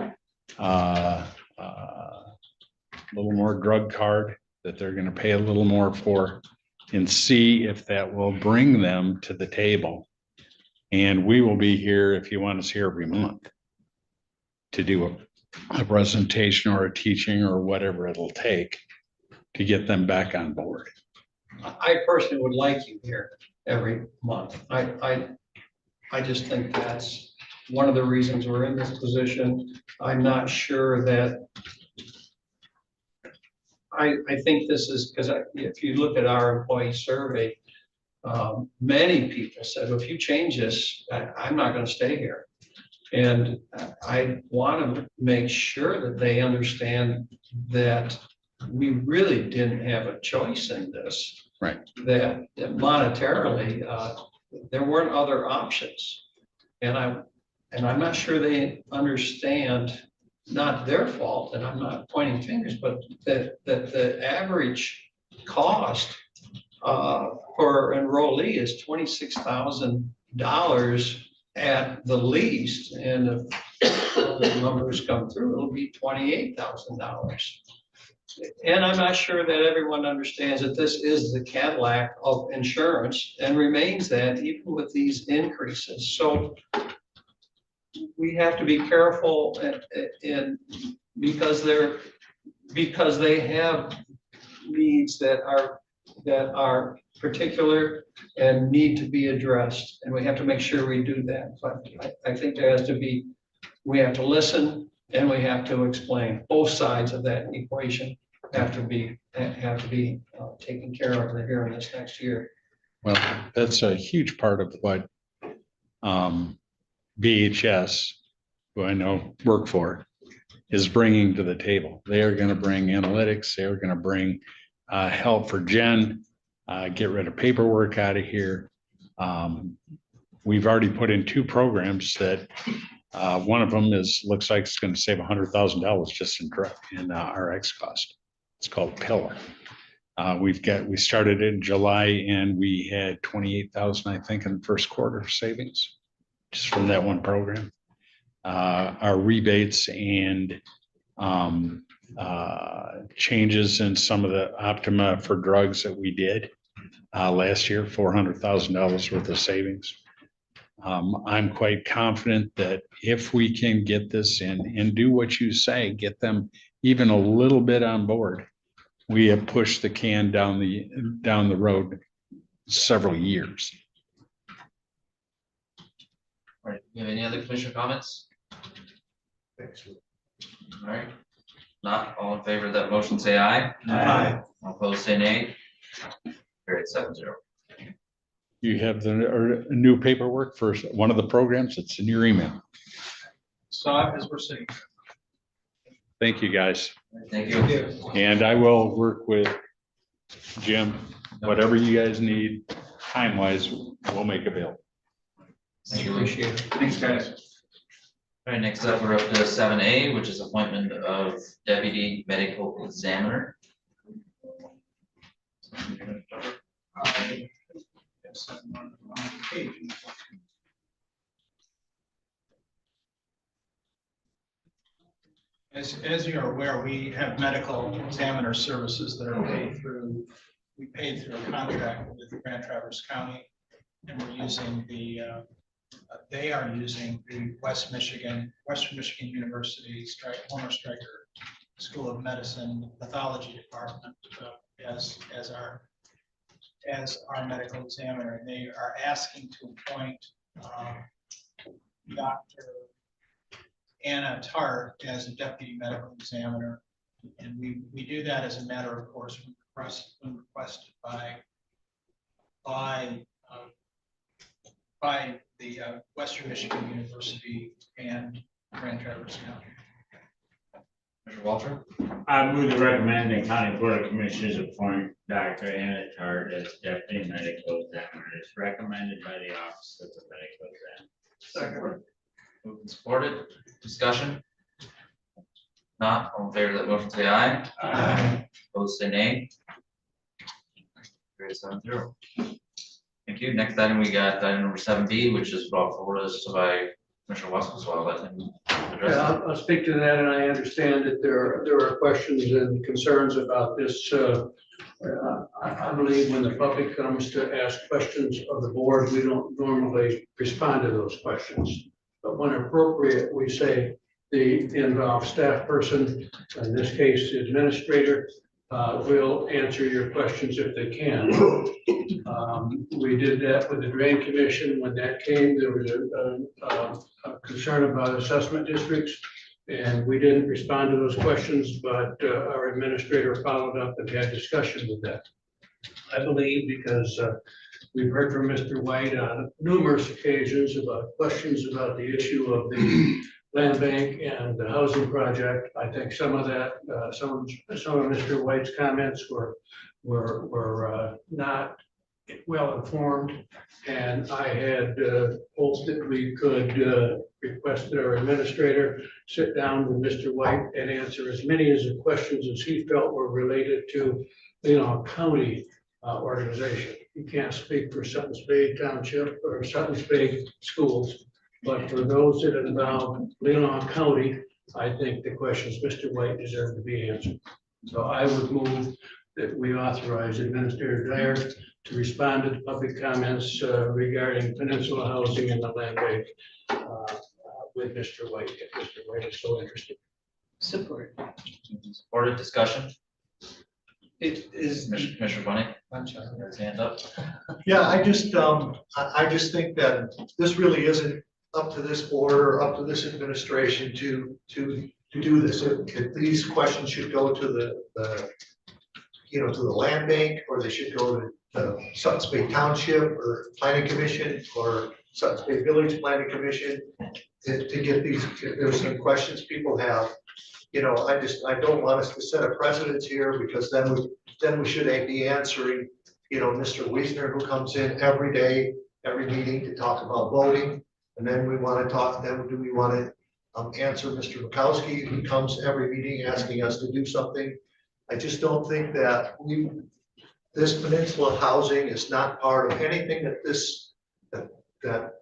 drug card that they're going to pay a little more for, and see if that will bring them to the table. And we will be here if you want us here every month to do a presentation or a teaching or whatever it'll take to get them back on board. I personally would like you here every month. I just think that's one of the reasons we're in this position. I'm not sure that I think this is because if you look at our employee survey, many people said, well, if you change this, I'm not going to stay here. And I want to make sure that they understand that we really didn't have a choice in this. Right. That monetarily, there weren't other options. And I'm not sure they understand, not their fault, and I'm not pointing fingers, but that the average cost for enrollee is $26,000 at the least. And if the numbers come through, it'll be $28,000. And I'm not sure that everyone understands that this is the Cadillac of insurance and remains that even with these increases. So we have to be careful because they have needs that are particular and need to be addressed. And we have to make sure we do that. But I think there has to be, we have to listen and we have to explain. Both sides of that equation have to be taken care of here in this next year. Well, that's a huge part of what VHS, who I know work for, is bringing to the table. They are going to bring analytics. They are going to bring help for Jen, get rid of paperwork out of here. We've already put in 2 programs that one of them looks like it's going to save $100,000 just in RX cost. It's called Pillar. We started in July and we had 28,000, I think, in the first quarter savings just from that one program. Our rebates and changes in some of the Optima for drugs that we did last year, $400,000 worth of savings. I'm quite confident that if we can get this in and do what you say, get them even a little bit on board, we have pushed the can down the road several years. All right, you have any other commissioner comments? Thanks. All right, not all in favor of that motion, say aye. Aye. All opposed, say nay. Carried 7-0. You have the new paperwork for one of the programs. It's in your email. Stop as we're sitting. Thank you, guys. Thank you. And I will work with Jim, whatever you guys need, time-wise, we'll make available. Thank you. Appreciate it. Thanks, guys. All right, next up, we're up to 7A, which is appointment of deputy medical examiner. As you're aware, we have medical examiner services that are paid through, we paid through a contract with Grand Traverse County. And we're using they are using the Western Michigan University Homer Stryker School of Medicine Pathology Department as our medical examiner. And they are asking to appoint Dr. Anna Tart as a deputy medical examiner. And we do that as a matter of course when requested by the Western Michigan University and Grand Traverse County. Mr. Walter? I move to recommend the County Board of Commissioners appoint Dr. Anna Tart as deputy medical examiner. It's recommended by the Office of the Medical Examiner. Second. Moved and supported. Discussion? Not all in favor of that motion, say aye. Aye. Opposed, say nay. Carried 7-0. Thank you. Next item, we got item number 7B, which is brought forward us by Commissioner Wesco, so I'll let him address Yeah, it. I'll speak to that, and I understand that there are questions and concerns about this. I believe when the public comes to ask questions of the board, we don't normally respond to those questions. But when appropriate, we say the involved staff person, in this case, the administrator, will answer your questions if they can. We did that with the Drain Commission. When that came, there was a concern about assessment districts, and we didn't respond to those questions, but our administrator followed up and had discussion with that. I believe because we've heard from Mr. White on numerous occasions about questions about the issue of the land bank and the housing project. I think some of that, some of Mr. White's comments were not well informed. And I had hoped that we could request that our administrator sit down with Mr. White and answer as many of the questions as he felt were related to Leelanau County organization. He can't speak for Sutton's Bay Township or Sutton's Bay schools, but for those that involve Leelanau County, I think the questions Mr. White deserve to be answered. So I would move that we authorize Administrator Dyer to respond to the public comments regarding peninsula housing and the land bank with Mr. White, if Mr. White is so interested. Support. Supported. Discussion? It is. Commissioner Bunny? I'm sorry. His hand up. Yeah, I just think that this really isn't up to this board or up to this administration to do this. If these questions should go to the to the land bank, or they should go to Sutton's Bay Township or Planning Commission or Sutton's Bay Village Planning Commission to get these, there's some questions people have. I don't want us to set a precedence here, because then we should be answering, Mr. Wiesner, who comes in every day, every meeting to talk about voting. And then we want to talk, then do we want to answer Mr. Bukowski, who comes every meeting asking us to do something? I just don't think that this peninsula housing is not part of anything that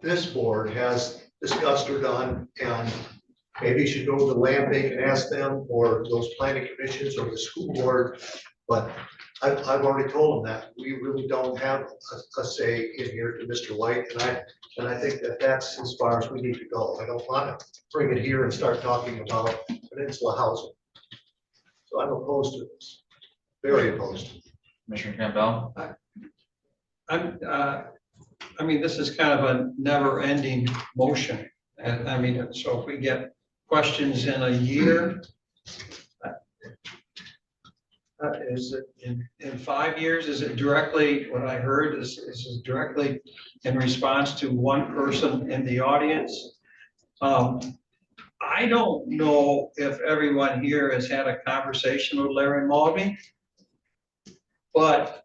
this board has discussed or done. And maybe you should go to the land bank and ask them, or those planning commissions or the school board. But I've already told them that we really don't have a say in here to Mr. White, and I think that that's as far as we need to go. I don't want to bring it here and start talking about peninsula housing. So I'm opposed to this, very opposed. Commissioner Campbell? I mean, this is kind of a never-ending motion. And I mean, so if we get questions in a year, is it in 5 years, is it directly, what I heard is it directly in response to one person in the audience? I don't know if everyone here has had a conversation with Larry Mulvey, but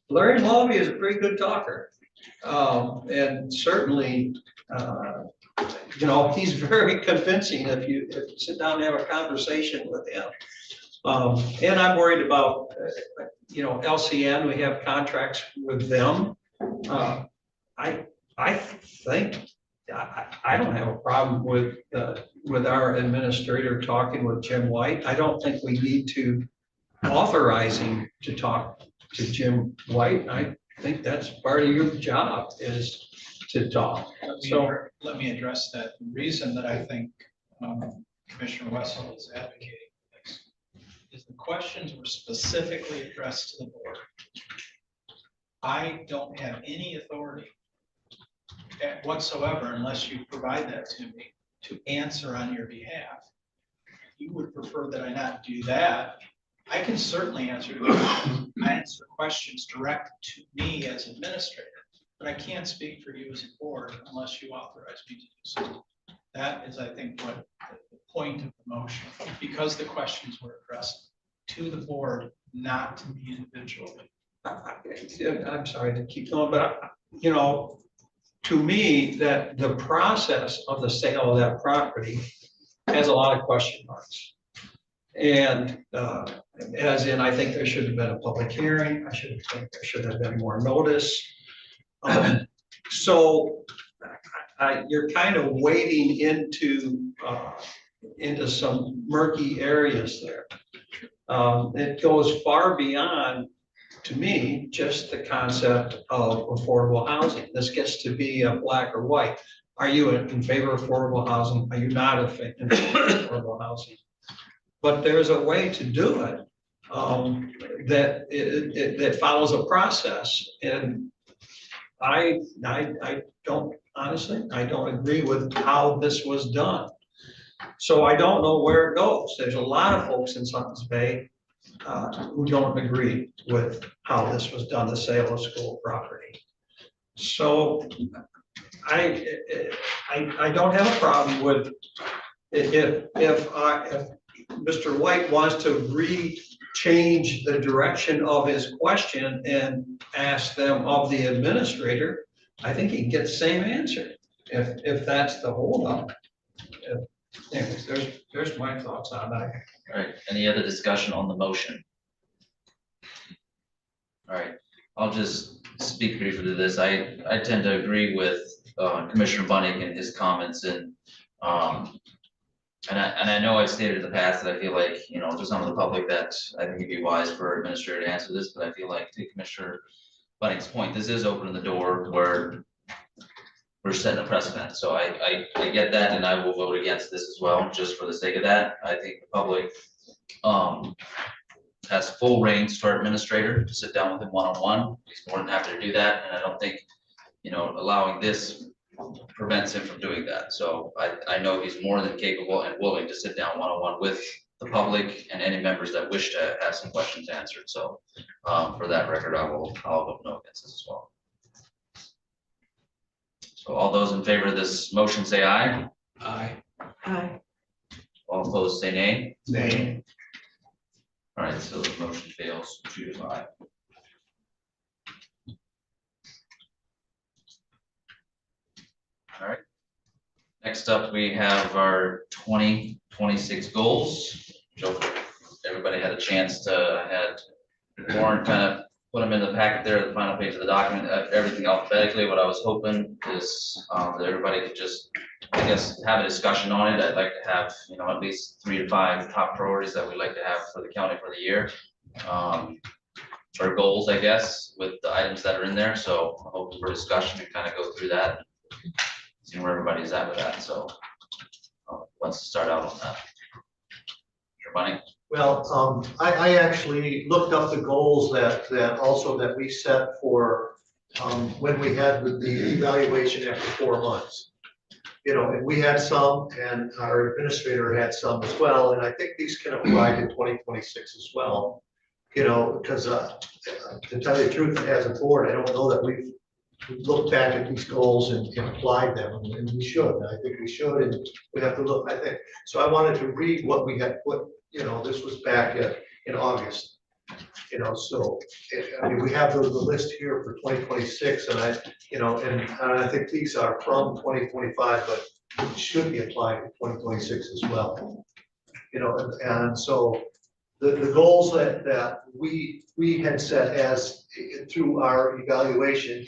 Larry Mulvey is a pretty good talker. And certainly, you know, he's very convincing if you sit down and have a conversation with him. And I'm worried about, you know, LCN, we have contracts with them. I think, I don't have a problem with our administrator talking with Jim White. I don't think we need to authorize him to talk to Jim White. I think that's part of your job is to talk. So Let me address that. The reason that I think Commissioner Wessel is advocating for this is the questions were specifically addressed to the board. I don't have any authority whatsoever, unless you provide that to me, to answer on your behalf. If you would prefer that I not do that, I can certainly answer questions direct to me as administrator, but I can't speak for you as a board unless you authorize me to do so. That is, I think, what the point of the motion, because the questions were addressed to the board, not to me individually. I'm sorry to keep going, but you know, to me, that the process of the sale of that property has a lot of question marks. And as in, I think there should have been a public hearing. I think there should have been more notice. So you're kind of wading into some murky areas there. It goes far beyond, to me, just the concept of affordable housing. This gets to be a black or white. Are you in favor of affordable housing? Are you not in favor of affordable housing? But there's a way to do it that follows a process. And I don't, honestly, I don't agree with how this was done. So I don't know where it goes. There's a lot of folks in Suttons Bay who don't agree with how this was done, the sale of school property. So I don't have a problem with if Mr. White wants to change the direction of his question and ask them of the administrator, I think he can get the same answer if that's the holdup. Anyways, there's my thoughts on that. All right, any other discussion on the motion? All right, I'll just speak briefly to this. I tend to agree with Commissioner Bunning and his comments, and I know I've stated in the past that I feel like, you know, to some of the public that I think it'd be wise for administrator to answer this, but I feel like, to Commissioner Bunning's point, this is opening the door where we're setting a precedent. So I get that, and I will vote against this as well, just for the sake of that. I think the public has full reins to our administrator to sit down with him one-on-one. He's more than happy to do that, and I don't think, you know, allowing this prevents him from doing that. So I know he's more than capable and willing to sit down one-on-one with the public and any members that wish to have some questions answered. So for that record, I'll vote no against this as well. So all those in favor of this motion say aye. Aye. Aye. All opposed say nay. Nay. All right, so the motion fails 2-5. All right. Next up, we have our 2026 goals. So everybody had a chance to had Warren kind of put them in the packet there, the final page of the document, everything alphabetically. What I was hoping is that everybody could just, I guess, have a discussion on it. I'd like to have, you know, at least 3 to 5 top priorities that we'd like to have for the county for the year. or goals, I guess, with the items that are in there, so I'm hoping for discussion to kind of go through that. See where everybody's at with that, so. Let's start out on that. Your money. Well, I actually looked up the goals that we set for, when we had the evaluation after 4 months. You know, and we had some, and our administrator had some as well, and I think these can apply to 2026 as well. You know, because to tell you the truth, as a board, I don't know that we've looked back at these goals and applied them, and we should. I think we should, and we have to look. I think so. I wanted to read what we had put. You know, this was back in August. You know, so I mean, we have the list here for 2026, and I think these are from 2025, but it should be applied to 2026 as well. You know, and so the goals that we had set as through our evaluation.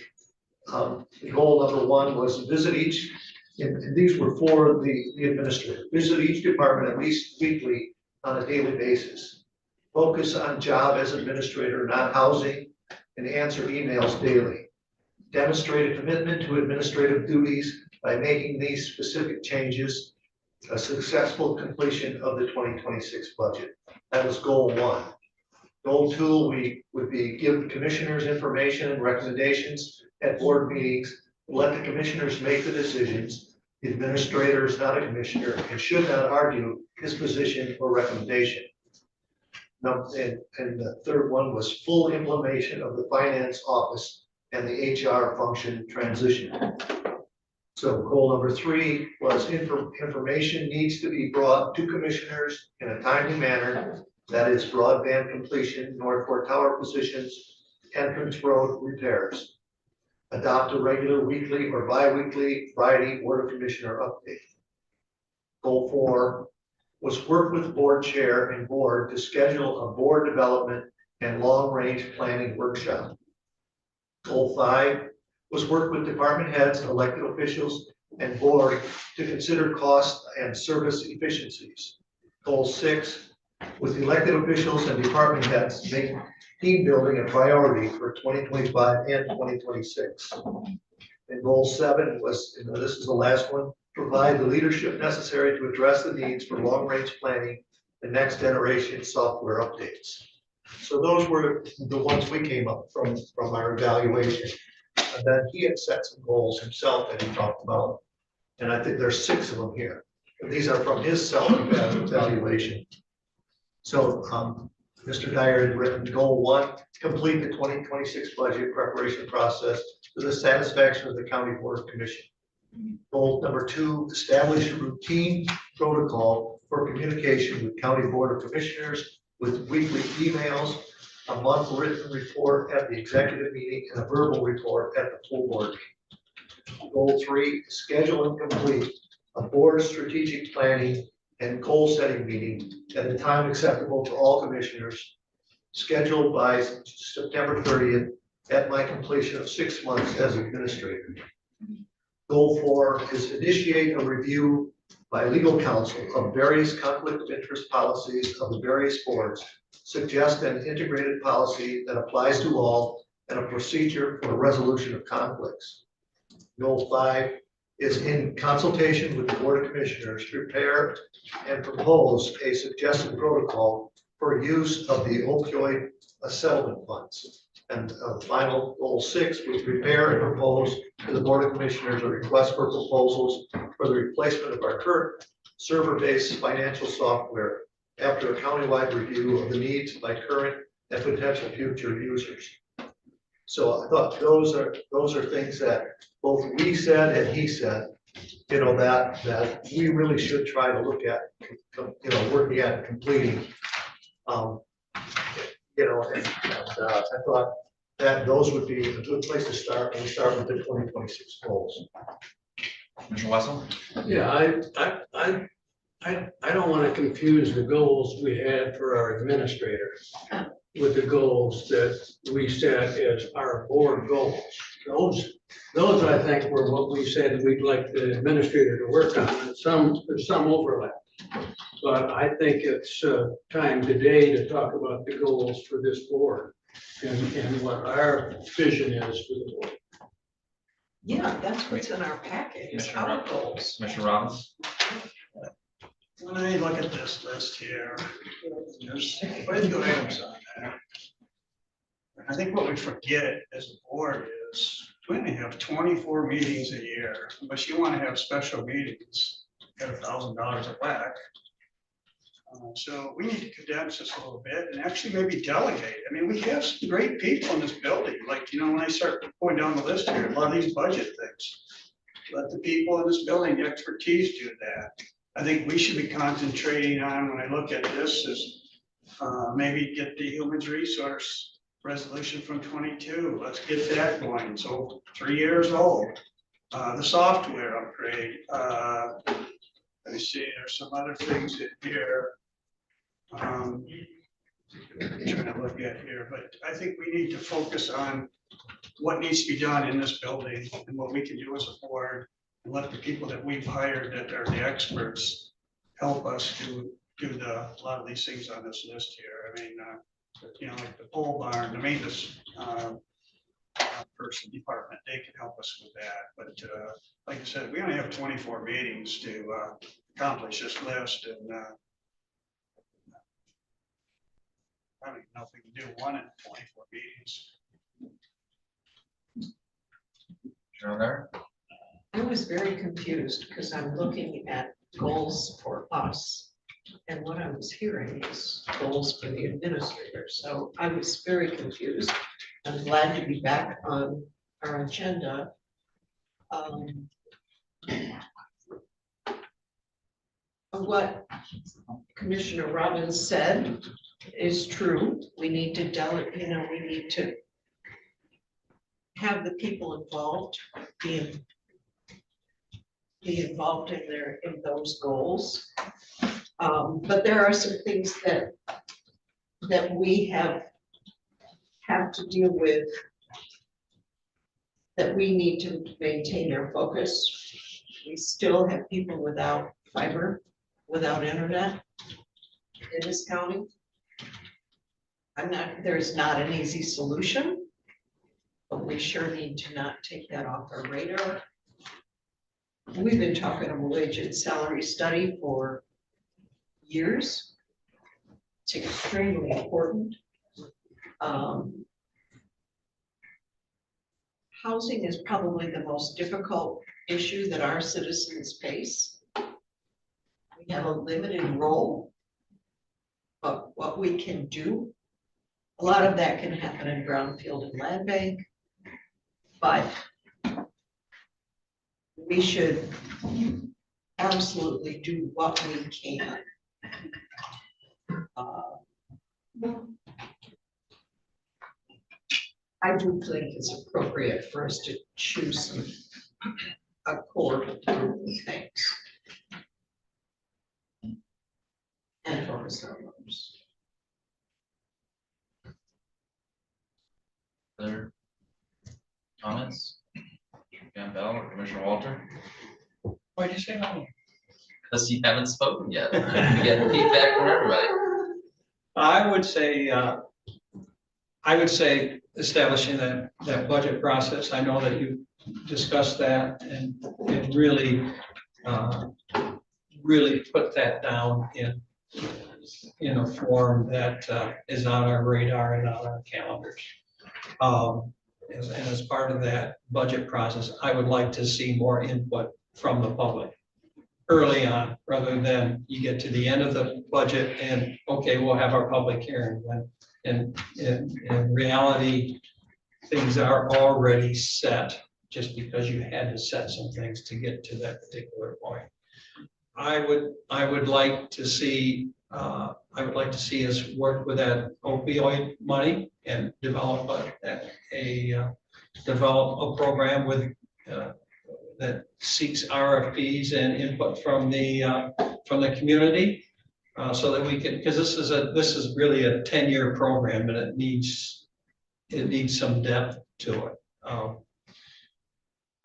Goal number 1 was visit each, and these were for the administrator, visit each department at least weekly on a daily basis. Focus on job as administrator, not housing, and answer emails daily. Demonstrate a commitment to administrative duties by making these specific changes. A successful completion of the 2026 budget. That was goal 1. Goal 2 would be give commissioners information and recommendations at board meetings. Let the commissioners make the decisions. The administrator is not a commissioner and should not argue his position or recommendation. Now, and the third one was full implementation of the finance office and the HR function transition. So goal number 3 was information needs to be brought to commissioners in a timely manner. That is broadband completion, North Fork Tower positions, entrance road repairs. Adopt a regular weekly or bi-weekly Friday Board of Commissioner update. Goal 4 was work with board chair and board to schedule a board development and long-range planning workshop. Goal 5 was work with department heads, elected officials, and board to consider cost and service efficiencies. Goal 6, with elected officials and department heads, make team building a priority for 2025 and 2026. And goal 7 was, this is the last one, provide the leadership necessary to address the needs for long-range planning and next generation software updates. So those were the ones we came up from our evaluation. And then he had set some goals himself that he talked about. And I think there's 6 of them here. And these are from his self-evaluation. So Mr. Dyer had written goal 1, complete the 2026 budget preparation process to the satisfaction of the County Board of Commission. Goal number 2, establish a routine protocol for communication with County Board of Commissioners with weekly emails, a monthly written report at the executive meeting, and a verbal report at the full board meeting. Goal 3, schedule and complete a board strategic planning and goal setting meeting at a time acceptable to all commissioners, scheduled by September 30th at my completion of 6 months as administrator. Goal 4 is initiate a review by legal counsel of various conflict of interest policies of the various boards, suggest an integrated policy that applies to all, and a procedure for resolution of conflicts. Goal 5 is in consultation with the Board of Commissioners, prepare and propose a suggested protocol for use of the opioid settlement funds. And final goal 6 was prepare and propose to the Board of Commissioners a request for proposals for the replacement of our current server-based financial software after a countywide review of the needs by current and potential future users. So I thought those are things that both we said and he said, you know, that we really should try to look at, you know, working at completing. You know, and I thought that those would be a good place to start when we start with the 2026 goals. Commissioner Wessel? Yeah, I don't want to confuse the goals we had for our administrators with the goals that we set as our board goals. Those I think were what we said we'd like the administrator to work on, and there's some overlap. But I think it's time today to talk about the goals for this board. and what our vision is for the board. Yeah, that's what's in our packet, is Commissioner our Rob- goals. Commissioner Robbins? When I look at this list here, there's quite a few items on there. I think what we forget as a board is we only have 24 meetings a year, but you want to have special meetings at $1,000 a whack. So we need to condense this a little bit and actually maybe delegate. I mean, we have some great people in this building, like, you know, when I start going down the list here, a lot of these budget things. Let the people in this building, the expertise do that. I think we should be concentrating on, when I look at this, is maybe get the human resource resolution from 22. Let's get that going. So 3 years old. The software upgrade. Let me see, there's some other things in here. I'm trying to look at here, but I think we need to focus on what needs to be done in this building and what we can do as a board, and let the people that we've hired that are the experts help us do a lot of these things on this list here. I mean, you know, like the pole barn, the maintenance person department, they can help us with that. But like I said, we only have 24 meetings to accomplish this list, and I don't even know if we can do one in 24 meetings. You're there? I was very confused because I'm looking at goals for us. And what I was hearing is goals for the administrator. So I was very confused. I'm glad to be back on our agenda. What Commissioner Robbins said is true. We need to delegate, you know, we need to have the people involved, be involved in those goals. But there are some things that we have to deal with, that we need to maintain our focus. We still have people without fiber, without internet in this county. There's not an easy solution, but we sure need to not take that off our radar. We've been talking of a wage and salary study for years. It's extremely important. Housing is probably the most difficult issue that our citizens face. We have a limited role, but what we can do, a lot of that can happen in brownfield and land bank, but we should absolutely do what we can. I do think it's appropriate for us to choose a core group of things and focus on those. Other comments? Campbell or Commissioner Walter? Why'd you say no? Because you haven't spoken yet. You get feedback from everybody. I would say establishing that budget process. I know that you discussed that and really put that down in a form that is on our radar and on our calendars. And as part of that budget process, I would like to see more input from the public early on, rather than you get to the end of the budget and, okay, we'll have our public hearing. When in reality, things are already set, just because you had to set some things to get to that particular point. I would like to see us work with that opioid money and develop a program with that seeks RFPs and input from the community, so that we can, because this is really a 10-year program and it needs some depth to it.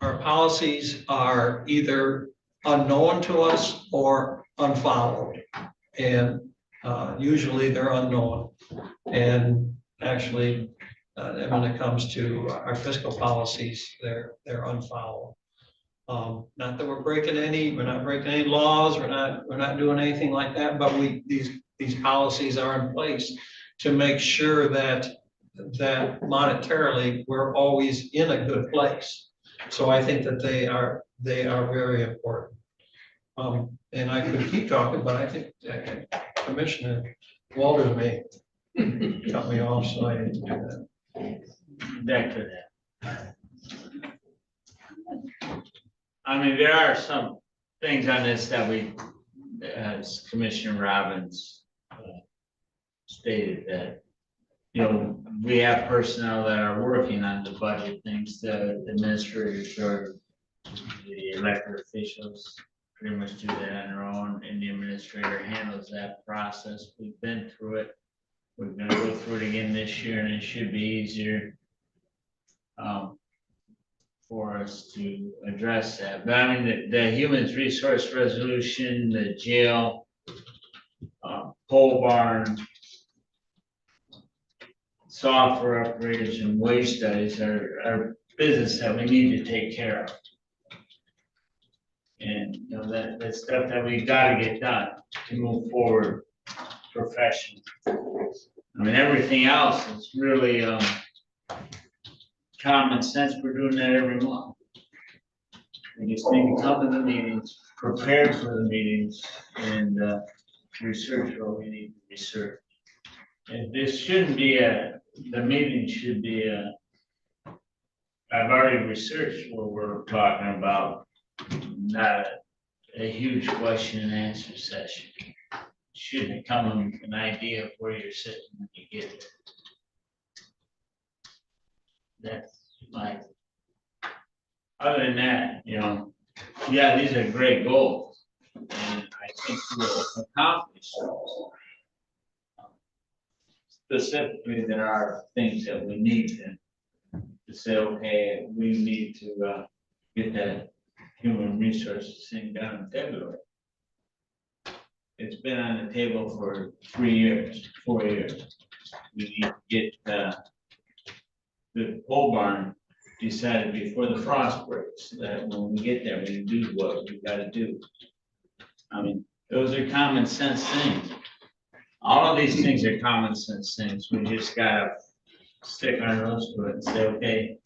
Our policies are either unknown to us or unfollowed, and usually they're unknown. And actually, And when it comes to our fiscal policies, they're unfollowed. Not that we're not breaking any laws, we're not doing anything like that, but these policies are in place to make sure that monetarily, we're always in a good place. So I think that they are very important. And I could keep talking, but I think Commissioner Walters may cut me off, so I didn't do that. Back to that. I mean, there are some things on this that we, as Commissioner Robbins stated, that, you know, we have personnel that are working on the budget things, the administrators or the elected officials pretty much do that on their own, and the administrator handles that process. We've been through it. We're gonna go through it again this year, and it should be easier for us to address that. But I mean, the human resource resolution, the jail, pole barn, software upgrades and wage studies are business that we need to take care of. And, you know, that's stuff that we've got to get done to move forward professionally. I mean, everything else is really common sense. We're doing that every month. We just need to come to the meetings, prepare for the meetings, and research what we need to research. And this shouldn't be the meeting should be I've already researched what we're talking about, not a huge question and answer session. Should become an idea of where you're sitting when you get there. That's my, other than that, you know, yeah, these are great goals. And I think we'll accomplish those. Specifically, there are things that we need to say, okay, we need to get that human resources thing done in February. It's been on the table for 3 years, 4 years. We need to get the pole barn decided before the frost breaks, that when we get there, we do what we gotta do. I mean, those are common sense things. All of these things are common sense things. We just gotta stick our nose to it and say, okay,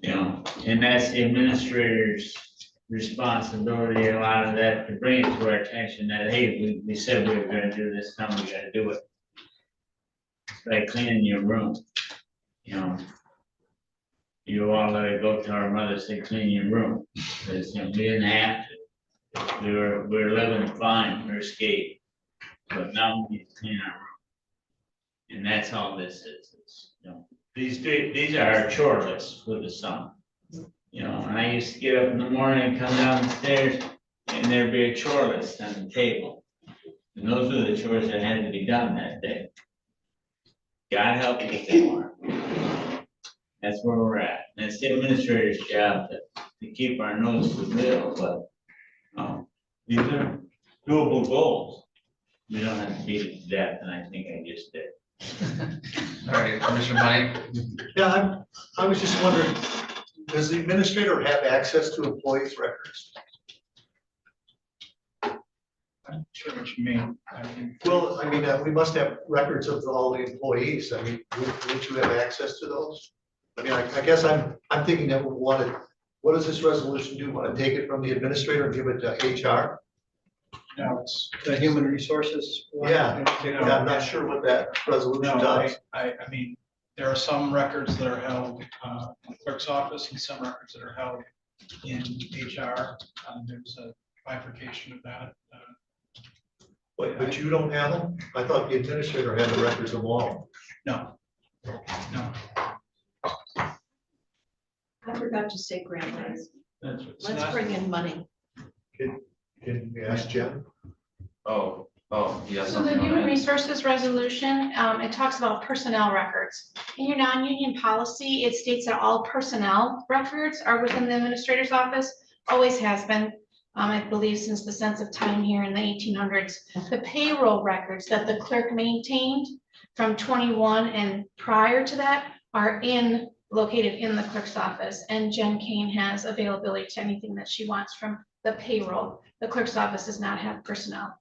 you know, and that's the administrator's responsibility, a lot of that, to bring it to our attention that, hey, we said we were gonna do this, now we gotta do it. It's like cleaning your room, you know. You all let it go to our mother, say clean your room, because, you know, we didn't have to. We were living fine, we were escaped, but now we need to clean our room. And that's all this is, it's, you know, these are our chore lists for the summer. You know, and I used to get up in the morning and come down the stairs, and there'd be a chore list on the table. And those were the chores that had to be done that day. God help you if they weren't. That's where we're at. And it's the administrator's job to keep our nose to the wheel, but these are doable goals. We don't have to beat it to death, and I think I just did. All right, Commissioner Mike. Yeah, I was just wondering, does the administrator have access to employees' records? I'm sure what you mean. Well, I mean, we must have records of all the employees. I mean, would you have access to those? I mean, I guess I'm thinking that we want to, what does this resolution do? Want to take it from the administrator and give it to HR? No, it's. The human resources. one, Yeah, you know, I'm not sure what that resolution No, does. I mean, there are some records that are held in the clerk's office and some records that are held in HR. There's a bifurcation of that. But you don't have them? I thought the administrator had the records of all. No. I forgot to say grant writers. That's what's Let's not- bring in money. Can we ask Jen? Oh, yes. So the human resources resolution, it talks about personnel records. In your non-union policy, it states that all personnel records are within the administrator's office, always has been. I believe since the sense of time here in the 1800s. The payroll records that the clerk maintained from 21 and prior to that are located in the clerk's office, and Jen Kane has availability to anything that she wants from the payroll. The clerk's office does not have personnel.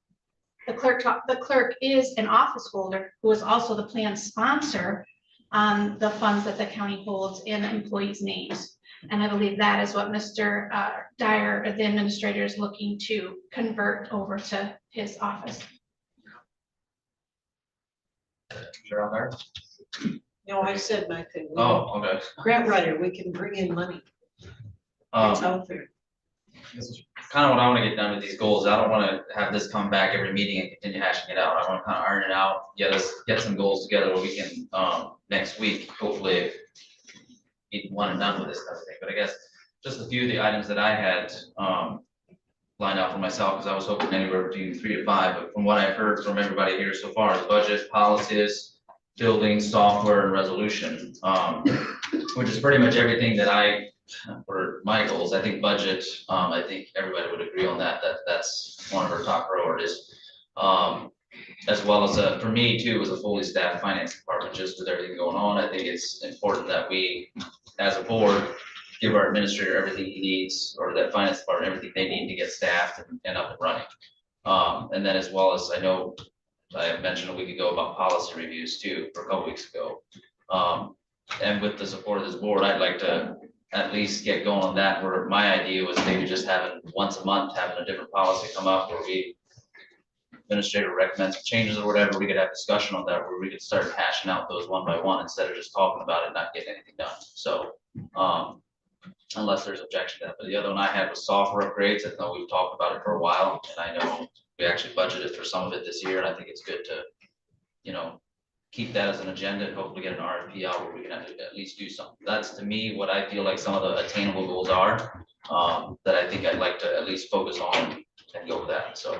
The clerk is an office holder who is also the plan sponsor on the funds that the county holds in employees' names. And I believe that is what Mr. Dyer, the administrator, is looking to convert over to his office. Cheryl there? No, I said my thing. Oh, okay. Grant writer, we can bring in money. It's out there. This is kind of what I want to get done with these goals. I don't want to have this come back every meeting and continue hashing it out. I want to kind of iron it out, get some goals together where we can, next week, hopefully get one and done with this kind of thing. But I guess just a few of the items that I had, lined out for myself, because I was hoping anywhere between 3 to 5, but from what I've heard from everybody here so far, is budget, policies, building, software, and resolution, which is pretty much everything that for my goals. I think budget, I think everybody would agree on that's one of our top priorities. As well as, for me too, as a fully staffed finance department, just with everything going on, I think it's important that we, as a board, give our administrator everything he needs, or that finance department, everything they need to get staffed and up and running. And then as well as, I know I had mentioned a week ago about policy reviews too, for a couple weeks ago. And with the support of this board, I'd like to at least get going on that, where my idea was maybe just having once a month, having a different policy come up where administrator recommends some changes or whatever, we could have discussion on that, where we could start hashing out those one by one instead of just talking about it, and not getting anything done. So, unless there's objection to that, but the other one I had was software upgrades. I know we've talked about it for a while, and I know we actually budgeted for some of it this year, and I think it's good to, keep that as an agenda and hopefully get an RFP out where we can at least do something. That's to me what I feel like some of the attainable goals are, that I think I'd like to at least focus on and go with that. So.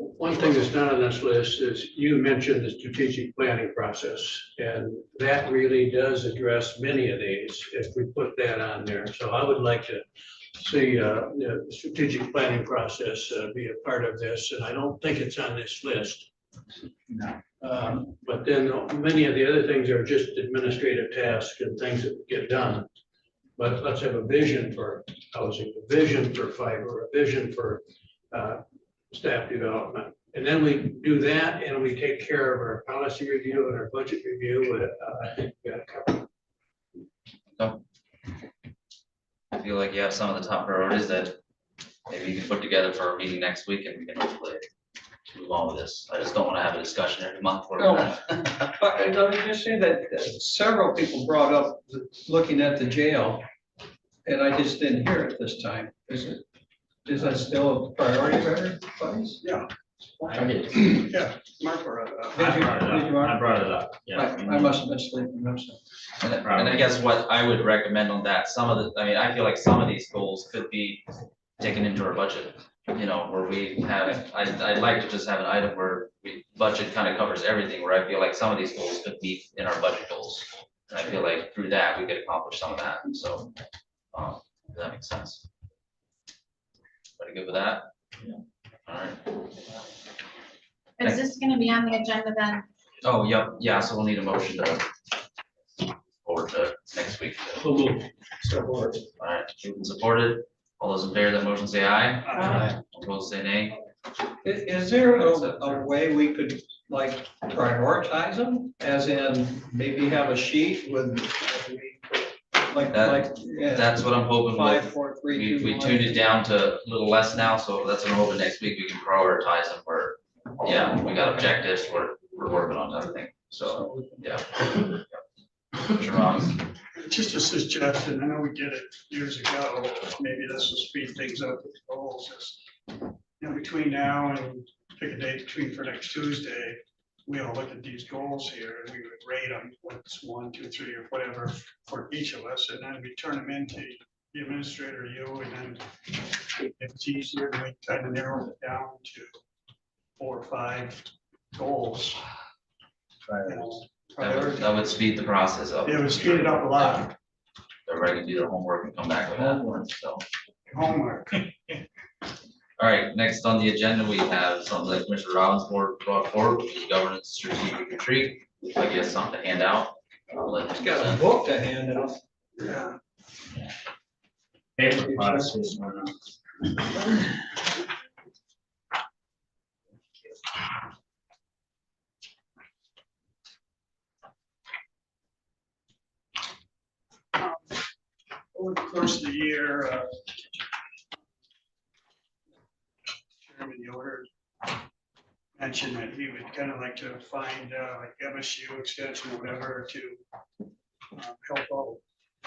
One thing that's not on this list is you mentioned the strategic planning process, and that really does address many of these if we put that on there. So I would like to see the strategic planning process be a part of this, and I don't think it's on this list. No. But then many of the other things are just administrative tasks and things that get done. But let's have a vision for housing, a vision for fiber, a vision for staff development. And then we do that and we take care of our policy review and our budget review. I think we got it covered. I feel like you have some of the top priorities that maybe you can put together for our meeting next week, and we can hopefully move on with this. I just don't want to have a discussion every month. But let me just say that several people brought up looking at the jail, and I just didn't hear it this time. Is that still a priority for everybody? Yeah. I did. Yeah, Mark brought it up. I brought it up, yeah. I must have been sleeping. I'm sorry. And I guess what I would recommend on that, I feel like some of these goals could be taken into our budget, where we have, I'd like to just have an item where budget kind of covers everything, where I feel like some of these goals could be in our budget goals. And I feel like through that, we could accomplish some of that, and so, does that make sense? Everybody good with that? Yeah. All right. Is this gonna be on the agenda then? Oh, yep, yeah, so we'll need a motion to forward to next week. Support. All right, moved and supported. All those in favor of that motion say aye. Aye. Opposed say nay. Is there a way we could like prioritize them, as in maybe have a sheet with yeah. That's what I'm hoping. 5, 4, 3, 2, We 1. tuned it down to a little less now, so that's what I'm hoping next week we can prioritize them where, yeah, we got objectives, we're working on everything, so, yeah. Sharon? Just a suggestion, I know we did it years ago, maybe this will speed things up with goals, is, between now and pick a date between for next Tuesday, we all look at these goals here and we would rate them, what's 1, 2, 3, or whatever for each of us, and then we turn them into the administrator, you, and then if it's easier, we kind of narrow it down to 4 or 5 goals. That would speed the process up. It would speed it up a lot. Everybody can do their homework and come back with that, so. Homework. All right, next on the agenda, we have something that Commissioner Robbins brought forward, which is governance strategic retreat. I guess something to hand out. I'll let He's him got a present. book to hand out. Yeah. Paper process. Over the course of the year, Chairman Yoder mentioned that he would kind of like to find like MSU extension or whatever to help out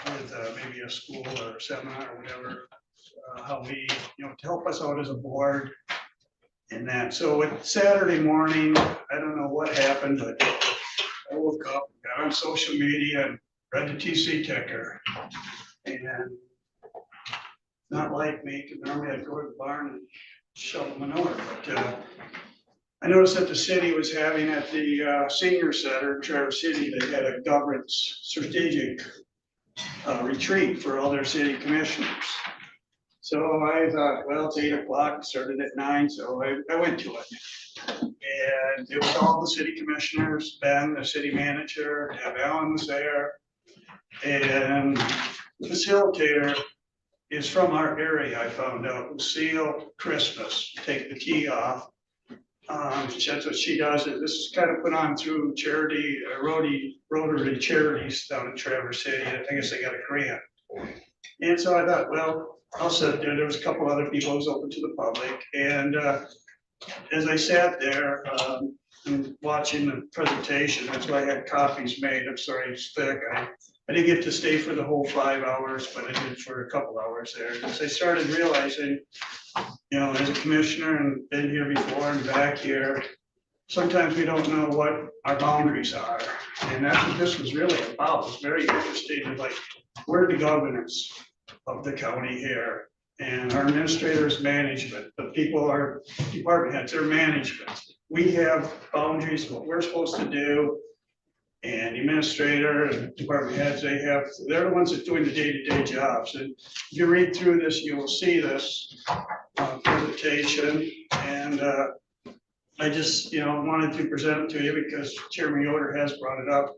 with maybe a school or seminar or whatever, how we, to help us out as a board in that. So it's Saturday morning, I don't know what happened, but I woke up, got on social media and read the TC ticker. And not like me, because normally I'd go to the barn and shovel manure, but I noticed that the city was having at the senior center in Traverse City, they had a governance strategic retreat for all their city commissioners. So I thought, well, it's 8 o'clock, started at 9, so I went to it. And it was all the city commissioners, Ben, the city manager, Deb Allen was there. And the facilitator is from our area, I found out, Lucille Christmas, take the key off. That's what she does, and this is kind of put on through charity, Rotary Charities down in Traverse City. I guess they got a grant. And so I thought, well, I'll sit there. There was a couple other people who was open to the public. And as I sat there and watching the presentation, that's why I had copies made. I'm sorry, it's thick. I didn't get to stay for the whole 5 hours, but I did for a couple hours there. Because I started realizing, as a commissioner and been here before and back here, sometimes we don't know what our boundaries are. And that's what this was really about. It was very interesting, like, we're the governance of the county here. And our administrators, management, the people, our department heads, they're management. We have boundaries, what we're supposed to do. And the administrator and department heads, they're the ones that are doing the day-to-day jobs. And if you read through this, you will see this presentation. And I just, wanted to present it to you because Chairman Yoder has brought it up.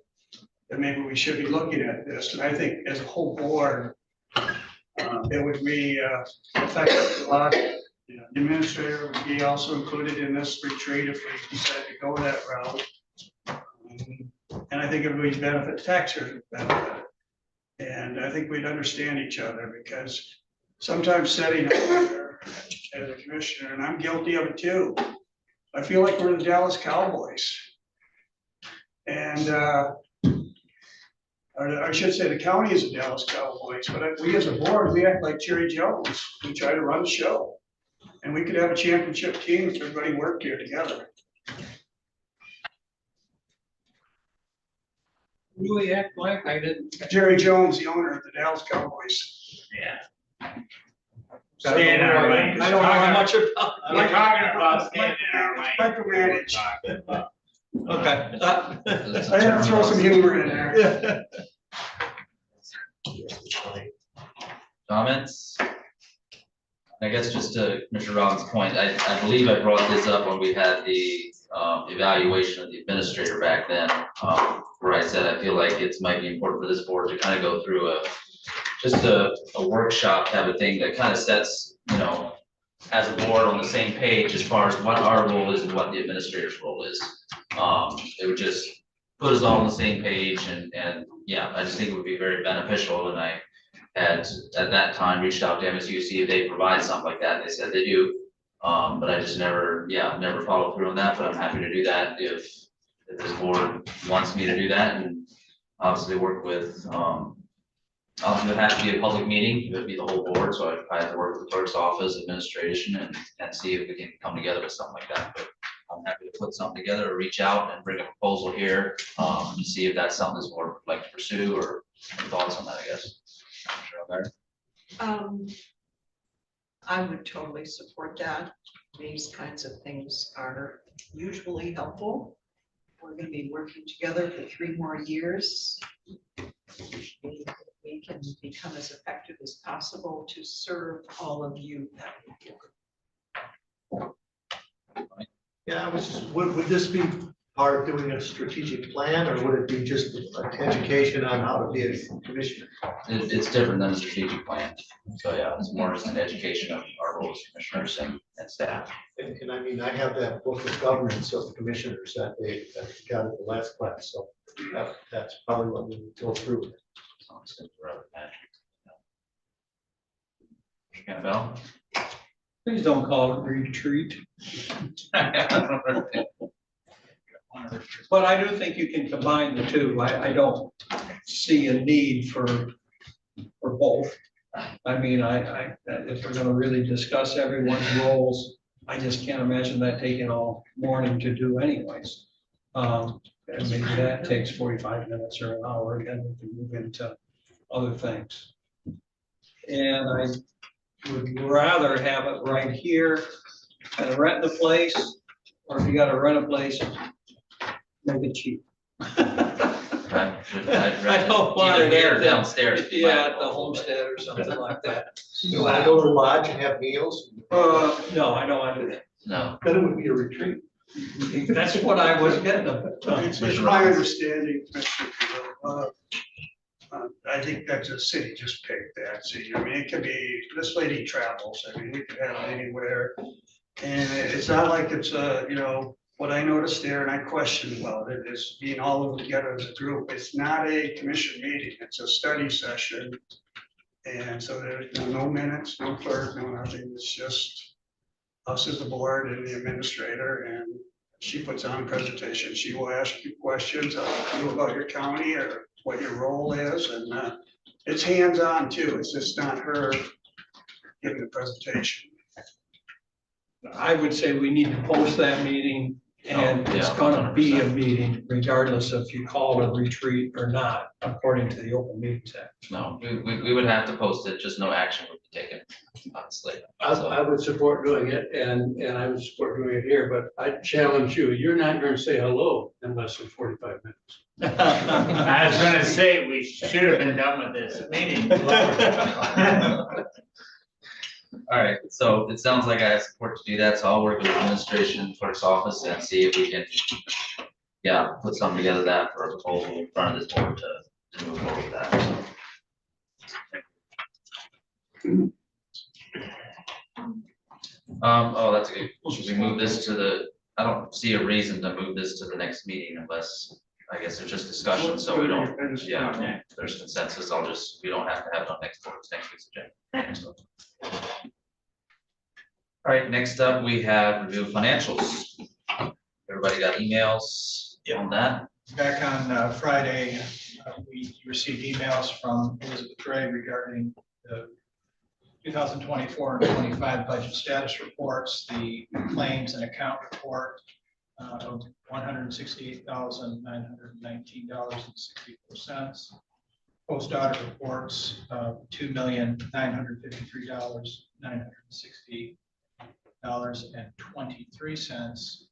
That maybe we should be looking at this. And I think as a whole board, it would be effective a lot. The administrator would be also included in this retreat if we decide to go that route. And I think everybody's benefit, taxpayers would benefit. And I think we'd understand each other because sometimes setting up there as a commissioner, and I'm guilty of it too. I feel like we're the Dallas Cowboys. And or I should say the county is the Dallas Cowboys, but we as a board, we act like Jerry Jones. We try to run the show. And we could have a championship team if everybody worked here together. Really act like I didn't. Jerry Jones, the owner of the Dallas Cowboys. Yeah. Stay in our lane. I don't know how much about. We're talking about staying in our lane. Micromanage. Okay. I had to throw some humor in there. Comments? I guess just to Mr. Robbins' point, I believe I brought this up when we had the evaluation of the administrator back then, where I said I feel like it might be important for this board to kind of go through just a workshop type of thing that kind of sets, as a board on the same page as far as what our role is and what the administrator's role is. It would just put us all on the same page and yeah, I just think it would be very beneficial. And I had at that time reached out to MSU, see if they provide something like that. They said they do. But I just never followed through on that, but I'm happy to do that if this board wants me to do that and obviously work with, obviously it has to be a public meeting, it would be the whole board, so I have to work with the clerk's office, administration, and see if we can come together with something like that. But I'm happy to put something together or reach out and bring a proposal here, to see if that's something this board would like to pursue or any thoughts on that, I guess. I would totally support that. These kinds of things are usually helpful. We're going to be working together for 3 more years. We can become as effective as possible to serve all of you. Yeah, I was just, would this be part of doing a strategic plan, or would it be just an education on how to be a commissioner? It's different than a strategic plan. So yeah, it's more just an education of our roles as commissioners and staff. And I mean, I have that book of governance of the commissioners that they got at the last class, so that's probably what we would go through. Campbell? Please don't call it retreat. But I do think you can combine the two. I don't see a need for both. I mean, if we're gonna really discuss everyone's roles, I just can't imagine that taking all morning to do anyways. And maybe that takes 45 minutes or an hour, and then we can move into other things. And I would rather have it right here and rent the place, or if you gotta rent a place, make it cheap. I don't want Either it here or at downstairs. Yeah, at the homestead or something like that. You want to go to the lodge and have meals? No, I don't want to do that. No. Then it would be a retreat. That's what I was getting at. It's my understanding, Mr. I think that the city just picked that. See, I mean, it could be, this lady travels. I mean, we could have it anywhere. And it's not like it's what I noticed there and I questioned about it is being all over together as a group. It's not a commission meeting. It's a study session. And so there's no minutes, no clerk, no nothing. It's just us as the board and the administrator, and she puts on a presentation. She will ask you questions about your county or what your role is, and it's hands-on too. It's just not her giving the presentation. I would say we need to post that meeting, and it's gonna be a meeting regardless if you call it a retreat or not, according to the Open Meetings Act. No, we would have to post it, just no action would be taken, honestly. I would support doing it, and I would support doing it here, but I challenge you, you're not gonna say hello in less than 45 minutes. I was gonna say, we should have been done with this meeting. All right, so it sounds like I have support to do that, so I'll work with the administration clerk's office and see if we can, put something together that for a proposal in front of this board to move forward with that. That's good. Should we move this to I don't see a reason to move this to the next meeting unless, I guess there's just discussion, so we don't, there's consensus, we don't have to have it on next week's agenda. So. All right, next up, we have review of financials. Everybody got emails on that? Back on Friday, we received emails from Elizabeth Gray regarding the 2024 and 25 budget status reports, the claims and account report of $168,919.64. Post audit reports of $2,953,960.23.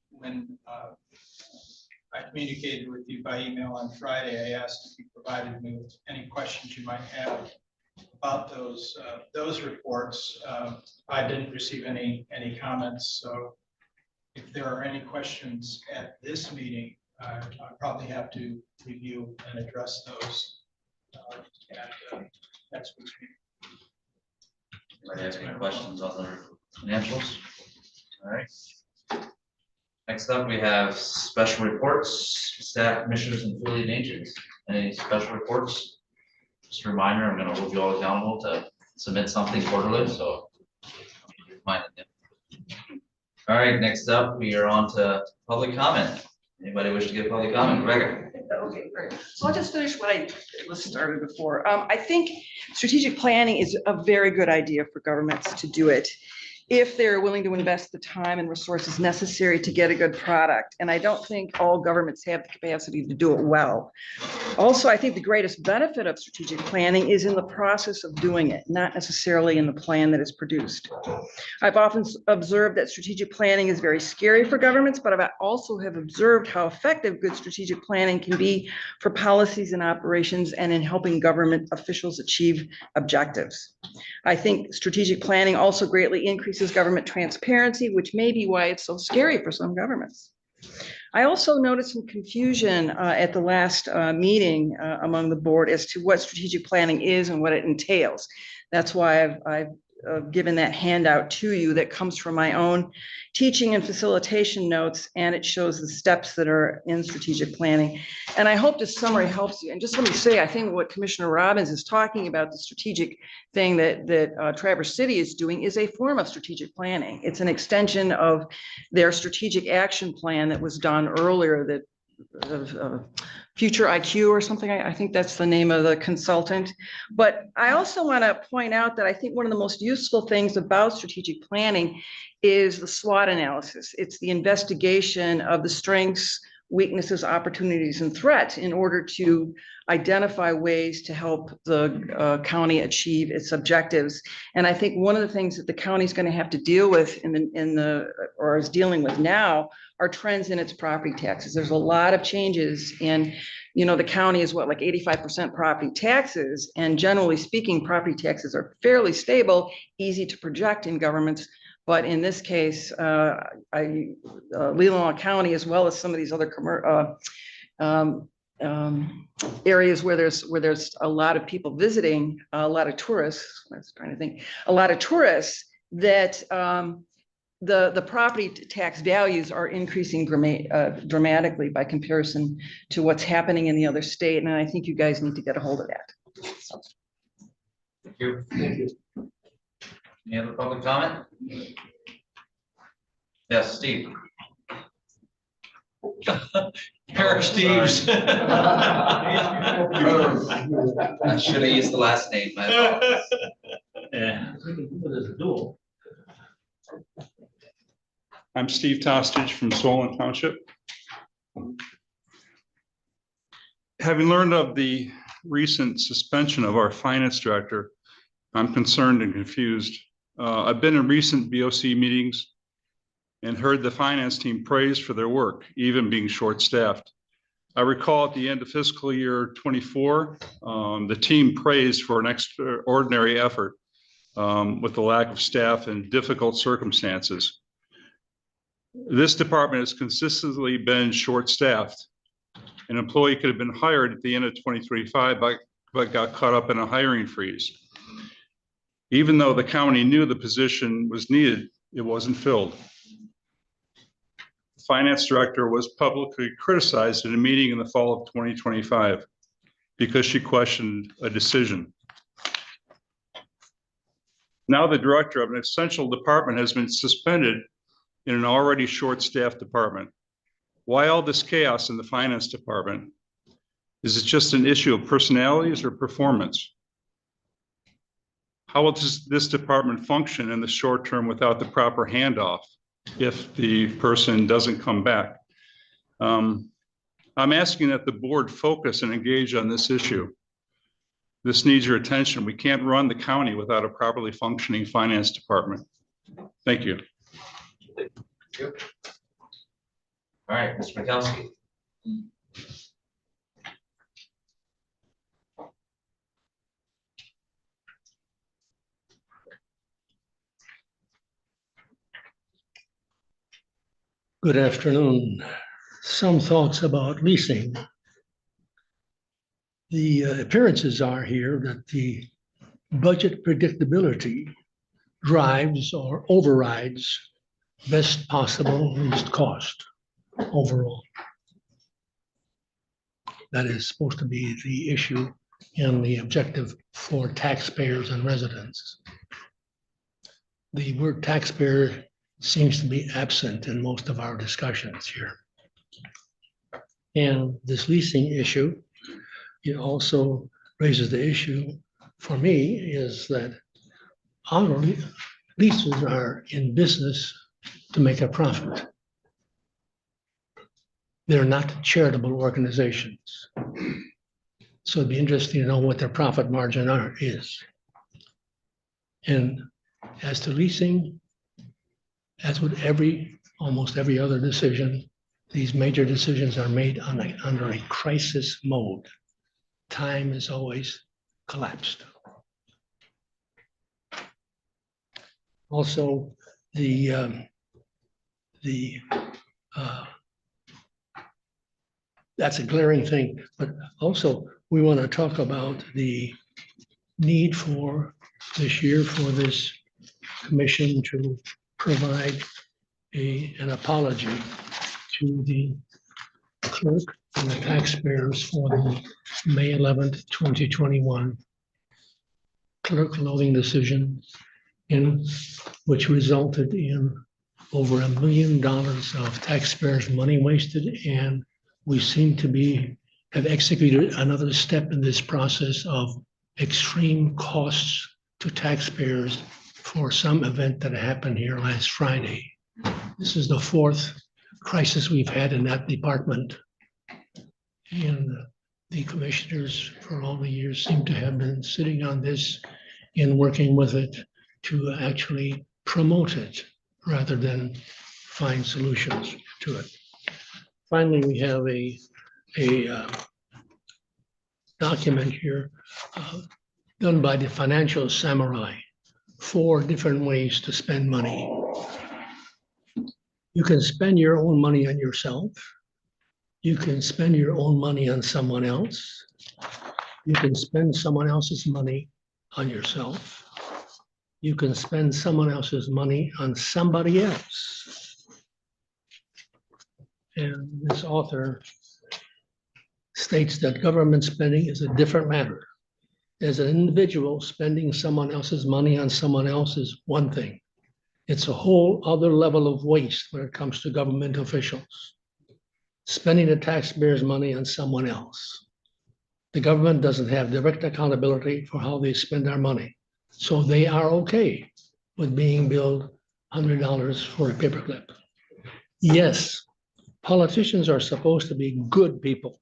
When I communicated with you by email on Friday, I asked if you provided me with any questions you might have about those reports. I didn't receive any comments, so if there are any questions at this meeting, I probably have to review and address those at next week's meeting. Anybody have any questions on the financials? All right. Next up, we have special reports, staff, commissioners, and affiliate agents. Any special reports? Just a reminder, I'm going to hold you all accountable to submit something quarterly, so. All right, next up, we are on to public comment. Anybody wish to give public comment? Rebecca? Okay, great. So I'll just finish what I started before. I think strategic planning is a very good idea for governments to do it if they're willing to invest the time and resources necessary to get a good product. And I don't think all governments have the capacity to do it well. Also, I think the greatest benefit of strategic planning is in the process of doing it, not necessarily in the plan that is produced. I've often observed that strategic planning is very scary for governments, but I also have observed how effective good strategic planning can be for policies and operations and in helping government officials achieve objectives. I think strategic planning also greatly increases government transparency, which may be why it's so scary for some governments. I also noticed some confusion at the last meeting among the board as to what strategic planning is and what it entails. That's why I've given that handout to you that comes from my own teaching and facilitation notes, and it shows the steps that are in strategic planning. And I hope this summary helps you. And just let me say, I think what Commissioner Robbins is talking about, the strategic thing that Traverse City is doing, is a form of strategic planning. It's an extension of their strategic action plan that was done earlier, that of Future IQ or something. I think that's the name of the consultant. But I also want to point out that I think one of the most useful things about strategic planning is the SWOT analysis. It's the investigation of the strengths, weaknesses, opportunities, and threats in order to identify ways to help the county achieve its objectives. And I think one of the things that the county is going to have to deal with or is dealing with now are trends in its property taxes. There's a lot of changes in, the county is like 85% property taxes. And generally speaking, property taxes are fairly stable, easy to project in governments. But in this case, Leelanau County, as well as some of these other areas where there's a lot of people visiting, a lot of tourists, I was trying to think, a lot of tourists, that the property tax values are increasing dramatically by comparison to what's happening in the other state. And I think you guys need to get a hold of that. Thank you. Thank you. Any other public comment? Yes, Steve. Pair of Steves. I should have used the last name. My apologies. Yeah. I'm Steve Tostage from Solon Township. Having learned of the recent suspension of our finance director, I'm concerned and confused. I've been in recent BOC meetings and heard the finance team praised for their work, even being short-staffed. I recall at the end of fiscal year 24, the team praised for an extraordinary effort with the lack of staff and difficult circumstances. This department has consistently been short-staffed. An employee could have been hired at the end of 2025, but got caught up in a hiring freeze. Even though the county knew the position was needed, it wasn't filled. The finance director was publicly criticized in a meeting in the fall of 2025 because she questioned a decision. Now the director of an essential department has been suspended in an already short-staffed department. Why all this chaos in the finance department? Is it just an issue of personalities or performance? How will this department function in the short term without the proper handoff if the person doesn't come back? I'm asking that the board focus and engage on this issue. This needs your attention. We can't run the county without a properly functioning finance department. Thank you. Thank you. All right, Mr. Mikowski. Good afternoon. Some thoughts about leasing. The appearances are here that the budget predictability drives or overrides best possible least cost overall. That is supposed to be the issue and the objective for taxpayers and residents. The word taxpayer seems to be absent in most of our discussions here. And this leasing issue, it also raises the issue for me is that our leases are in business to make a profit. They're not charitable organizations. So it'd be interesting to know what their profit margin is. And as to leasing, as with almost every other decision, these major decisions are made under a crisis mode. Time is always collapsed. Also, the That's a glaring thing, but also we want to talk about the need for this year for this commission to provide an apology to the clerk and the taxpayers for the May 11th, 2021 clerk loading decision in which resulted in over $1 million of taxpayers' money wasted. And we seem to have executed another step in this process of extreme costs to taxpayers for some event that happened here last Friday. This is the fourth crisis we've had in that department. And the commissioners for all the years seem to have been sitting on this and working with it to actually promote it rather than find solutions to it. Finally, we have a document here done by the Financial Samurai, 4 different ways to spend money. You can spend your own money on yourself. You can spend your own money on someone else. You can spend someone else's money on yourself. You can spend someone else's money on somebody else. And this author states that government spending is a different matter. As an individual, spending someone else's money on someone else is one thing. It's a whole other level of waste when it comes to government officials. Spending the taxpayers' money on someone else. The government doesn't have direct accountability for how they spend our money. So they are okay with being billed $100 for a paperclip. Yes, politicians are supposed to be good people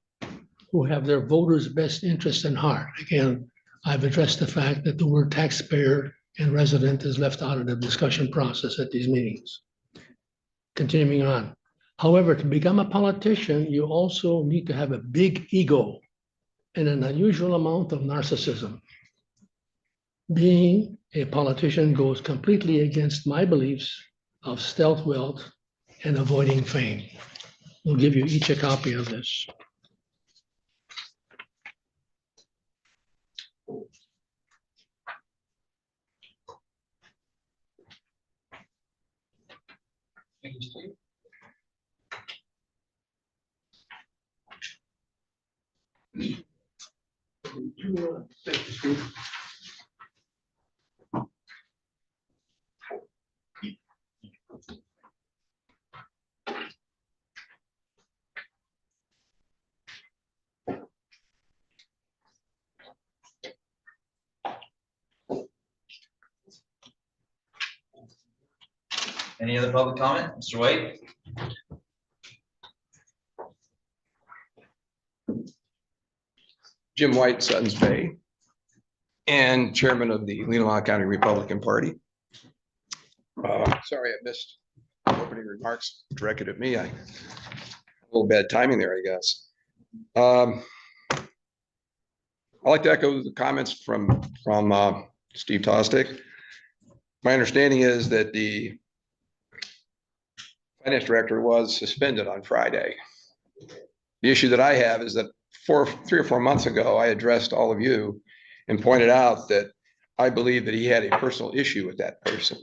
who have their voters' best interests in heart. Again, I've addressed the fact that the word taxpayer and resident is left out of the discussion process at these meetings. Continuing on. However, to become a politician, you also need to have a big ego and an unusual amount of narcissism. Being a politician goes completely against my beliefs of stealth wealth and avoiding fame. We'll give you each a copy of this. Thank you, Steve. Thank you, Steve. Any other public comment? Mr. White? Jim White, Suttons Bay, and chairman of the Leelanau County Republican Party. Sorry, I missed opening remarks directed at me. A little bad timing there, I guess. I'd like to echo the comments from Steve Tostig. My understanding is that the finance director was suspended on Friday. The issue that I have is that 3 or 4 months ago, I addressed all of you and pointed out that I believe that he had a personal issue with that person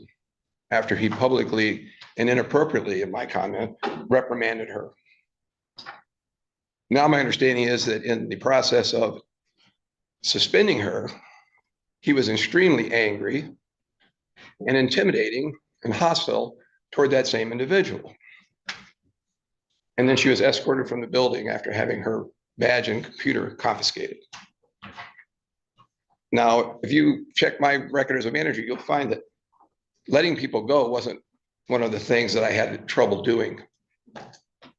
after he publicly and inappropriately, in my comment, reprimanded her. Now, my understanding is that in the process of suspending her, he was extremely angry and intimidating and hostile toward that same individual. And then she was escorted from the building after having her badge and computer confiscated. Now, if you check my record as a manager, you'll find that letting people go wasn't one of the things that I had trouble doing,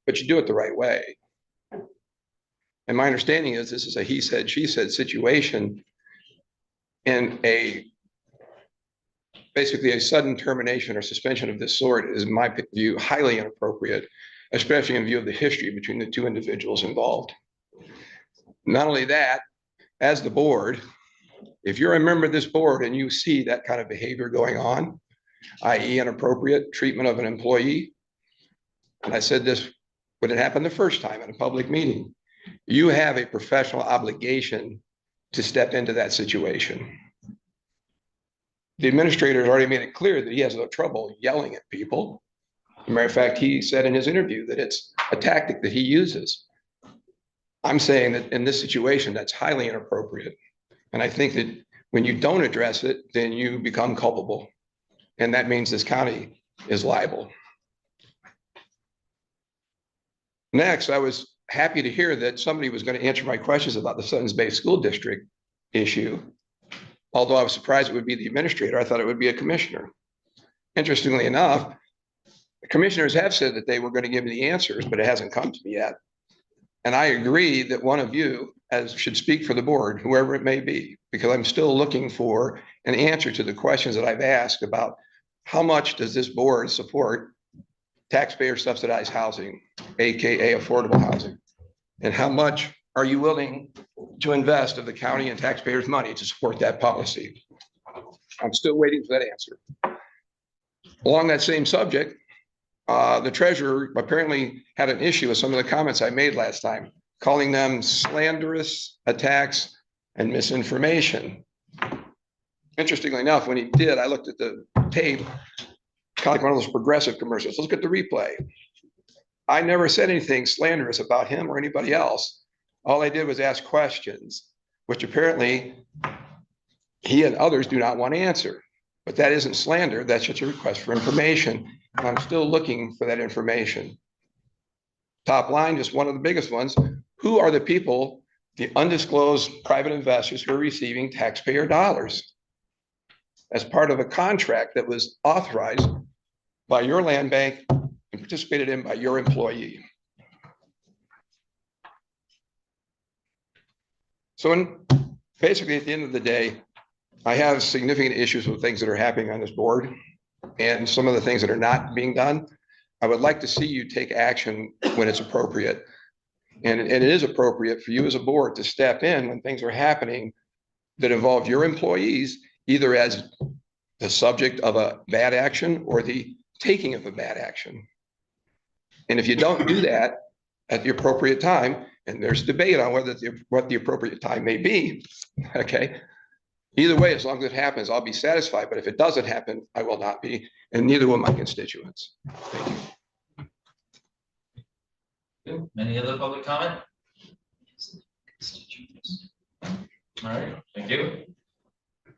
but you do it the right way. And my understanding is this is a he said, she said situation, and basically a sudden termination or suspension of this sort is, in my view, highly inappropriate, especially in view of the history between the 2 individuals involved. Not only that, as the board, if you're a member of this board and you see that kind of behavior going on, i.e. inappropriate treatment of an employee, and I said this when it happened the first time in a public meeting, you have a professional obligation to step into that situation. The administrator has already made it clear that he has no trouble yelling at people. As a matter of fact, he said in his interview that it's a tactic that he uses. I'm saying that in this situation, that's highly inappropriate. And I think that when you don't address it, then you become culpable. And that means this county is liable. Next, I was happy to hear that somebody was going to answer my questions about the Sutton's Bay School District issue. Although I was surprised it would be the administrator, I thought it would be a commissioner. Interestingly enough, the commissioners have said that they were going to give me the answers, but it hasn't come to me yet. And I agree that one of you should speak for the board, whoever it may be, because I'm still looking for an answer to the questions that I've asked about how much does this board support taxpayer subsidized housing, AKA affordable housing? And how much are you willing to invest of the county and taxpayers' money to support that policy? I'm still waiting for that answer. Along that same subject, the treasurer apparently had an issue with some of the comments I made last time, calling them slanderous attacks and misinformation. Interestingly enough, when he did, I looked at the tape, kind of like one of those progressive commercials. Let's look at the replay. I never said anything slanderous about him or anybody else. All I did was ask questions, which apparently he and others do not want to answer. But that isn't slander, that's just a request for information. And I'm still looking for that information. Top line, just one of the biggest ones. Who are the people, the undisclosed private investors who are receiving taxpayer dollars as part of a contract that was authorized by your land bank and participated in by your employee? So basically, at the end of the day, I have significant issues with things that are happening on this board and some of the things that are not being done. I would like to see you take action when it's appropriate. And it is appropriate for you as a board to step in when things are happening that involve your employees, either as the subject of a bad action or the taking of a bad action. And if you don't do that at the appropriate time, and there's debate on what the appropriate time may be, okay? Either way, as long as it happens, I'll be satisfied. But if it doesn't happen, I will not be, and neither will my constituents. Thank you. Any other public comment? All right, thank you.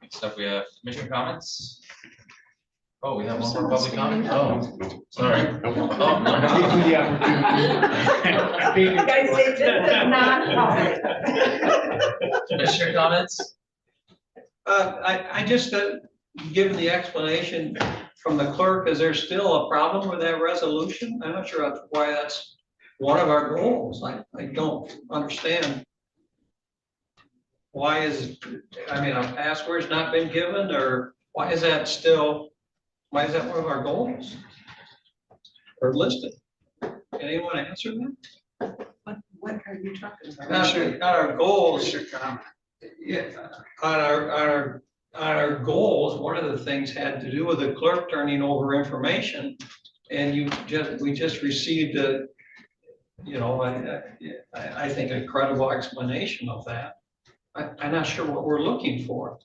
Next up, we have commissioner comments. Oh, we have one more public comment? Oh, sorry. Oh, no. Guys, this is not public. Commissioner comments? I just, given the explanation from the clerk, is there still a problem with that resolution? I'm not sure why that's one of our goals. I don't understand. Why is, I mean, a password's not been given, or why is that one of our goals? Or listed? Can anyone answer that? What are you talking about? On our goals. Yeah, on our goals, one of the things had to do with the clerk turning over information. And we just received a, I think a credible explanation of that. I'm not sure what we're looking for.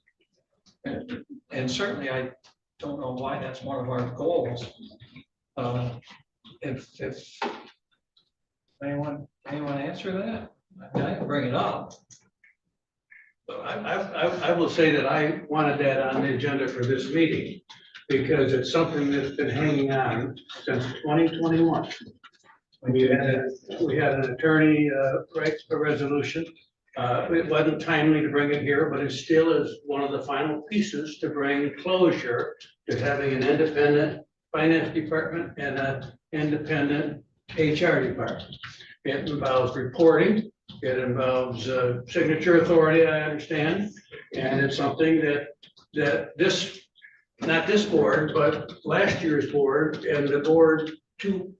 And certainly I don't know why that's one of our goals. If anyone answer that, I can bring it up. I will say that I wanted that on the agenda for this meeting because it's something that's been hanging on since 2021. We had an attorney write a resolution. It wasn't timely to bring it here, but it still is one of the final pieces to bring closure to having an independent finance department and an independent HR department. It involves reporting. It involves signature authority, I understand, and it's something that this, not this board, but last year's board and the board two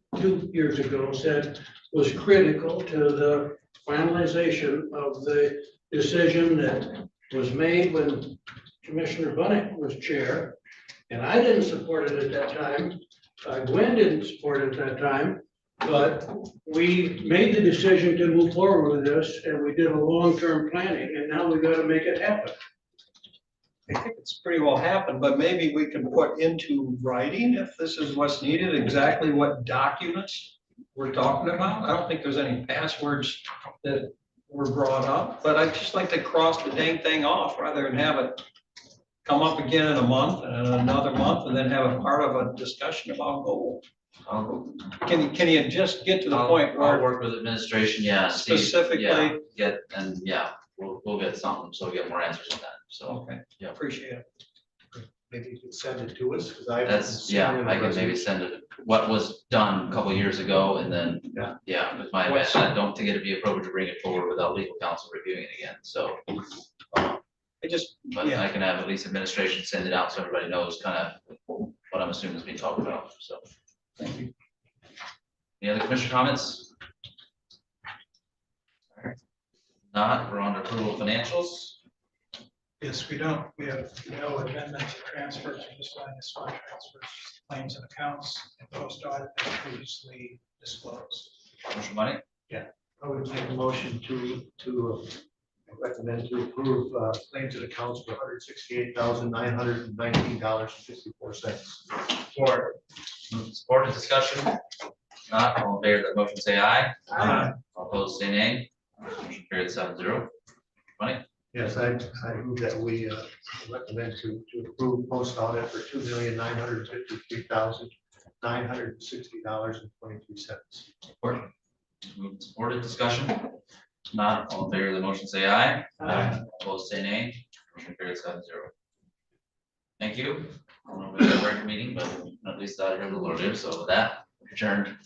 years ago said was critical to the finalization of the decision that was made when Commissioner Bunnick was chair. And I didn't support it at that time. Gwen didn't support it at that time. But we made the decision to move forward with this, and we did a long-term planning, and now we gotta make it happen. I think it's pretty well happened, but maybe we can put into writing, if this is what's needed, exactly what documents we're talking about. I don't think there's any passwords that were brought up, but I'd just like to cross the dang thing off rather than have it come up again in a month and another month and then have a part of a discussion about gold. Can you just get to the point I'll where work with administration, yeah. see- specifically? yeah, Get, and yeah, we'll get something, so we get more answers on that, so. Okay, Yeah. appreciate it. Maybe you can send it to us, because I. That's, yeah, I can maybe send it, what was done a couple years ago, and then, yeah, with my, What's- I don't think it'd be appropriate to bring it forward without legal counsel reviewing it again, so. I just, But yeah. I can have at least administration send it out so everybody knows kind of what I'm assuming is being talked about, so. Thank you. Any other commissioner comments? All right. Not, we're on to approval of financials. Yes, we don't. We have no amendments or transfers, or miscellaneous fund transfers, claims and accounts, and post audit as previously disclosed. Commissioner Money, I would make a motion to recommend to approve claims and accounts for $168,919.54. support and discussion. Not, all in favor of that motion, say aye. Aye. All opposed, say nay. Motion carried 7-0. Money, Yes, I move that we recommend to approve post audit for $2,953,960.23. support. Moved and supported, discussion. Not, all in favor of the motion, say aye. Aye. All opposed, say nay. Motion carried 7-0. Thank you. I don't know if we have a regular meeting, but at least out here a little earlier, so with that, adjourned.